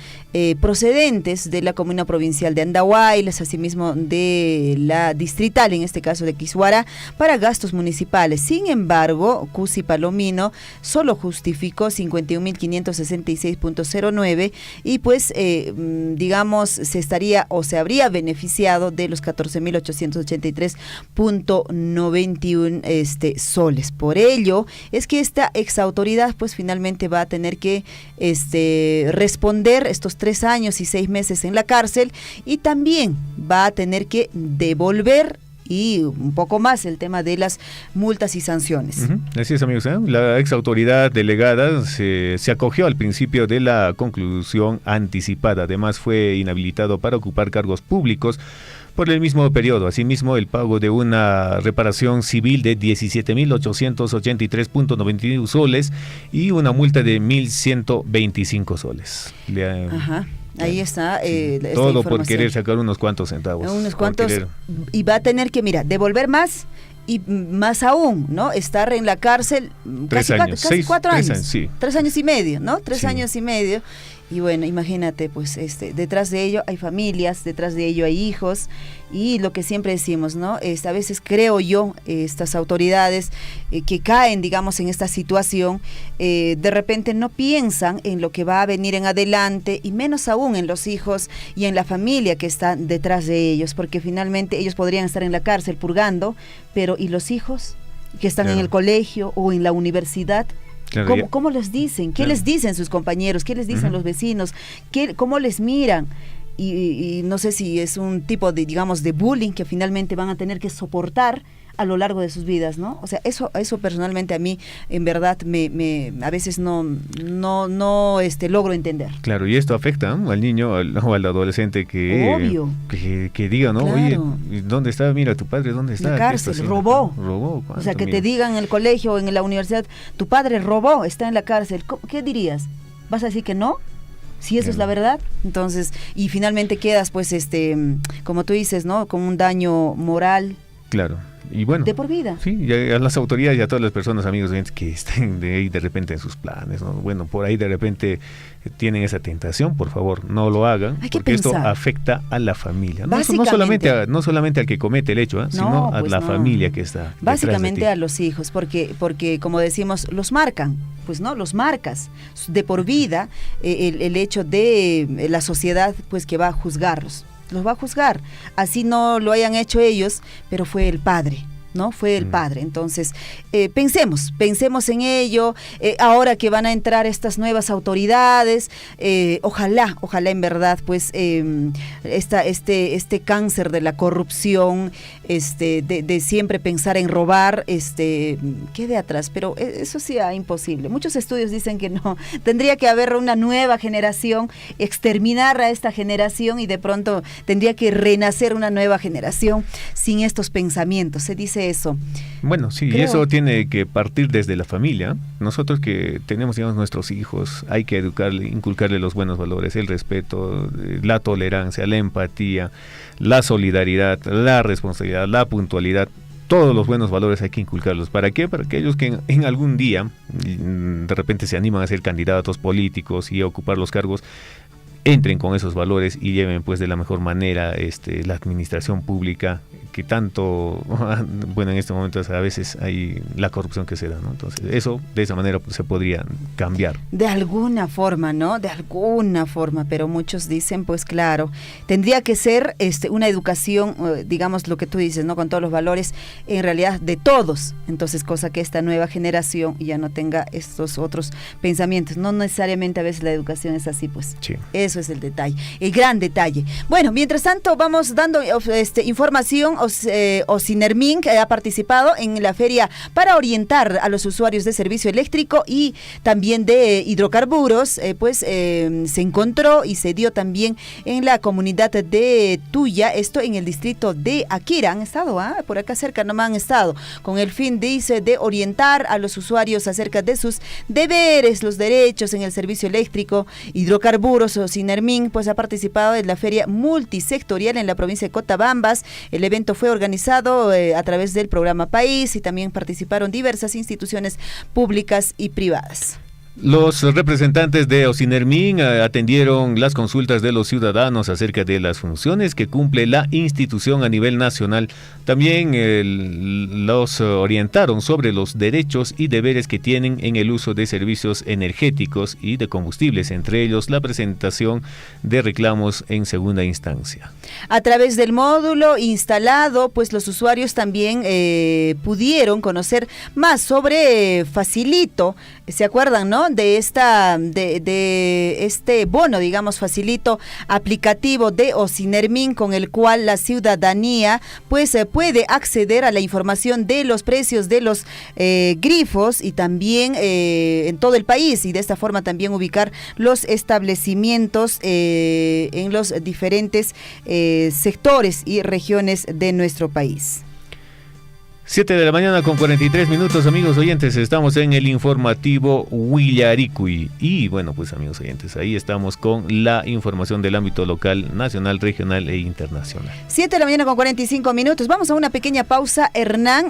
procedentes de la comuna provincial de Andahuaylas, asimismo de la distrital, en este caso de Quisuará, para gastos municipales. Sin embargo, Cusi Palomino solo justificó eléctrico 51.566.09 y pues digamos se habría beneficiado de los 14.883.91 soles. Por ello es que esta exautoridad pues finalmente va a tener que responder estos 3 años y 6 meses en la cárcel y también va a tener que devolver y un poco más el tema de las multas y sanciones. Así es, amigos, ¿eh? La exautoridad delegada se acogió al principio de la conclusión anticipada. Además fue inhabilitado para ocupar cargos públicos por el mismo periodo. Asimismo, el pago de una reparación civil de 17.883.91 soles y una multa de 1.125 soles. Ajá. Ahí está. Todo por querer sacar unos cuantos centavos. Y va a tener que, mira, devolver más y más aún, ¿no? Estar en la cárcel casi 4 años. Sí. 3 años y medio, ¿no? 3 Sí. años y medio. Y bueno, imagínate, pues detrás de ello hay familias, detrás de ello hay hijos y lo que siempre decimos, ¿no? A veces creo yo, estas autoridades que caen, digamos, en esta situación, de repente no piensan en lo que va a venir en adelante y menos aún en los hijos y en la familia que está detrás de ellos, porque finalmente ellos podrían estar en la cárcel purgando, pero ¿y los hijos que están en el colegio o en la universidad? Claro, ¿Cómo les dicen? ¿Qué les dicen sus compañeros? ¿Qué les dicen los vecinos? ¿Cómo les miran? Y no sé si es un tipo de, digamos, de bullying que finalmente van a tener que soportar a lo largo de sus vidas, ¿no? O sea, eso personalmente a mí, en verdad, a veces no logro entender. Claro, y esto afecta al niño o al adolescente que diga, ¿no? Claro. Oye, ¿dónde está? Mira, tu padre, ¿dónde está? En la cárcel, robó. O sea, que te digan en el colegio o en la universidad, tu padre robó, está en la cárcel. ¿Qué dirías? ¿Vas a decir que no? Si eso es la verdad, entonces, y finalmente quedas, pues, como tú dices, ¿no? Con un daño moral. Claro. Y bueno, de por vida. Sí, y a las autoridades y a todas las personas, amigos, que estén de ahí de repente en sus planes, ¿no? Bueno, por ahí de repente tienen esa tentación, por favor, no lo hagan, porque esto afecta a la familia. No solamente al que comete el hecho, sino a la familia que está. Básicamente a los hijos, porque como decimos, los marcan, pues no, los marcas de por vida, el hecho de la sociedad, pues que va a juzgarlos. Los va a juzgar, así no lo hayan hecho ellos, pero fue el padre, ¿no? Fue el padre. Entonces, pensemos en ello, ahora que van a entrar estas nuevas autoridades, ojalá en verdad, pues, este cáncer de la corrupción, de siempre pensar en robar, quede atrás, pero eso sí es imposible. Muchos estudios dicen que no, tendría que haber una nueva generación, exterminar a esta generación y de pronto tendría que renacer una nueva generación sin estos pensamientos, se dice eso. Bueno, sí, y eso tiene que partir desde la familia. Nosotros que tenemos, digamos, nuestros hijos, hay que inculcarle los buenos valores, el respeto, la tolerancia, la empatía, la solidaridad, la responsabilidad, la puntualidad. Todos los buenos valores hay que inculcarlos. ¿Para qué? Para que ellos que en algún día de repente se animan a ser candidatos políticos y a ocupar los cargos, entren con esos valores y lleven pues de la mejor manera la administración pública, que tanto, bueno, en este momento a veces hay la corrupción que se da, ¿no? Entonces eso de esa manera pues, se podría cambiar. De alguna forma, ¿no? De alguna forma, pero muchos dicen, pues claro, tendría que ser una educación, digamos lo que tú dices, ¿no? Con todos los valores, en realidad de todos. Entonces, cosa que esta nueva generación ya no tenga estos otros pensamientos. No necesariamente a veces la educación es así, pues. Sí. Eso es el detalle, el gran detalle. Bueno, mientras tanto vamos dando información. Ocinermin ha participado en la feria para orientar a los usuarios de servicio eléctrico y también de hidrocarburos, se encontró y se dio también en la comunidad de Tuya, esto en el distrito de Akira. Han estado, por acá cerca nomás han estado, con el fin, dice, de orientar a los usuarios acerca de sus deberes, los derechos en el servicio eléctrico, hidrocarburos. Ocinermin pues ha participado en la feria multisectorial en la provincia de Cotabambas. El evento fue organizado a través del programa País y también participaron diversas instituciones públicas y privadas. Los representantes de Ocinermin atendieron las consultas de los ciudadanos acerca de las funciones que cumple la institución a nivel nacional. También los orientaron sobre los derechos y deberes que tienen en el uso de servicios energéticos y de combustibles, entre ellos la presentación de reclamos en segunda instancia. A través del módulo instalado, pues los usuarios también pudieron conocer más sobre Facilito. ¿Se acuerdan, no? De este bono, digamos, Facilito, aplicativo de Ocinermin, con el cual la ciudadanía pues puede acceder a la información de los precios de los grifos y también en todo el país, y de esta forma también ubicar los establecimientos en los diferentes sectores y regiones de nuestro país. 7 de la mañana con 43 minutos, amigos oyentes, estamos en el informativo Willaricui. Y bueno, pues amigos oyentes, ahí estamos con la información del ámbito local, nacional, regional e internacional. 7 de la mañana con 45 minutos, vamos a una pequeña pausa, Hernán,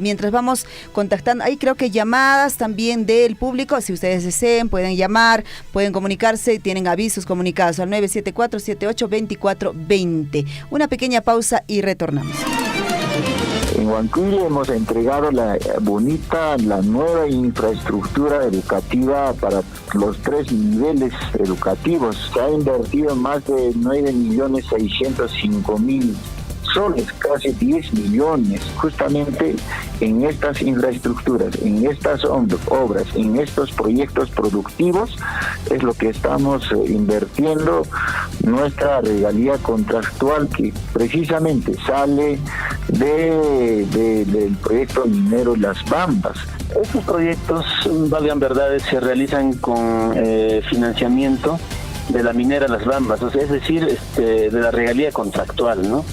mientras vamos contactando, ahí creo que llamadas también del público, si ustedes deseen, pueden llamar, pueden comunicarse, tienen avisos comunicados al 974-78-2420. Una pequeña pausa y retornamos. En Huancuire hemos entregado la nueva infraestructura educativa para los 3 niveles educativos. Se ha invertido más de 9.605.000 soles, casi 10 millones, justamente en estas infraestructuras, en estas obras, en estos proyectos productivos, es lo que estamos invirtiendo. Nuestra regalía contractual, que precisamente sale del proyecto minero Las Bambas. Estos proyectos, valgan verdades, se realizan con financiamiento de la minera Las Bambas, o sea, es decir, de la regalía contractual, ¿no?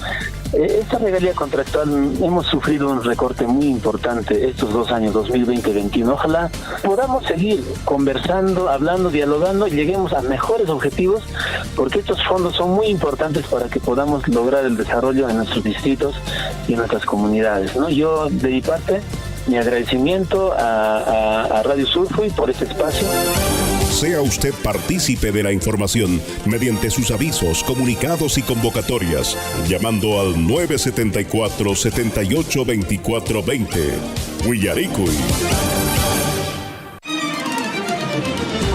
Esta regalía contractual hemos sufrido un recorte muy importante estos 2 años, 2020-2021. Ojalá podamos seguir conversando, hablando, dialogando y lleguemos a mejores objetivos, porque estos fondos son muy importantes para que podamos lograr el desarrollo en nuestros distritos y en nuestras comunidades, ¿no? Yo, de mi parte, mi agradecimiento a Radio Surfui por este espacio. Sea usted partícipe de la información mediante sus avisos, comunicados y convocatorias, llamando al 974-782420. Willaricui.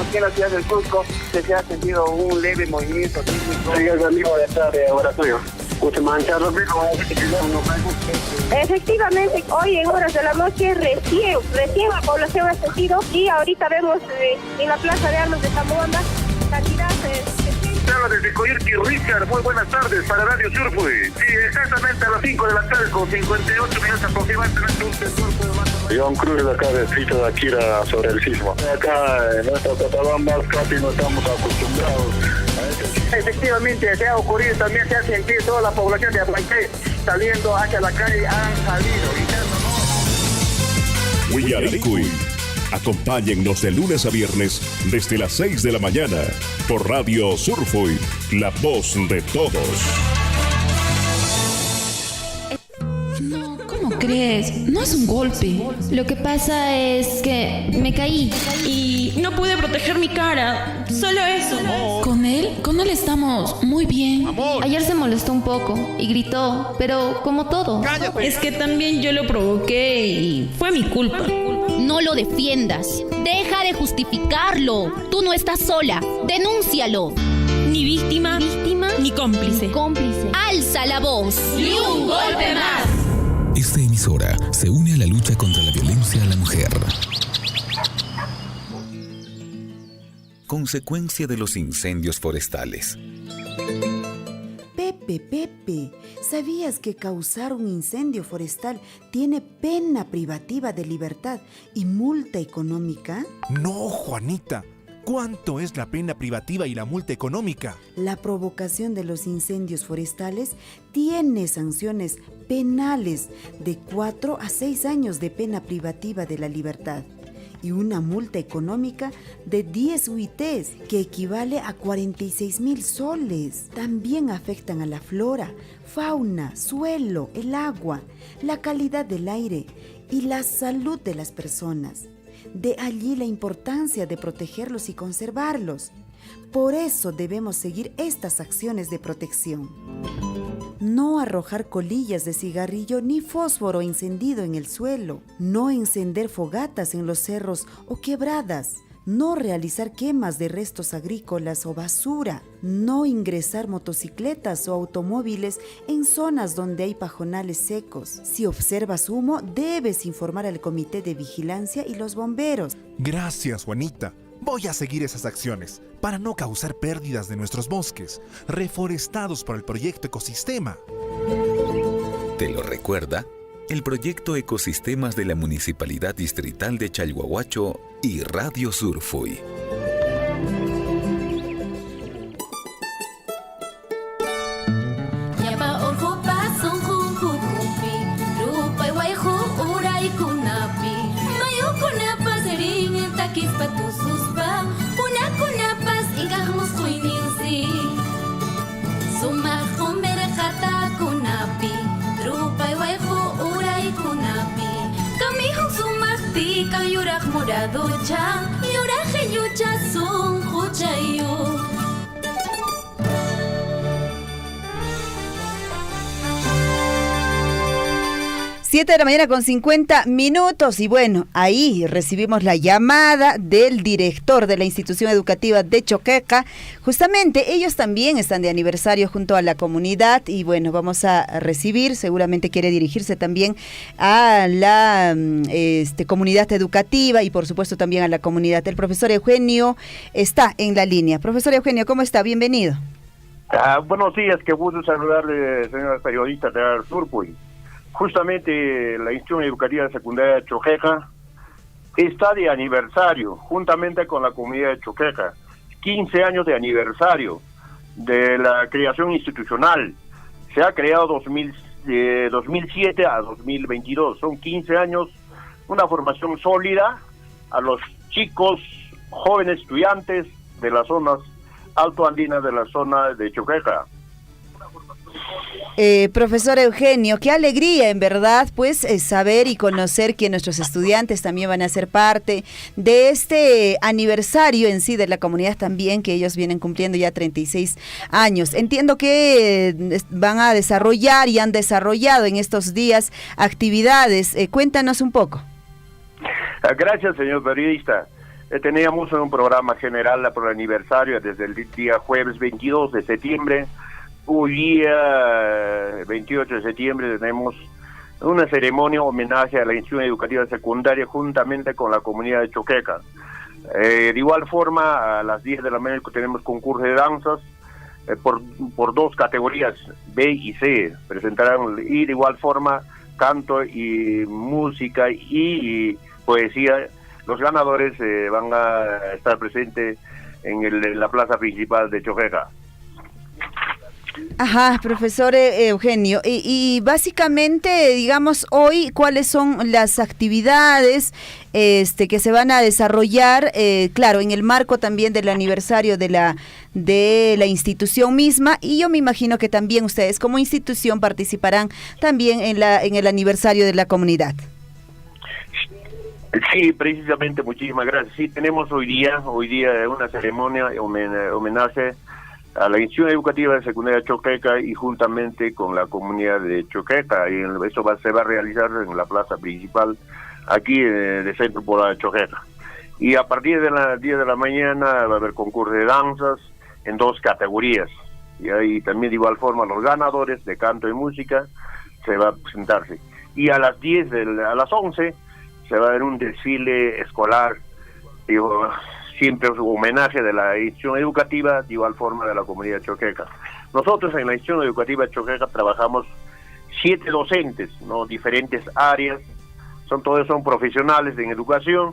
Aquí en la ciudad del Cusco se ha sentido un leve movimiento sísmico. Sí, es el mismo de estar ahora tuyo. Efectivamente, hoy en horas de la noche recién la población ha sentido, y ahorita vemos en la Plaza de Armas de Zamboanga cantidad de... Habla desde Coyurqui, Richard, muy buenas tardes para Radio Surfui. Sí, exactamente a las 5 de la tarde con 58 minutos aproximadamente. John Cruz, de acá del distrito de Akira, sobre el sismo. Acá en nuestra Cotabamba casi no estamos acostumbrados a este sismo. Efectivamente, se ha ocurrido, también se ha sentido toda la población de Abancay saliendo hacia la calle, han salido. Willaricui. Acompáñennos de lunes a viernes desde las 6 de la mañana por Radio Surfui, la voz de todos. No, ¿cómo crees? No es un golpe. Lo que pasa es que me caí y no pude proteger mi cara. Solo eso. Amor. Con él estamos muy bien. Amor. Ayer se molestó un poco y gritó, pero como todo. ¡Cállate! Es que también yo lo provoqué y fue mi culpa. No lo defiendas. Deja de justificarlo. Tú no estás sola. Denúncialo. Ni víctima, ni cómplice. Alza la voz. ¡Ni un golpe más! Esta emisora se une a la lucha contra la violencia a la mujer. Consecuencia de los incendios forestales. Pepe, ¿sabías que causar un incendio forestal tiene pena privativa de libertad y multa económica? No, Juanita. ¿Cuánto es la pena privativa y la multa económica? La provocación de los incendios forestales tiene sanciones penales de 4 a 6 años de pena privativa de la libertad y una multa económica de 10 UITs, que equivale a 46,000 soles. También afectan a la flora, fauna, suelo, el agua, la calidad del aire y la salud de las personas. De allí la importancia de protegerlos y conservarlos. Por eso debemos seguir estas acciones de protección. No arrojar colillas de cigarrillo ni fósforo encendido en el suelo. No encender fogatas en los cerros o quebradas. No realizar quemas de restos agrícolas o basura. No ingresar motocicletas o automóviles en zonas donde hay pajonales secos. Si observas humo, debes informar al Comité de Vigilancia y los bomberos. Gracias, Juanita. Voy a seguir esas acciones para no causar pérdidas de nuestros bosques, reforestados por el proyecto Ecosistema. Te lo recuerda el proyecto Ecosistemas de la Municipalidad Distrital de Chalhuahuacho y Radio Surfuy. Yuraj morado cha, yuraj yucha son huchayo. 7 de la mañana con 50 minutos y bueno, ahí recibimos la llamada del director de la institución educativa de Choqueca. Justamente ellos también están de aniversario junto a la comunidad y bueno, vamos a recibir, seguramente quiere dirigirse también a la comunidad educativa y por supuesto también a la comunidad. El profesor Eugenio está en la línea. Profesor Eugenio, ¿cómo está? Bienvenido. Buenos días, qué gusto saludarle, señora periodista de Surfuy. Justamente la institución educativa secundaria de Choqueca está de aniversario, juntamente con la comunidad de Choqueca, 15 años de aniversario de la creación institucional. Se ha creado 2007 a 2022, son 15 años, una formación sólida a los chicos, jóvenes estudiantes de las zonas altoandinas de la zona de Choqueca. Profesor Eugenio, qué alegría en verdad pues saber y conocer que nuestros estudiantes también van a ser parte de este aniversario en sí de la comunidad también, que ellos vienen cumpliendo ya 36 años. Entiendo que van a desarrollar y han desarrollado en estos días actividades. Cuéntanos un poco. Gracias, señor periodista. Teníamos un programa general por el aniversario desde el día jueves 22 de septiembre. Hoy día, 28 de septiembre, tenemos una ceremonia homenaje a la institución educativa secundaria juntamente con la comunidad de Choqueca. De igual forma, a las 10 de la mañana tenemos concurso de danzas por dos categorías, B y C. Presentarán, y de igual forma, canto y música y poesía. Los ganadores van a estar presentes en la plaza principal de Choqueca. Ajá, profesor Eugenio, y básicamente, digamos, hoy, ¿cuáles son las actividades que se van a desarrollar, claro, en el marco también del aniversario de la institución misma? Y yo me imagino que también ustedes como institución participarán también en el aniversario de la comunidad. Sí, precisamente, muchísimas gracias. Sí, tenemos hoy día una ceremonia homenaje a la institución educativa de secundaria Choqueca y juntamente con la comunidad de Choqueca, y eso se va a realizar en la plaza principal aquí de Centro Poblado de Choqueca. Y a partir de las 10 de la mañana va a haber concurso de danzas en dos categorías, y ahí también de igual forma los ganadores de canto y música se va a presentarse. Y a las 11 se va a ver un desfile escolar, digo, siempre es un homenaje de la institución educativa, de igual forma de la comunidad Choqueca. Nosotros en la institución educativa Choqueca trabajamos 7 docentes, ¿no? Diferentes áreas, todos son profesionales en educación.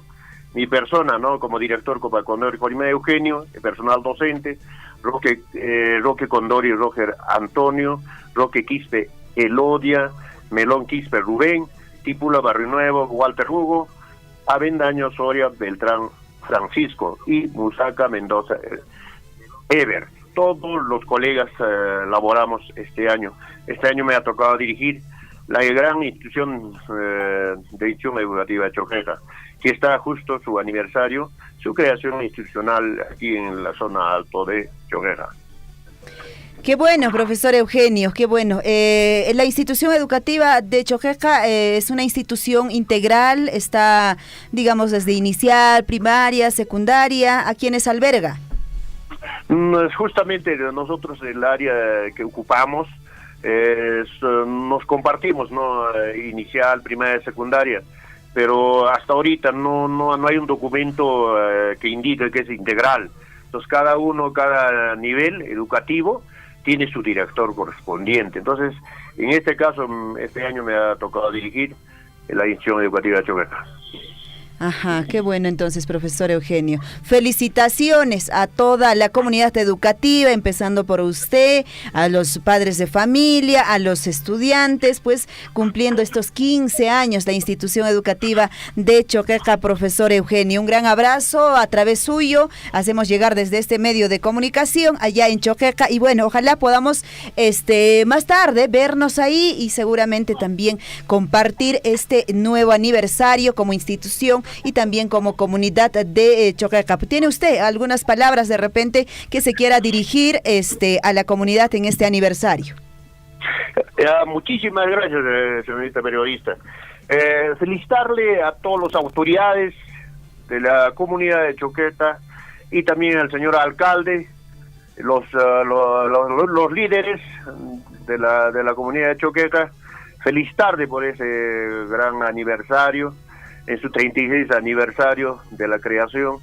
Mi persona, ¿no? Como director Condori Jorime Eugenio, el personal docente, Roque Condori Roger Antonio, Roque Quispe Elodia, Melón Quispe Rubén, Típula Barrio Nuevo Walter Hugo, Avendaño Soria Beltrán Francisco y Musaca Mendoza Ever. Todos los colegas laboramos este año. Este año me ha tocado dirigir la gran institución de institución educativa de Choqueca. que está justo su aniversario, su creación institucional aquí en la zona alto de Choqueca. Qué bueno, profesor Eugenio, qué bueno. La institución educativa de Choqueca es una institución integral, está, digamos, desde inicial, primaria, secundaria. ¿A quiénes alberga? Justamente nosotros, el área que ocupamos, nos compartimos, ¿no? Inicial, primaria, secundaria, pero hasta ahorita no hay un documento que indique que es integral. Entonces cada nivel educativo tiene su director correspondiente. Entonces, en este caso, este año me ha tocado dirigir la institución educativa de Choqueca. Ajá, qué bueno entonces, profesor Eugenio. Felicitaciones a toda la comunidad educativa, empezando por usted, a los padres de familia, a los estudiantes, pues cumpliendo estos 15 años la institución educativa de Choqueca, profesor Eugenio. Un gran abrazo a través suyo, hacemos llegar desde este medio de comunicación allá en Choqueca y bueno, ojalá podamos más tarde vernos ahí y seguramente también compartir este nuevo aniversario como institución y también como comunidad de Choqueca. ¿Tiene usted algunas palabras de repente que se quiera dirigir a la comunidad en este aniversario? Muchísimas gracias, señorita periodista. Felicitarle a todas las autoridades de la comunidad de Choqueca y también al señor alcalde, los líderes de la comunidad de Choqueca, felicitarle por ese gran aniversario, en su 36 aniversario de la creación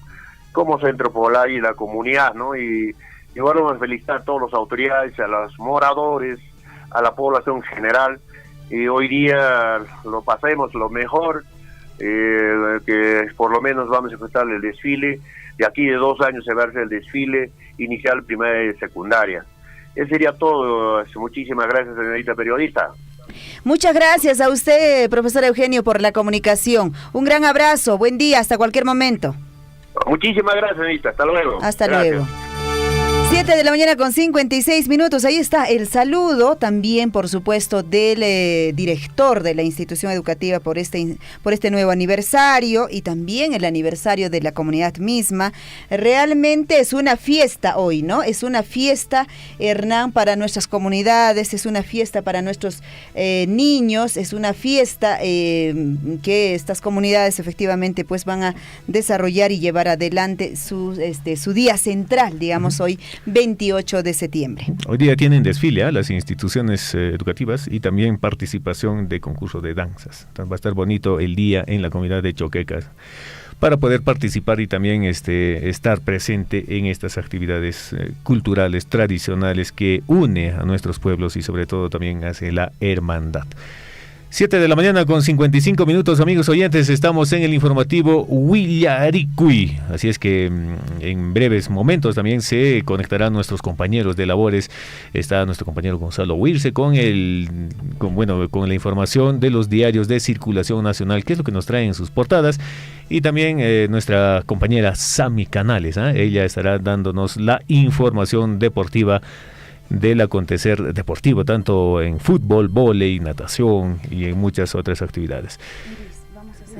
como Centro Polar y la comunidad, ¿no? Y bueno, felicitar a todas las autoridades, a los moradores, a la población general, y hoy día lo pasemos lo mejor, que por lo menos vamos a empezar el desfile, de aquí de 2 años se va a hacer el desfile inicial, primaria y secundaria. Eso sería todo. Muchísimas gracias, señorita periodista. Muchas gracias a usted, profesor Eugenio, por la comunicación. Un gran abrazo, buen día, hasta cualquier momento. Muchísimas gracias, señorita. Hasta luego. Hasta luego. 7 de la mañana con 56 minutos. Ahí está el saludo también, por supuesto, del director de la institución educativa por este nuevo aniversario y también el aniversario de la comunidad misma. Realmente es una fiesta hoy, ¿no? Es una fiesta, Hernán, para nuestras comunidades, es una fiesta para nuestros niños, es una fiesta que estas comunidades efectivamente pues van a desarrollar y llevar adelante su día central, digamos, hoy 28 de septiembre. Hoy día tienen desfile las instituciones educativas y también participación de concurso de danzas. Entonces va a estar bonito el día en la comunidad de Choqueca para poder participar y también estar presente en estas actividades culturales, tradicionales que une a nuestros pueblos y sobre todo también hace la hermandad. 7 de la mañana con 55 minutos, amigos oyentes, estamos en el informativo Willaricui, así es que en breves momentos también se conectarán nuestros compañeros de labores. Está nuestro compañero Gonzalo Huirse con la información de los diarios de circulación nacional, que es lo que nos traen en sus portadas, y también nuestra compañera Sami Canales, ella estará dándonos la información deportiva del acontecer deportivo, tanto en fútbol, vóley, natación y en muchas otras actividades.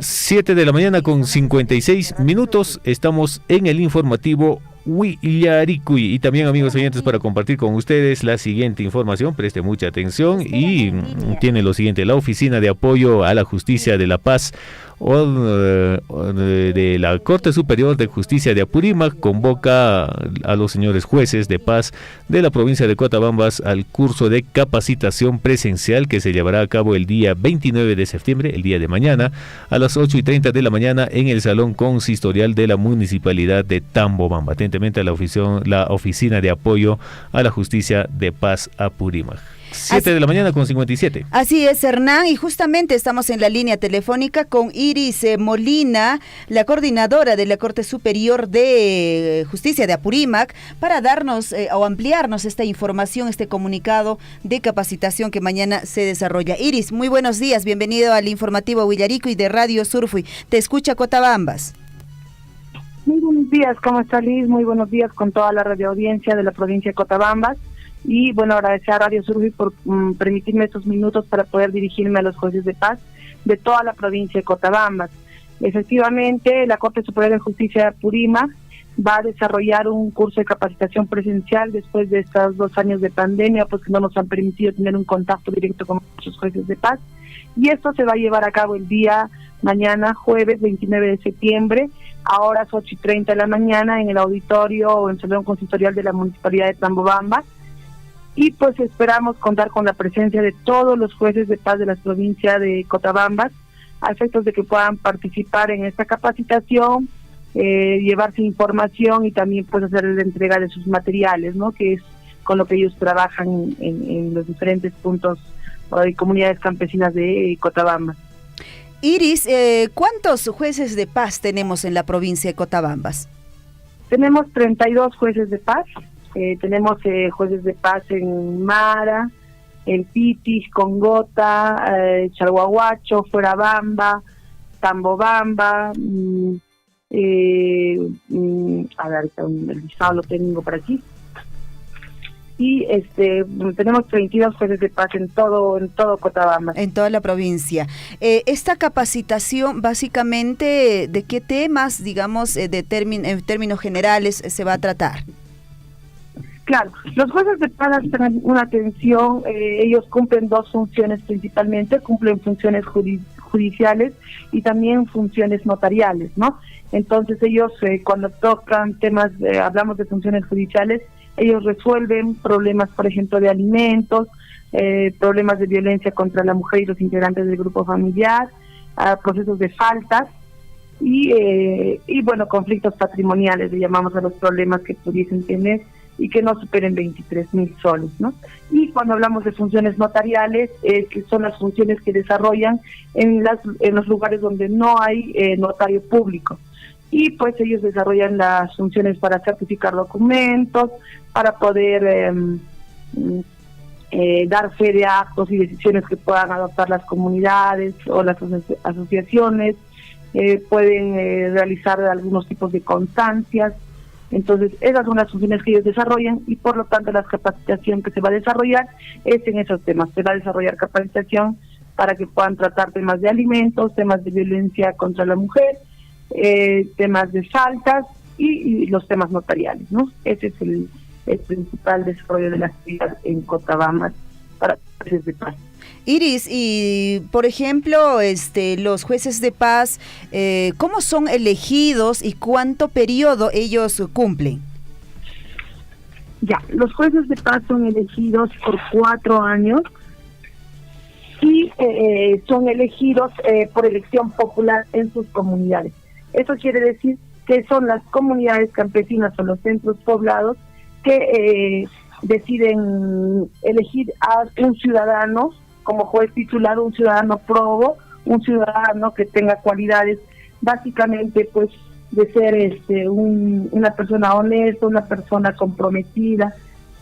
7 de la mañana con 56 minutos, estamos en el informativo Willaricui y también, amigos oyentes, para compartir con ustedes la siguiente información, preste mucha atención y tiene lo siguiente: la Oficina de Apoyo a la Justicia de La Paz de la Corte Superior de Justicia de Apurímac convoca a los señores jueces de paz de la provincia de Cotabambas al curso de capacitación presencial que se llevará a cabo el día 29 de septiembre, el día de mañana, a las 8:30 de la mañana en el Salón Consistorial de la Municipalidad de Tambobamba. Atentemente a la Oficina de Apoyo a la Justicia de Paz Apurímac. 7 de la mañana con 57. Así es, Hernán, y justamente estamos en la línea telefónica con Iris Molina, la coordinadora de la Corte Superior de Justicia de Apurímac, para darnos o ampliarnos esta información, este comunicado de capacitación que mañana se desarrolla. Iris, muy buenos días, bienvenido al informativo Willaricui de Radio Surfui. Te escucha Cotabambas. Muy buenos días, ¿cómo está Liz? Muy buenos días con toda la radioaudiencia de la provincia de Cotabambas. Y bueno, agradecer a Radio Surfui por permitirme estos minutos para poder dirigirme a los jueces de paz de toda la provincia de Cotabambas. Efectivamente, la Corte Superior de Justicia de Apurímac va a desarrollar un curso de capacitación presencial después de estos 2 años de pandemia, pues que no nos han permitido tener un contacto directo con nuestros jueces de paz. Y esto se va a llevar a cabo el día mañana, jueves 29 de septiembre, a horas 8:30 de la mañana, en el auditorio o en el salón consistorial de la Municipalidad de Tambobamba. Y pues esperamos contar con la presencia de todos los jueces de paz de la provincia de Cotabambas, a efectos de que puedan participar en esta capacitación, llevarse información y también pues hacer la entrega de sus materiales, ¿no? Que es con lo que ellos trabajan en los diferentes puntos y comunidades campesinas de Cotabambas. Iris, ¿cuántos jueces de paz tenemos en la provincia de Cotabambas? Tenemos 32 jueces de paz. Tenemos jueces de paz en Mara, en Pitis, Congota, Chalhuahuacho, Fuerabamba, Tambobamba, a ver, el listado lo tengo por aquí. Y tenemos 32 jueces de paz en todo Cotabamba. En toda la provincia. Esta capacitación, básicamente, ¿de qué temas, digamos, en términos generales, se va a tratar? Claro, los jueces de paz tienen una atención, ellos cumplen 2 funciones principalmente, cumplen funciones judiciales y también funciones notariales, ¿no? Entonces ellos cuando tocan temas, hablamos de funciones judiciales, ellos resuelven problemas, por ejemplo, de alimentos, problemas de violencia contra la mujer y los integrantes del grupo familiar, procesos de faltas y bueno, conflictos patrimoniales, le llamamos a los problemas que pudiesen tener y que no superen 23,000 soles, ¿no? Y cuando hablamos de funciones notariales, que son las funciones que desarrollan en los lugares donde no hay notario público. Y pues ellos desarrollan las funciones para certificar documentos, para poder dar fe de actos y decisiones que puedan adoptar las comunidades o las asociaciones, pueden realizar algunos tipos de constancias. Entonces, esas son las funciones que ellos desarrollan y por lo tanto la capacitación que se va a desarrollar es en esos temas. Se va a desarrollar capacitación para que puedan tratar temas de alimentos, temas de violencia contra la mujer, temas de faltas y los temas notariales, ¿no? Ese es el principal desarrollo de la actividad en Cotabambas para jueces de paz. Iris, y por ejemplo, los jueces de paz, ¿cómo son elegidos y cuánto periodo ellos cumplen? Ya, los jueces de paz son elegidos por 4 años y son elegidos por elección popular en sus comunidades. Eso quiere decir que son las comunidades campesinas o los centros poblados que deciden elegir a un ciudadano como juez titular, un ciudadano probo, un ciudadano que tenga cualidades básicamente pues de ser una persona honesta, una persona comprometida,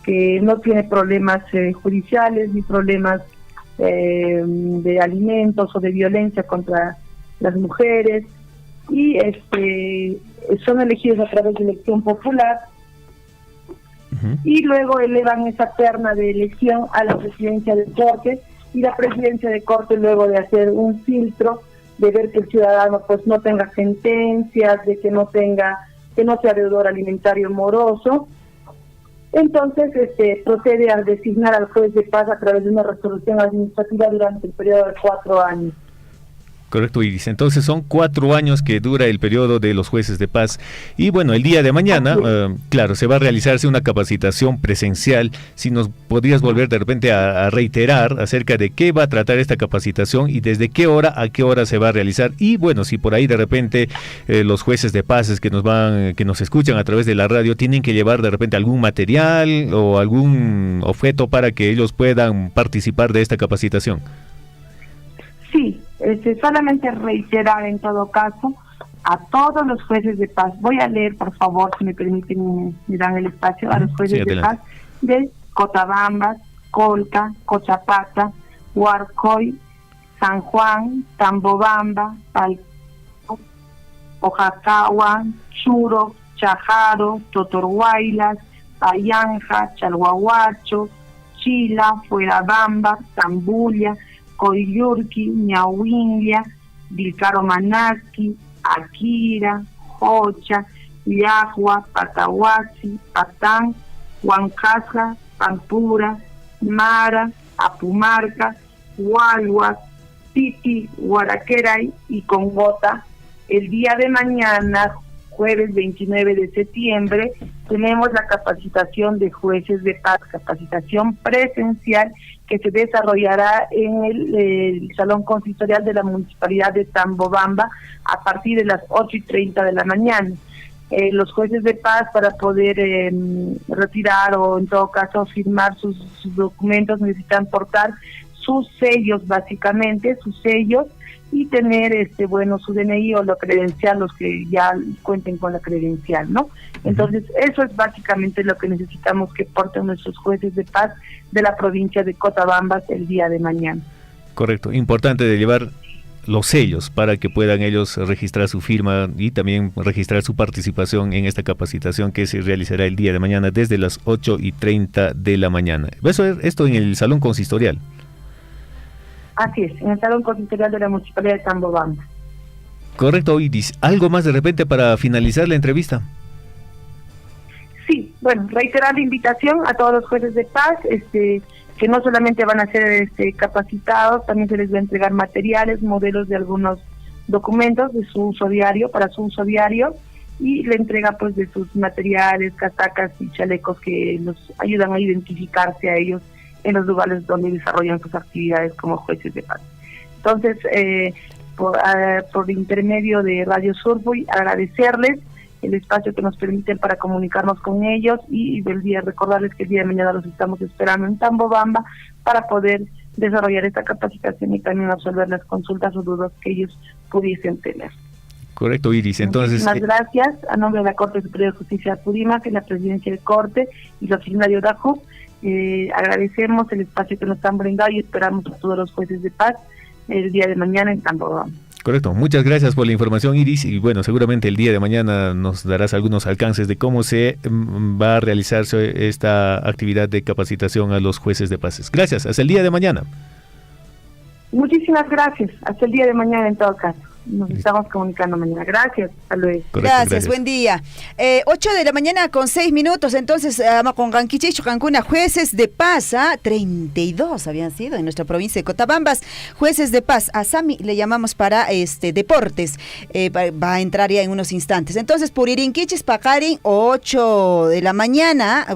que no tiene problemas judiciales ni problemas de alimentos o de violencia contra las mujeres, y son elegidos a través de elección popular. Y luego elevan esa terna de elección a la presidencia de corte, y la presidencia de corte, luego de hacer un filtro, de ver que el ciudadano pues no tenga sentencias, de que no sea deudor alimentario moroso, entonces procede a designar al juez de paz a través de una resolución administrativa durante el periodo de 4 años. Correcto, Iris. Entonces son 4 años que dura el periodo de los jueces de paz. Y bueno, el día de mañana, claro, se va a realizarse una capacitación presencial. Si nos podrías volver de repente a reiterar acerca de qué va a tratar esta capacitación y desde qué hora a qué hora se va a realizar. Y bueno, si por ahí de repente los jueces de paz que nos escuchan a través de la radio tienen que llevar de repente algún material o algún objeto para que ellos puedan participar de esta capacitación. Sí, solamente reiterar en todo caso a todos los jueces de paz. Voy a leer, por favor, si me permiten, me dan el espacio, a los jueces de paz de Cotabambas, Colca, Cochapata, Huarcoy, San Juan, Tambobamba, Palco, Ojacagua, Churo, Chajaro, Totorhuaylas, Payanja, Chalhuahuacho, Chila, Fuerabamba, Tambulia, Coyurqui, Ñahuinlia, Vilcaro Manaski, Akira, Jocha, Yahua, Patahuasi, Patán, Huancasca, Pampura, Mara, Apumarca, Hualhuac, Piti, Huaraqueray y Congota. El día de mañana, jueves 29 de septiembre, tenemos la capacitación de jueces de paz, capacitación presencial que se desarrollará en el Salón Consistorial de la Municipalidad de Tambobamba a partir de las 8:30 de la mañana. Los jueces de paz, para poder retirar o en todo caso firmar sus documentos, necesitan portar sus sellos, básicamente sus sellos, y tener su DNI o la credencial, los que ya cuenten con la credencial, ¿no? Entonces eso es básicamente lo que necesitamos que porten nuestros jueces de paz de la provincia de Cotabambas el día de mañana. Correcto, importante de llevar los sellos para que puedan ellos registrar su firma y también registrar su participación en esta capacitación que se realizará el día de mañana desde las 8:30 de la mañana. Eso es esto en el Salón Consistorial. Así es, en el Salón Consistorial de la Municipalidad de Tambobamba. Correcto, Iris. ¿Algo más de repente para finalizar la entrevista? Sí, bueno, reiterar la invitación a todos los jueces de paz, que no solamente van a ser capacitados, también se les va a entregar materiales, modelos de algunos documentos de su uso diario, para su uso diario, y la entrega pues de sus materiales, casacas y chalecos que los ayudan a identificarse a ellos en los lugares donde desarrollan sus actividades como jueces de paz. Entonces, por intermedio de Radio Surfui, agradecerles el espacio que nos permiten para comunicarnos con ellos y recordarles que el día de mañana los estamos esperando en Tambobamba para poder desarrollar esta capacitación y también resolver las consultas o dudas que ellos pudiesen tener. Correcto, Iris. Entonces, muchísimas gracias a nombre de la Corte Superior de Justicia de Apurímac, la Presidencia de Corte y la Oficina de ODAJUP. Agradecemos el espacio que nos han brindado y esperamos a todos los jueces de paz el día de mañana en Tambobamba. Correcto, muchas gracias por la información, Iris, y bueno, seguramente el día de mañana nos darás algunos alcances de cómo se va a realizarse esta actividad de capacitación a los jueces de paz. Gracias, hasta el día de mañana. Muchísimas gracias, hasta el día de mañana en todo caso. Nos estamos comunicando mañana. Gracias, hasta luego. Gracias, buen día. 8 de la mañana con 6 minutos, entonces, con Ganquichicho, Cancuna, jueces de paz, 32 habían sido en nuestra provincia de Cotabambas, jueces de paz, a Sami le llamamos para deportes, va a entrar ya en unos instantes. Entonces, Puririnquichis, Pacarin, 8 de la mañana,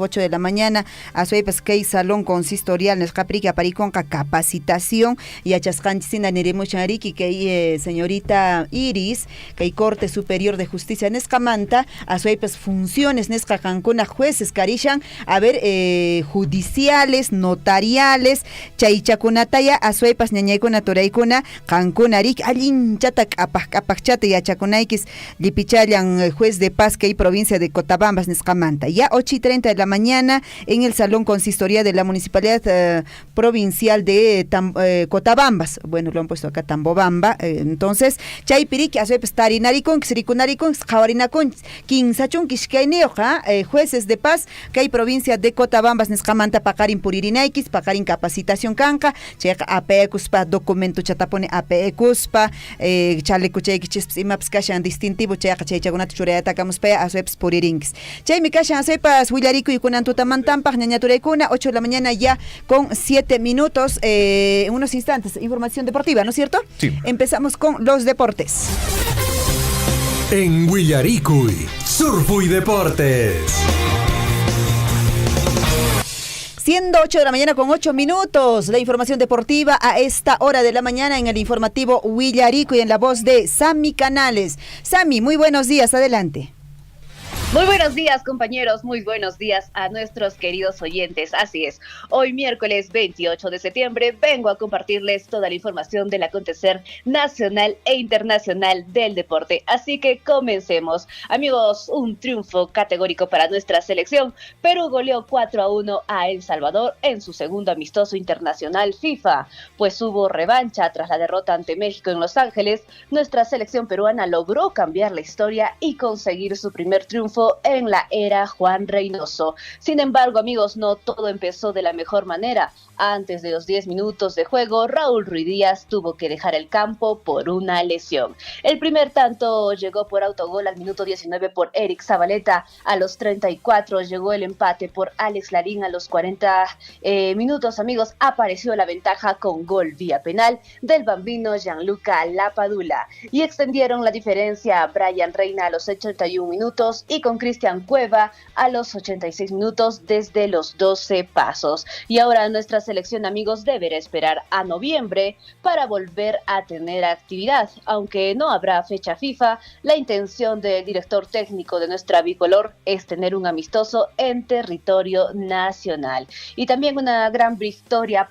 a Suepas, que Salón Consistorial, Nescaprica, Pariconca, capacitación, y a Chascanchina, Neremuchariki, que señorita Iris, que hay Corte Superior de Justicia en Escamanta, a su funciones Nesca Cancuna, jueces Carishan, a ver, judiciales, notariales, Chaichacunataya, a su ñañaicuna, toraicuna, Cancunarik, Alinchatak, Apachata y Achacunaikis, Lipichayan, juez de paz que hay provincia de Cotabambas, Nescamanta. Ya 8:30 de la mañana en el Salón Consistorial de la Municipalidad Provincial de Cotabambas. Bueno, lo han puesto acá Tambobamba, entonces, Chaypiriki, Azuepes Tarinaricon, Xrikunaricon, Xawarinacon, Quinsachun, Quisquaineuja, jueces de paz, que hay provincia de Cotabambas, Nescamanta, Pacarin Puririnaikis, Pacarin Capacitación Canca, Checa APECUSPA, documento Chatapone APECUSPA, Chalecuchequichis, Imaps Kashan distintivo, Checa Chaychagunat Chureata Camuspe, Azuepes Puririnquis. Chay Kashan Azuepas, Huillarico y Kunantutamantampa, Ñañaturecuna, 8 de la mañana ya con 7 minutos, en unos instantes, información deportiva, ¿no es cierto? Sí. Empezamos con los deportes. En Huillaricuy, Surfui Deportes. Siendo 8 de la mañana con 8 minutos, la información deportiva a esta hora de la mañana en el informativo Huillaricuy en la voz de Sami Canales. Sami, muy buenos días, adelante. Muy buenos días, compañeros, muy buenos días a nuestros queridos oyentes. Así es, hoy miércoles 28 de septiembre vengo a compartirles toda la información del acontecer nacional e internacional del deporte. Así que comencemos. Amigos, un triunfo categórico para nuestra selección. Perú goleó 4-1 a El Salvador en su segundo amistoso internacional FIFA. Pues hubo revancha tras la derrota ante México en Los Ángeles. Nuestra selección peruana logró cambiar la historia y conseguir su primer triunfo triunfo en la era Juan Reynoso. Sin embargo, amigos, no todo empezó de la mejor manera. Antes de los 10 minutos de juego, Raúl Ruiz Díaz tuvo que dejar el campo por una lesión. El primer tanto llegó por autogol al minuto 19 por Eric Zabaleta. A los 34 llegó el empate por Alex Larín. A los 40 minutos, amigos, apareció la ventaja con gol vía penal del bambino Gianluca Lapadula. Y extendieron la diferencia a Brian Reina a los 81 minutos y con Cristian Cueva a los 86 minutos desde los 12 pasos. Y ahora nuestra selección, amigos, deberá esperar a noviembre para volver a tener actividad. Aunque no habrá fecha FIFA, la intención del director técnico de nuestra bicolor es tener un amistoso en territorio nacional. Y también una gran victoria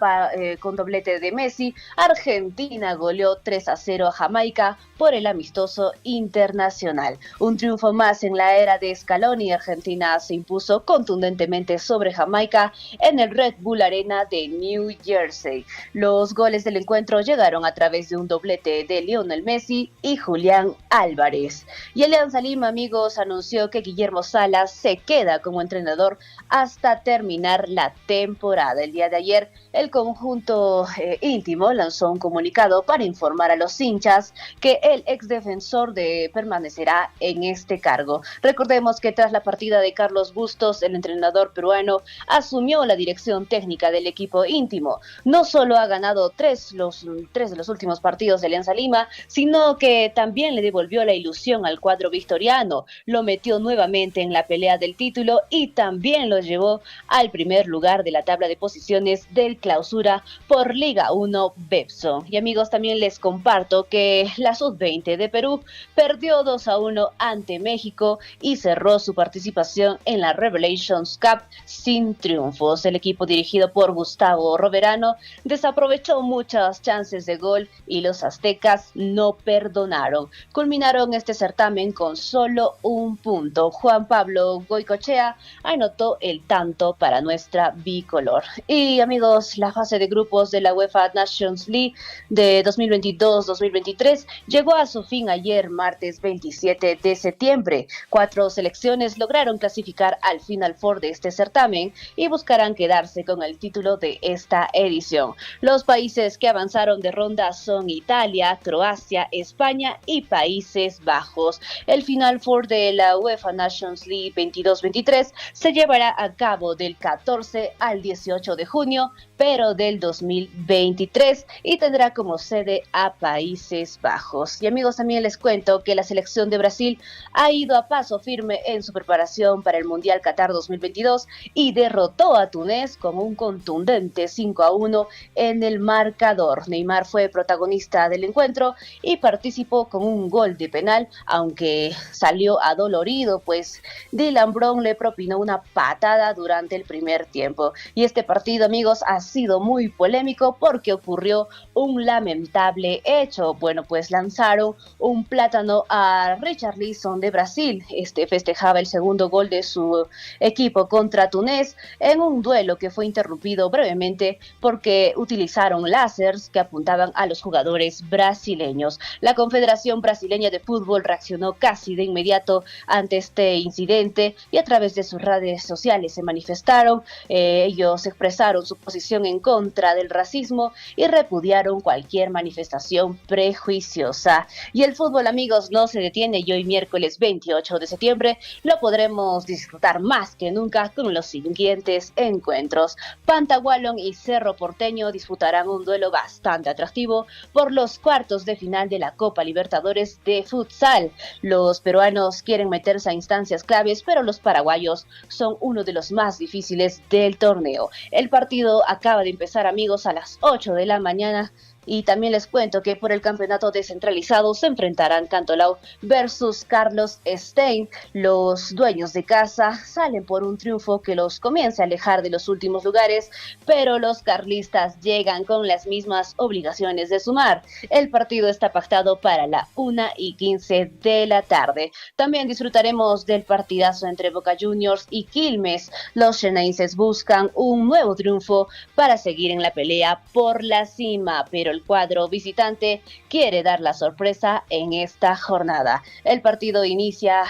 con doblete de Messi. Argentina goleó 3-0 a Jamaica por el amistoso internacional. Un triunfo más en la era de Scaloni. Argentina se impuso contundentemente sobre Jamaica en el Red Bull Arena de New Jersey. Los goles del encuentro llegaron a través de un doblete de Lionel Messi y Julián Álvarez. Y Alianza Lima, amigos, anunció que Guillermo Salas se queda como entrenador hasta terminar la temporada. El día de ayer, el conjunto íntimo lanzó un comunicado para informar a los hinchas que el exdefensor permanecerá en este cargo. Recordemos que tras la partida de Carlos Bustos, el entrenador peruano asumió la dirección técnica del equipo íntimo. No solo ha ganado tres de los últimos partidos de Alianza Lima, sino que también le devolvió la ilusión al cuadro victoriano, lo metió nuevamente en la pelea del título y también lo llevó al primer lugar de la tabla de posiciones del Clausura por Liga 1 Bepso. Y amigos, también les comparto que la Sub-20 de Perú perdió 2-1 ante México y cerró su participación en la Revelations Cup sin triunfos. El equipo dirigido por Gustavo Roverano desaprovechó muchas chances de gol y los aztecas no perdonaron. Culminaron este certamen con solo un punto. Juan Pablo Goicochea anotó el tanto para nuestra bicolor. Y amigos, la fase de grupos de la UEFA Nations League de 2022-2023 llegó a su fin ayer, martes 27 de septiembre. 4 selecciones lograron clasificar al Final Four de este certamen y buscarán quedarse con el título de esta edición. Los países que avanzaron de ronda son Italia, Croacia, España y Países Bajos. El Final Four de la UEFA Nations League 22-23 se llevará a cabo del 14 al 18 de junio, pero del 2023, y tendrá como sede a Países Bajos. Y amigos, también les cuento que la selección de Brasil ha ido a paso firme en su preparación para el Mundial Qatar 2022 y derrotó a Túnez con un contundente 5-1 en el marcador. Neymar fue protagonista del encuentro y participó con un gol de penal, aunque salió adolorido, pues Dylan Brown le propinó una patada durante el primer tiempo. Y este partido, amigos, ha sido muy polémico porque ocurrió un lamentable hecho. Bueno, pues lanzaron un plátano a Richarlison de Brasil. Este festejaba el segundo gol de su equipo contra Túnez en un duelo que fue interrumpido brevemente porque utilizaron láseres que apuntaban a los jugadores brasileños. La Confederación Brasileña de Fútbol reaccionó casi de inmediato ante este incidente y a través de sus redes sociales se manifestaron. Ellos expresaron su posición en contra del racismo y repudiaron cualquier manifestación prejuiciosa. Y el fútbol, amigos, no se detiene y hoy miércoles 28 de septiembre lo podremos disfrutar más que nunca con los siguientes encuentros. Pantagualón y Cerro Porteño disputarán un duelo bastante atractivo por los cuartos de final de la Copa Libertadores de futsal. Los peruanos quieren meterse a instancias claves, pero los paraguayos son uno de los más difíciles del torneo. El partido acaba de empezar, amigos, a las 8 de la mañana. Y también les cuento que por el campeonato descentralizado se enfrentarán Cantolao versus Carlos Stein. Los dueños de casa salen por un triunfo que los comience a alejar de los últimos lugares, pero los carlistas llegan con las mismas obligaciones de sumar. El partido está pactado para la 1:15 de la tarde. También disfrutaremos del partidazo entre Boca Juniors y Quilmes. Los xeneises buscan un nuevo triunfo para seguir en la pelea por la cima, pero el cuadro visitante quiere dar la sorpresa en esta jornada. El partido inicia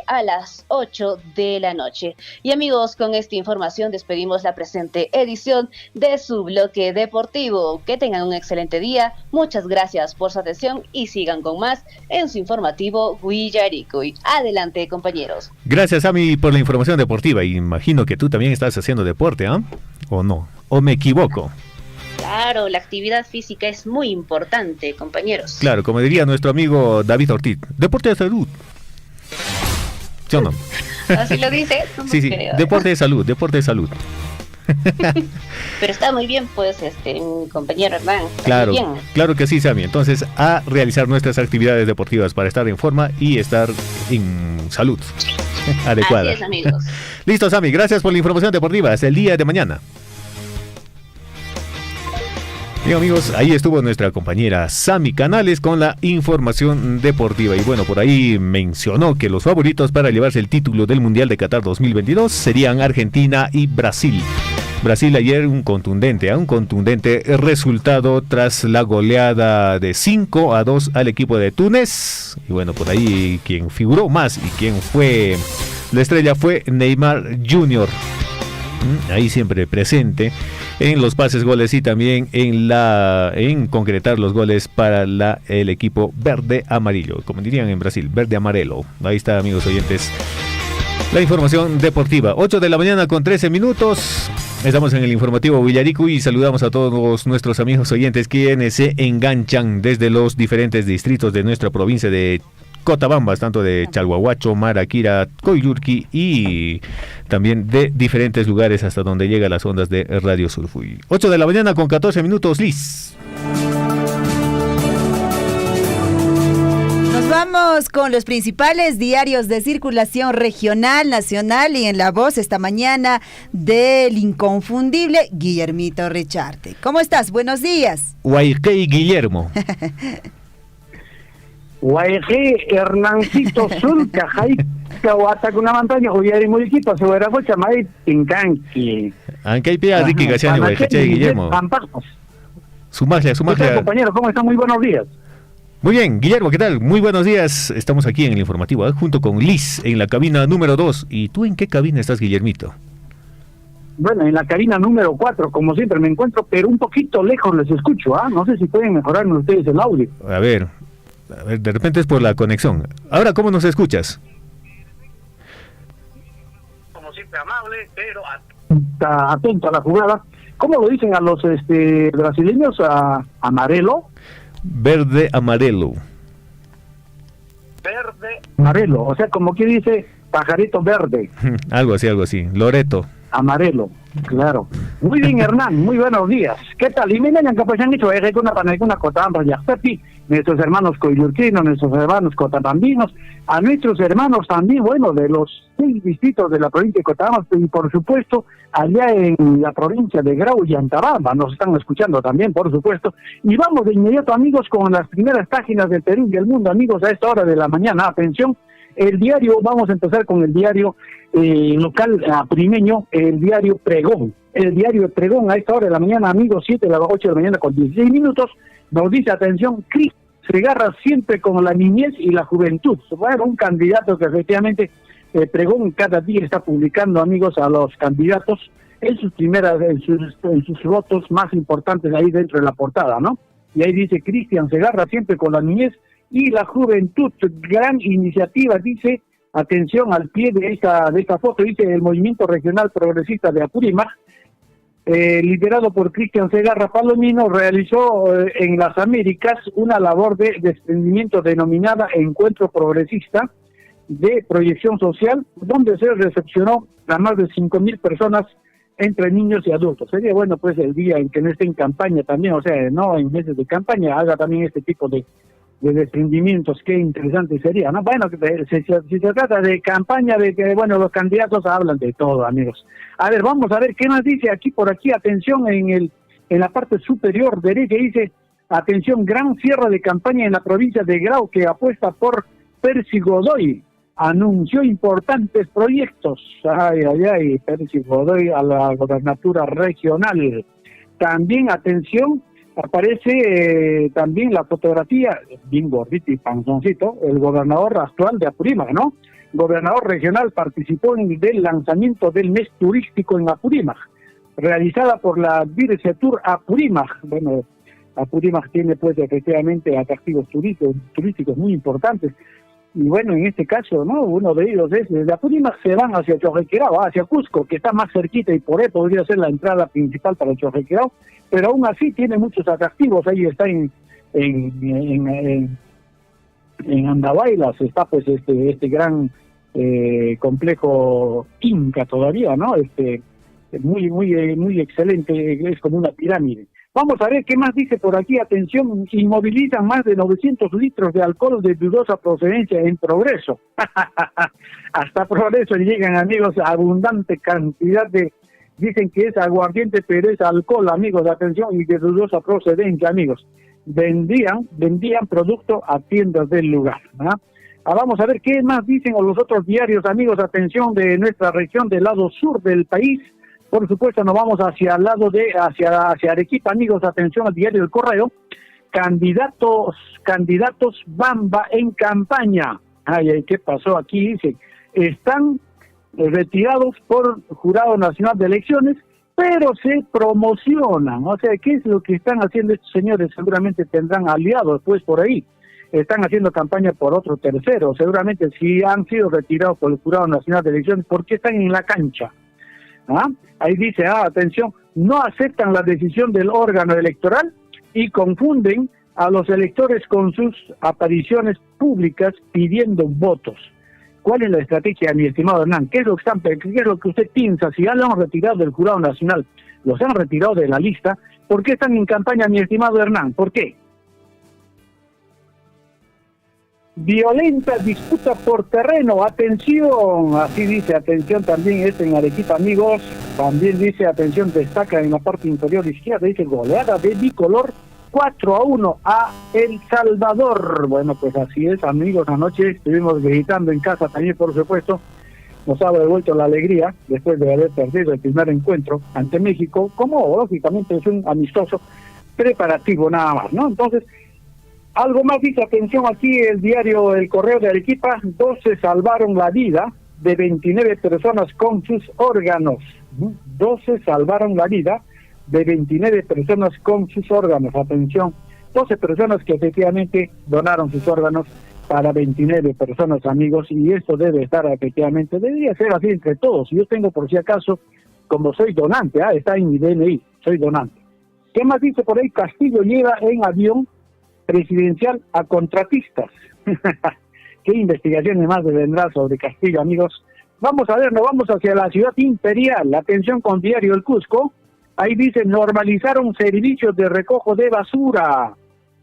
a las 8 de la noche. Y amigos, con esta información despedimos la presente edición de su bloque deportivo. Que tengan un excelente día. Muchas gracias por su atención y sigan con más en su informativo Huillaricui. Adelante, compañeros. Gracias, Ami, por la información deportiva. Imagino que tú también estás haciendo deporte, ¿ah? ¿O no? ¿O me equivoco? Claro, la actividad física es muy importante, compañeros. Claro, como diría nuestro amigo David Ortiz, deporte de salud. ¿Sí o no? Así lo dice. Sí, creo. Deporte de salud, deporte de salud. Pero está muy bien, pues, mi compañero Hernán. Claro, claro que sí, Sammy. Entonces, a realizar nuestras actividades deportivas para estar en forma y estar en salud adecuada. Así es, amigos. Listo, Sammy, gracias por la información deportiva. Hasta el día de mañana. Bien, amigos, ahí estuvo nuestra compañera Sammy Canales con la información deportiva. Y bueno, por ahí mencionó que los favoritos para llevarse el título del Mundial de Qatar 2022 serían Argentina y Brasil. Brasil ayer un contundente resultado tras la goleada de 5-2 al equipo de Túnez. Y bueno, por ahí quien figuró más y quien fue la estrella fue Neymar Jr., ahí siempre presente en los pases, goles y también en concretar los goles para el equipo verde amarillo, como dirían en Brasil, verde amarelo. Ahí está, amigos oyentes, la información deportiva. 8 de la mañana con 13 minutos. Estamos en el informativo Huillaricui y saludamos a todos nuestros amigos oyentes quienes se enganchan desde los diferentes distritos de nuestra provincia de Cotabambas, tanto de Chalhuahuacho, Maraquira, Coyurqui y también de diferentes lugares hasta donde llega las ondas de Radio Surfuy. 8 de la mañana con 14 minutos, Liz. Nos vamos con los principales diarios de circulación regional, nacional y en la voz esta mañana del inconfundible Guillermito Richarte. ¿Cómo estás? Buenos días. Guayquey Guillermo. Guayquey Hernancito Zulca, Jai, Kawata con una montaña, Huyari Muliquito, se hubiera fue chamay Pincanqui. Aunque hay pia Ricky Gachani, Guayquey Guillermo. Sumagia. Compañero, ¿cómo están? Muy buenos días. Muy bien, Guillermo, ¿qué tal? Muy buenos días. Estamos aquí en el informativo, junto con Liz en la cabina número 2. ¿Y tú en qué cabina estás, Guillermito? Bueno, en la cabina número 4, como siempre me encuentro, pero un poquito lejos les escucho, No sé si pueden mejorarme ustedes el audio. A ver, de repente es por la conexión. Ahora, ¿cómo nos escuchas? Como siempre, amable, pero atento a la jugada. ¿Cómo lo dicen a los brasileños? ¿Amarelo? Verde amarelo. Verde amarelo, o sea, como que dice pajarito verde. algo así. Loreto. Amarelo, claro. Muy bien, Hernán, muy buenos días. ¿Qué tal? Y miren, capaz han dicho, una cotamba ya nuestros hermanos coyurquinos, nuestros hermanos cotabambinos, a nuestros hermanos también, bueno, de los 6 distritos de la provincia de Cotabamba y por supuesto allá en la provincia de Grau y Antabamba, nos están escuchando también, por supuesto. Y vamos de inmediato, amigos, con las primeras páginas del Perú y el mundo, amigos, a esta hora de la mañana. Atención, el diario, vamos a empezar con el diario local primeño, el diario Pregón. El diario Pregón a esta hora de la mañana, amigos, 7 de la 8 de la mañana con 16 minutos, nos dice, atención, Cristian Segarra siempre con la niñez y la juventud. Bueno, un candidato que efectivamente Pregón cada día está publicando, amigos, a los candidatos en sus votos más importantes ahí dentro de la portada, ¿no? Y ahí dice Cristian Segarra siempre con la niñez y la juventud. Gran iniciativa, dice, atención al pie de esta foto, dice el Movimiento Regional Progresista de Apurímac, liderado por Cristian Segarra Palomino, realizó en las Américas una labor de desprendimiento denominada Encuentro Progresista de Proyección Social, donde se recepcionó a más de 5,000 personas entre niños y adultos. Sería bueno pues el día en que no esté en campaña también, o sea, no en meses de campaña, haga también este tipo de desprendimientos. Qué interesante sería, ¿no? Bueno, si se trata de campaña, de que, bueno, los candidatos hablan de todo, amigos. A ver, vamos a ver qué nos dice aquí, por aquí, atención, en la parte superior derecha, dice, atención, gran cierre de campaña en la provincia de Grau, que apuesta por Percy Godoy, anunció importantes proyectos. Percy Godoy a la gobernatura regional. También, atención, aparece también la fotografía, bien gordito y panzoncito, el gobernador actual de Apurímac, ¿no? Gobernador regional participó en el lanzamiento del mes turístico en Apurímac, realizada por la Virsetur Apurímac. Bueno, Apurímac tiene pues efectivamente atractivos turísticos muy importantes. Y bueno, en este caso, ¿no? Uno de ellos es, desde Apurímac se van hacia Choquequirao, hacia Cusco, que está más cerquita y por ahí podría ser la entrada principal para Choquequirao, pero aún así tiene muchos atractivos. Ahí está en Andahuaylas, está pues este gran complejo inca todavía, ¿no? Muy excelente, es como una pirámide. Vamos a ver qué más dice por aquí. Atención, inmovilizan más de 900 litros de alcohol de dudosa procedencia en Progreso. Hasta Progreso llegan, amigos, abundante cantidad de... Dicen que es aguardiente, pero es alcohol, amigos, atención, y de dudosa procedencia, amigos. Vendían producto a tiendas del lugar, ¿no? Vamos a ver qué más dicen los otros diarios, amigos, atención, de nuestra región del lado sur del país. Por supuesto, nos vamos hacia el lado hacia Arequipa, amigos, atención al diario El Correo. Candidatos Bamba en campaña. Ay, ¿qué pasó aquí? Dice, están retirados por Jurado Nacional de Elecciones, pero se promocionan. O sea, ¿qué es lo que están haciendo estos señores? Seguramente tendrán aliados, pues, por ahí. Están haciendo campaña por otro tercero. Seguramente si han sido retirados por el Jurado Nacional de Elecciones, ¿por qué están en la cancha? Ahí dice, atención, no aceptan la decisión del órgano electoral y confunden a los electores con sus apariciones públicas pidiendo votos. ¿Cuál es la estrategia, mi estimado Hernán? ¿Qué es lo que usted piensa? Si ya lo han retirado del Jurado Nacional, los han retirado de la lista, ¿por qué están en campaña, mi estimado Hernán? ¿Por qué? Violenta disputa por terreno, atención, así dice, atención también en Arequipa, amigos, también dice, atención, destaca en la parte inferior izquierda, dice goleada de bicolor 4-1 a El Salvador. Bueno, pues así es, amigos, anoche estuvimos gritando en casa también, por supuesto, nos ha devuelto la alegría después de haber perdido el primer encuentro ante México, como lógicamente es un amistoso preparativo nada más, ¿no? Entonces, algo más dice, atención, aquí el diario El Correo de Arequipa, 12 salvaron la vida de 29 personas con sus órganos. 12 salvaron la vida de 29 personas con sus órganos. Atención, 12 personas que efectivamente donaron sus órganos para 29 personas, amigos, y esto debe estar efectivamente, debería ser así entre todos. Yo tengo por si acaso, como soy donante, está en mi DNI, soy donante. ¿Qué más dice por ahí? Castillo lleva en avión presidencial a contratistas. ¿Qué investigaciones más vendrá sobre Castillo, amigos? Vamos a ver, nos vamos hacia la ciudad imperial. Atención con diario El Cusco. Ahí dice, normalizaron servicios de recojo de basura.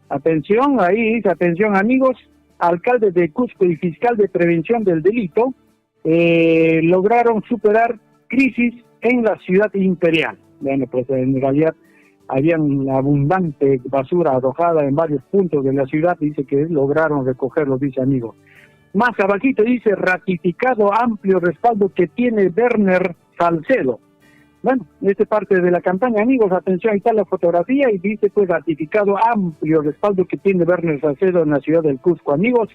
Atención, ahí dice, atención, amigos, alcalde de Cusco y fiscal de prevención del delito lograron superar crisis en la ciudad imperial. Bueno, pues en realidad habían abundante basura arrojada en varios puntos de la ciudad, dice que lograron recogerlo, dice amigo. Más abajito dice, ratificado amplio respaldo que tiene Werner Salcedo. Bueno, esta parte de la campaña, amigos, atención, ahí está la fotografía y dice pues ratificado amplio respaldo que tiene Werner Salcedo en la ciudad del Cusco, amigos.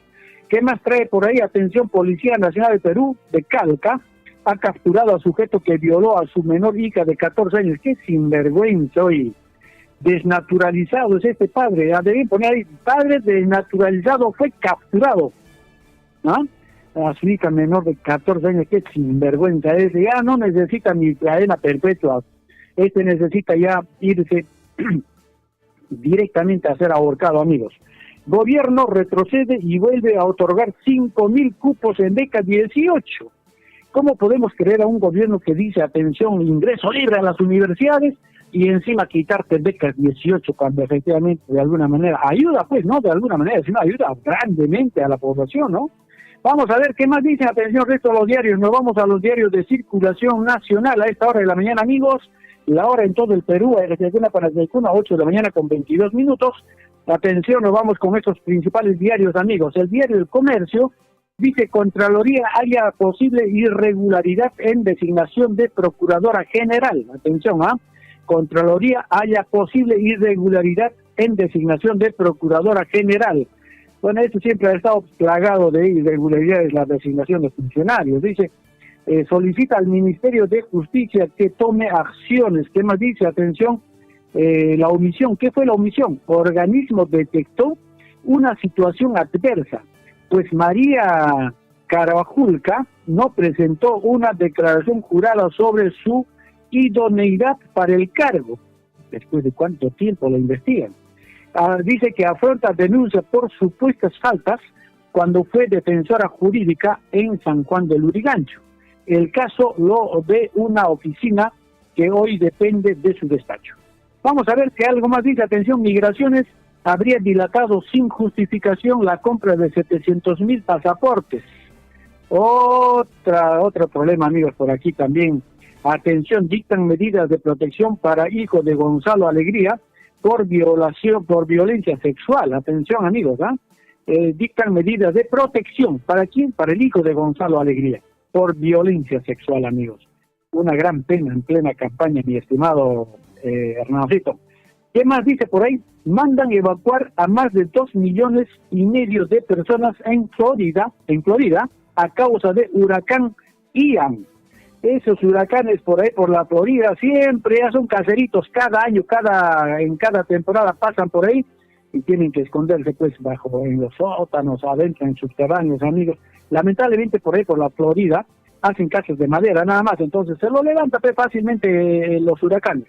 ¿Qué más trae por ahí? Atención, Policía Nacional de Perú, de Calca, ha capturado a sujeto que violó a su menor hija de 14 años. ¡Qué sinvergüenza hoy! Desnaturalizado es este padre. Deben poner ahí, padre desnaturalizado fue capturado. ¿Ah? A su hija menor de 14 años, ¡qué sinvergüenza! Ese ya no necesita ni cadena perpetua. Este necesita ya irse directamente a ser ahorcado, amigos. Gobierno retrocede y vuelve a otorgar 5.000 cupos en beca 18. ¿Cómo podemos creer a un gobierno que dice, atención, ingreso libre a las universidades y encima quitarte becas 18 cuando efectivamente de alguna manera ayuda, pues, ¿no? De alguna manera, sino ayuda grandemente a la población, ¿no? Vamos a ver qué más dicen, atención, resto de los diarios. Nos vamos a los diarios de circulación nacional a esta hora de la mañana, amigos. La hora en todo el Perú, a 8 de la mañana con 22 minutos. Atención, nos vamos con estos principales diarios, amigos. El diario El Comercio dice, Contraloría haya posible irregularidad en designación de Procuradora General. Atención, Contraloría haya posible irregularidad en designación de Procuradora General. Bueno, esto siempre ha estado plagado de irregularidades, la designación de funcionarios. Dice, solicita al Ministerio de Justicia que tome acciones. ¿Qué más dice? Atención, la omisión. ¿Qué fue la omisión? Organismo detectó una situación adversa, pues María Carabajulca no presentó una declaración jurada sobre su idoneidad para el cargo. ¿Después de cuánto tiempo la investigan? Dice que afronta denuncia por supuestas faltas cuando fue defensora jurídica en San Juan del Lurigancho. El caso lo ve una oficina que hoy depende de su despacho. Vamos a ver qué algo más dice. Atención, Migraciones habría dilatado sin justificación la compra de 700,000 pasaportes. Otro problema, amigos, por aquí también. Atención, dictan medidas de protección para hijo de Gonzalo Alegría por violencia sexual. Atención, amigos, dictan medidas de protección. ¿Para quién? Para el hijo de Gonzalo Alegría, por violencia sexual, amigos. Una gran pena en plena campaña, mi estimado Hernancito. ¿Qué más dice por ahí? Mandan evacuar a más de 2,5 millones de personas en Florida, a causa de huracán Ian. Esos huracanes por ahí, por la Florida, siempre ya son caseritos, cada año, en cada temporada pasan por ahí y tienen que esconderse pues en los sótanos, adentro, en subterráneos, amigos. Lamentablemente por ahí, por la Florida, hacen casas de madera nada más, entonces se lo levanta fácilmente los huracanes.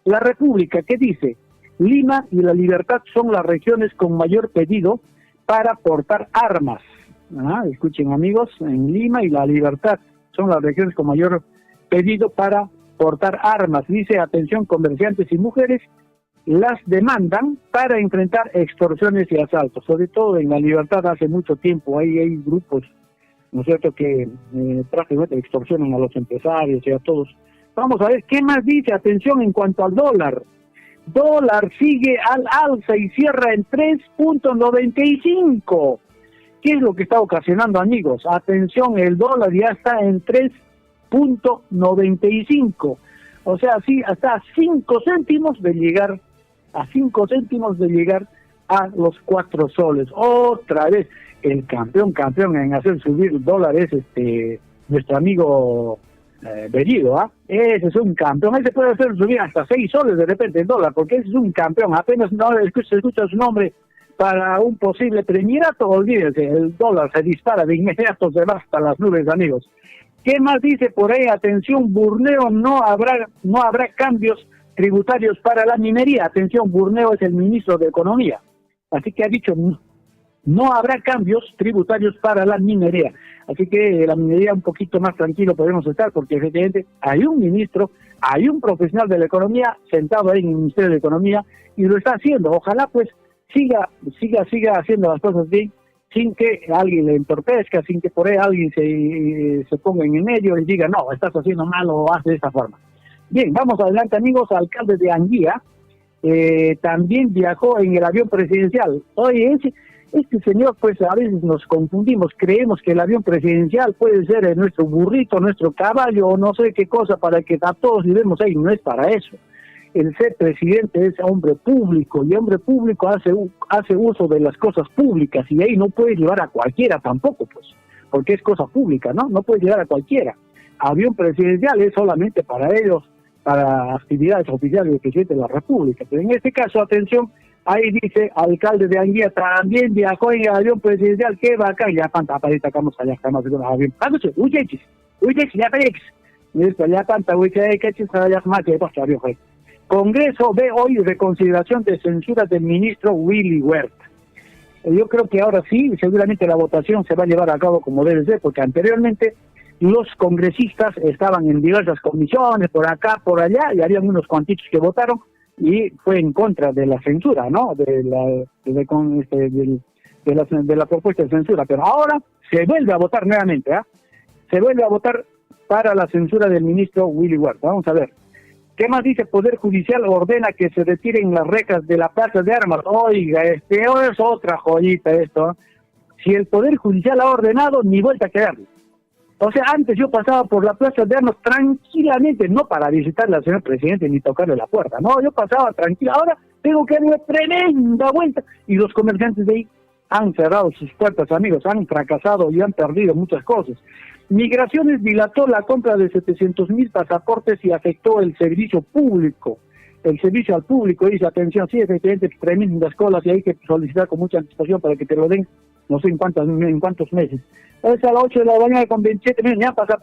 La República, ¿qué dice? Lima y La Libertad son las regiones con mayor pedido para portar armas. Escuchen, amigos, en Lima y La Libertad son las regiones con mayor pedido para portar armas. Dice, atención, comerciantes y mujeres las demandan para enfrentar extorsiones y asaltos. Sobre todo en La Libertad hace mucho tiempo hay grupos, ¿no es cierto?, que prácticamente extorsionan a los empresarios y a todos. Vamos a ver qué más dice. Atención, en cuanto al dólar. Dólar sigue al alza y cierra en 3.95. ¿Qué es lo que está ocasionando, amigos? Atención, el dólar ya está en 3.95. O sea, sí, hasta 5 céntimos de llegar a los 4 soles. Otra vez, el campeón en hacer subir el dólar es nuestro amigo Bellido, Ese es un campeón. Ese puede hacer subir hasta 6 soles de repente el dólar, porque ese es un campeón. Apenas no se escucha su nombre para un posible premierato, olvídense, el dólar se dispara de inmediato, se va hasta las nubes, amigos. ¿Qué más dice por ahí? Atención, Burneo, no habrá cambios tributarios para la minería. Atención, Burneo es el ministro de Economía, así que ha dicho no habrá cambios tributarios para la minería. Así que la minería un poquito más tranquilo podemos estar, porque efectivamente hay un ministro, hay un profesional de la economía sentado ahí en el Ministerio de Economía y lo está haciendo. Ojalá pues siga haciendo las cosas bien, sin que alguien le entorpezca, sin que por ahí alguien se ponga en el medio y diga, no, estás haciendo mal o haz de esta forma. Bien, vamos adelante, amigos. Alcalde de Anguía también viajó en el avión presidencial. Oye, este señor, pues a veces nos confundimos, creemos que el avión presidencial puede ser nuestro burrito, nuestro caballo o no sé qué cosa para que a todos vivamos ahí. No es para eso. El ser presidente es hombre público y hombre público hace uso de las cosas públicas y ahí no puede llevar a cualquiera tampoco, pues, porque es cosa pública, ¿no? No puede llevar a cualquiera. Avión presidencial es solamente para ellos, para actividades oficiales del presidente de la República. Pero en este caso, atención, ahí dice, alcalde de Anguía también viajó en el avión presidencial. ¿Qué va acá? Ya panta, aparita, estamos allá, estamos en el avión. Congreso ve hoy reconsideración de censura del ministro Willy Huerta. Yo creo que ahora sí, seguramente la votación se va a llevar a cabo como debe ser, porque anteriormente los congresistas estaban en diversas comisiones, por acá, por allá, y habían unos cuantitos que votaron, y fue en contra de la censura, ¿no? De la propuesta de censura. Pero ahora se vuelve a votar nuevamente, Se vuelve a votar para la censura del ministro Willy Huerta. Vamos a ver. ¿Qué más dice? Poder Judicial ordena que se retiren las rejas de la Plaza de Armas. Oiga, es otra joyita esto. Si el Poder Judicial ha ordenado, ni vuelta a quedarle. O sea, antes yo pasaba por la Plaza de Armas tranquilamente, no para visitarle al señor presidente ni tocarle la puerta, no, yo pasaba tranquila. Ahora tengo que darme tremenda vuelta y los comerciantes de ahí han cerrado sus puertas, amigos, han fracasado y han perdido muchas cosas. Migraciones dilató la compra de 700,000 pasaportes y afectó el servicio público. El servicio al público dice, atención, sí, efectivamente, tremendas colas y hay que solicitar con mucha anticipación para que te lo den, no sé en cuántos meses. Es a las 8 de la mañana con 27 minutos, ya pasa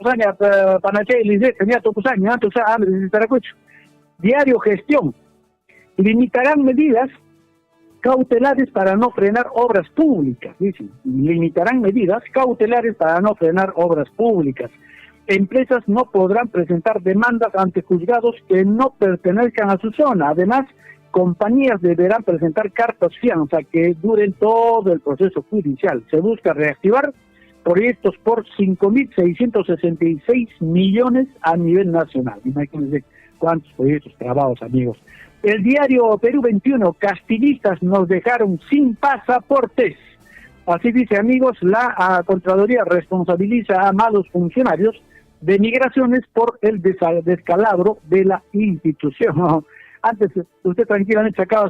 Panaché, Lisbeth, ya Tocusán, ya Tocusán, Diario Gestión. Limitarán medidas cautelares para no frenar obras públicas, dicen. Limitarán medidas cautelares para no frenar obras públicas. Empresas no podrán presentar demandas ante juzgados que no pertenezcan a su zona. Además, compañías deberán presentar cartas fianza que duren todo el proceso judicial. Se busca reactivar proyectos por 5.666 millones a nivel nacional. Imagínense cuántos proyectos trabados, amigos. El diario Perú 21, castillistas nos dejaron sin pasaportes. Así dice, amigos, la Contraloría responsabiliza a malos funcionarios de migraciones por el descalabro de la institución. Antes usted tranquilamente sacaba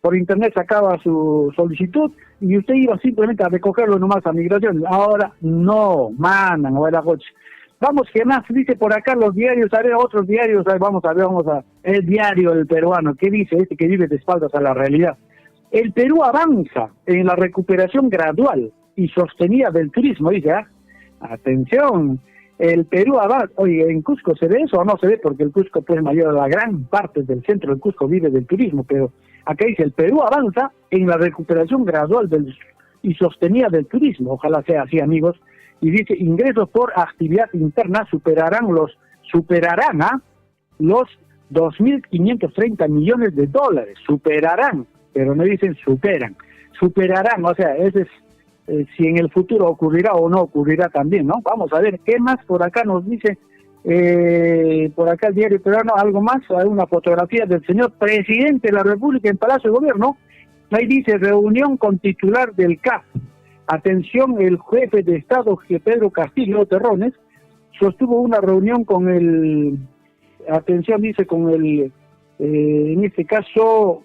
por internet sacaba su solicitud y usted iba simplemente a recogerlo nomás a migraciones. Ahora no, mandan, ahora coche. Vamos, ¿qué más dice por acá los diarios? A ver, otros diarios, vamos a el diario El Peruano, ¿qué dice este que vive de espaldas a la realidad? El Perú avanza en la recuperación gradual y sostenida del turismo, dice, atención, el Perú avanza. Oye, ¿en Cusco se ve eso o no se ve? Porque el Cusco, pues, mayor, la gran parte del centro del Cusco vive del turismo, pero acá dice, el Perú avanza en la recuperación gradual y sostenida del turismo, ojalá sea así, amigos, y dice, ingresos por actividad interna superarán los 2.530 millones de dólares, superarán, pero no dicen superarán, o sea, ese es si en el futuro ocurrirá o no ocurrirá también, ¿no? Vamos a ver, ¿qué más por acá nos dice? Por acá el diario peruano, algo más, hay una fotografía del señor presidente de la República en Palacio de Gobierno, ahí dice, reunión con titular del CAP. Atención, el jefe de Estado, Pedro Castillo Terrones, sostuvo una reunión con en este caso,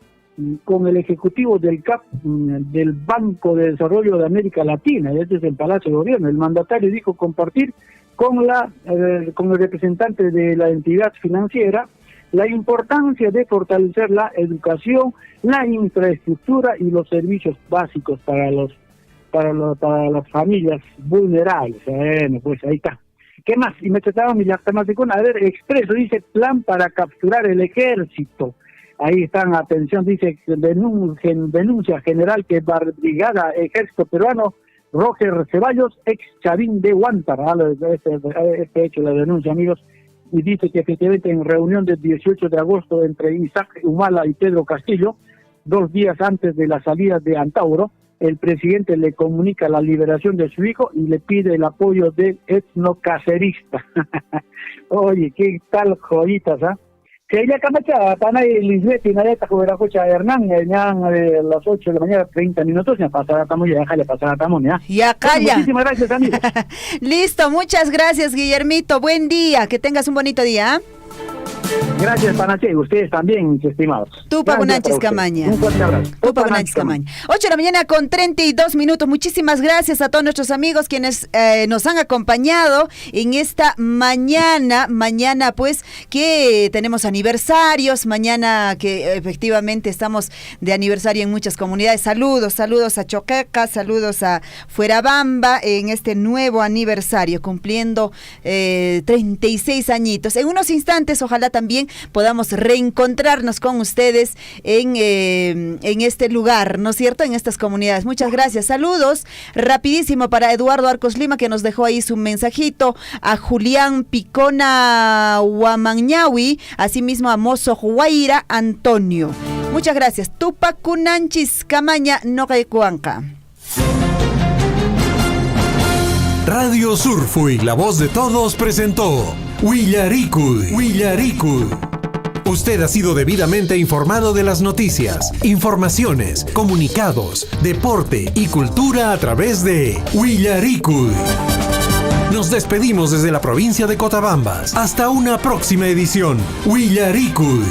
con el ejecutivo del CAP, del Banco de Desarrollo de América Latina, y este es el Palacio de Gobierno. El mandatario dijo compartir con el representante de la entidad financiera la importancia de fortalecer la educación, la infraestructura y los servicios básicos para las familias vulnerables. Bueno, pues ahí está. ¿Qué más? Y me trataban mi con a ver, Expreso dice plan para capturar el ejército. Ahí están, atención, dice denuncia general que Brigada Ejército Peruano Roger Ceballos, ex Chavín de Huántar, este hecho, la denuncia, amigos, y dice que efectivamente en reunión del 18 de agosto entre Isaac Humala y Pedro Castillo, 2 días antes de la salida de Antauro, el presidente le comunica la liberación de su hijo y le pide el apoyo del etnocacerista. Oye, qué tal joyitas, ¿ah? Que ella camacha, Panay Lisbeth y Nareta Joveracocha Hernán, ya a las 8 de la mañana, 30 minutos, ya pasará tamo, ya déjale pasar a tamo, ya. Ya calla. Bueno, muchísimas gracias, amigos. Listo, muchas gracias, Guillermito. Buen día, que tengas un bonito día. Gracias, Panache, ustedes también, mis estimados. Tupa Gunanchis Camaña. Un fuerte abrazo. Tupa Gunanchis Camaña. 8 de la mañana con 32 minutos. Muchísimas gracias a todos nuestros amigos quienes nos han acompañado en esta mañana pues que tenemos aniversarios, mañana que efectivamente estamos de aniversario en muchas comunidades. Saludos a Choqueca, saludos a Fuerabamba en este nuevo aniversario, cumpliendo 36 añitos. En unos instantes, ojalá también podamos reencontrarnos con ustedes en este lugar, ¿no es cierto?, en estas comunidades. Muchas gracias. Saludos rapidísimo para Eduardo Arcos Lima, que nos dejó ahí su mensajito, a Julián Picona Huamañawi, asimismo a Mozo Huayra Antonio. Muchas gracias. Tupac Kunanchis Camaña Norecuanca. Radio Surfui, la voz de todos, presentó Willaricui. Usted ha sido debidamente informado de las noticias, informaciones, comunicados, deporte y cultura a través de Willaricui. Nos despedimos desde la provincia de Cotabambas. Hasta una próxima edición. Willaricud.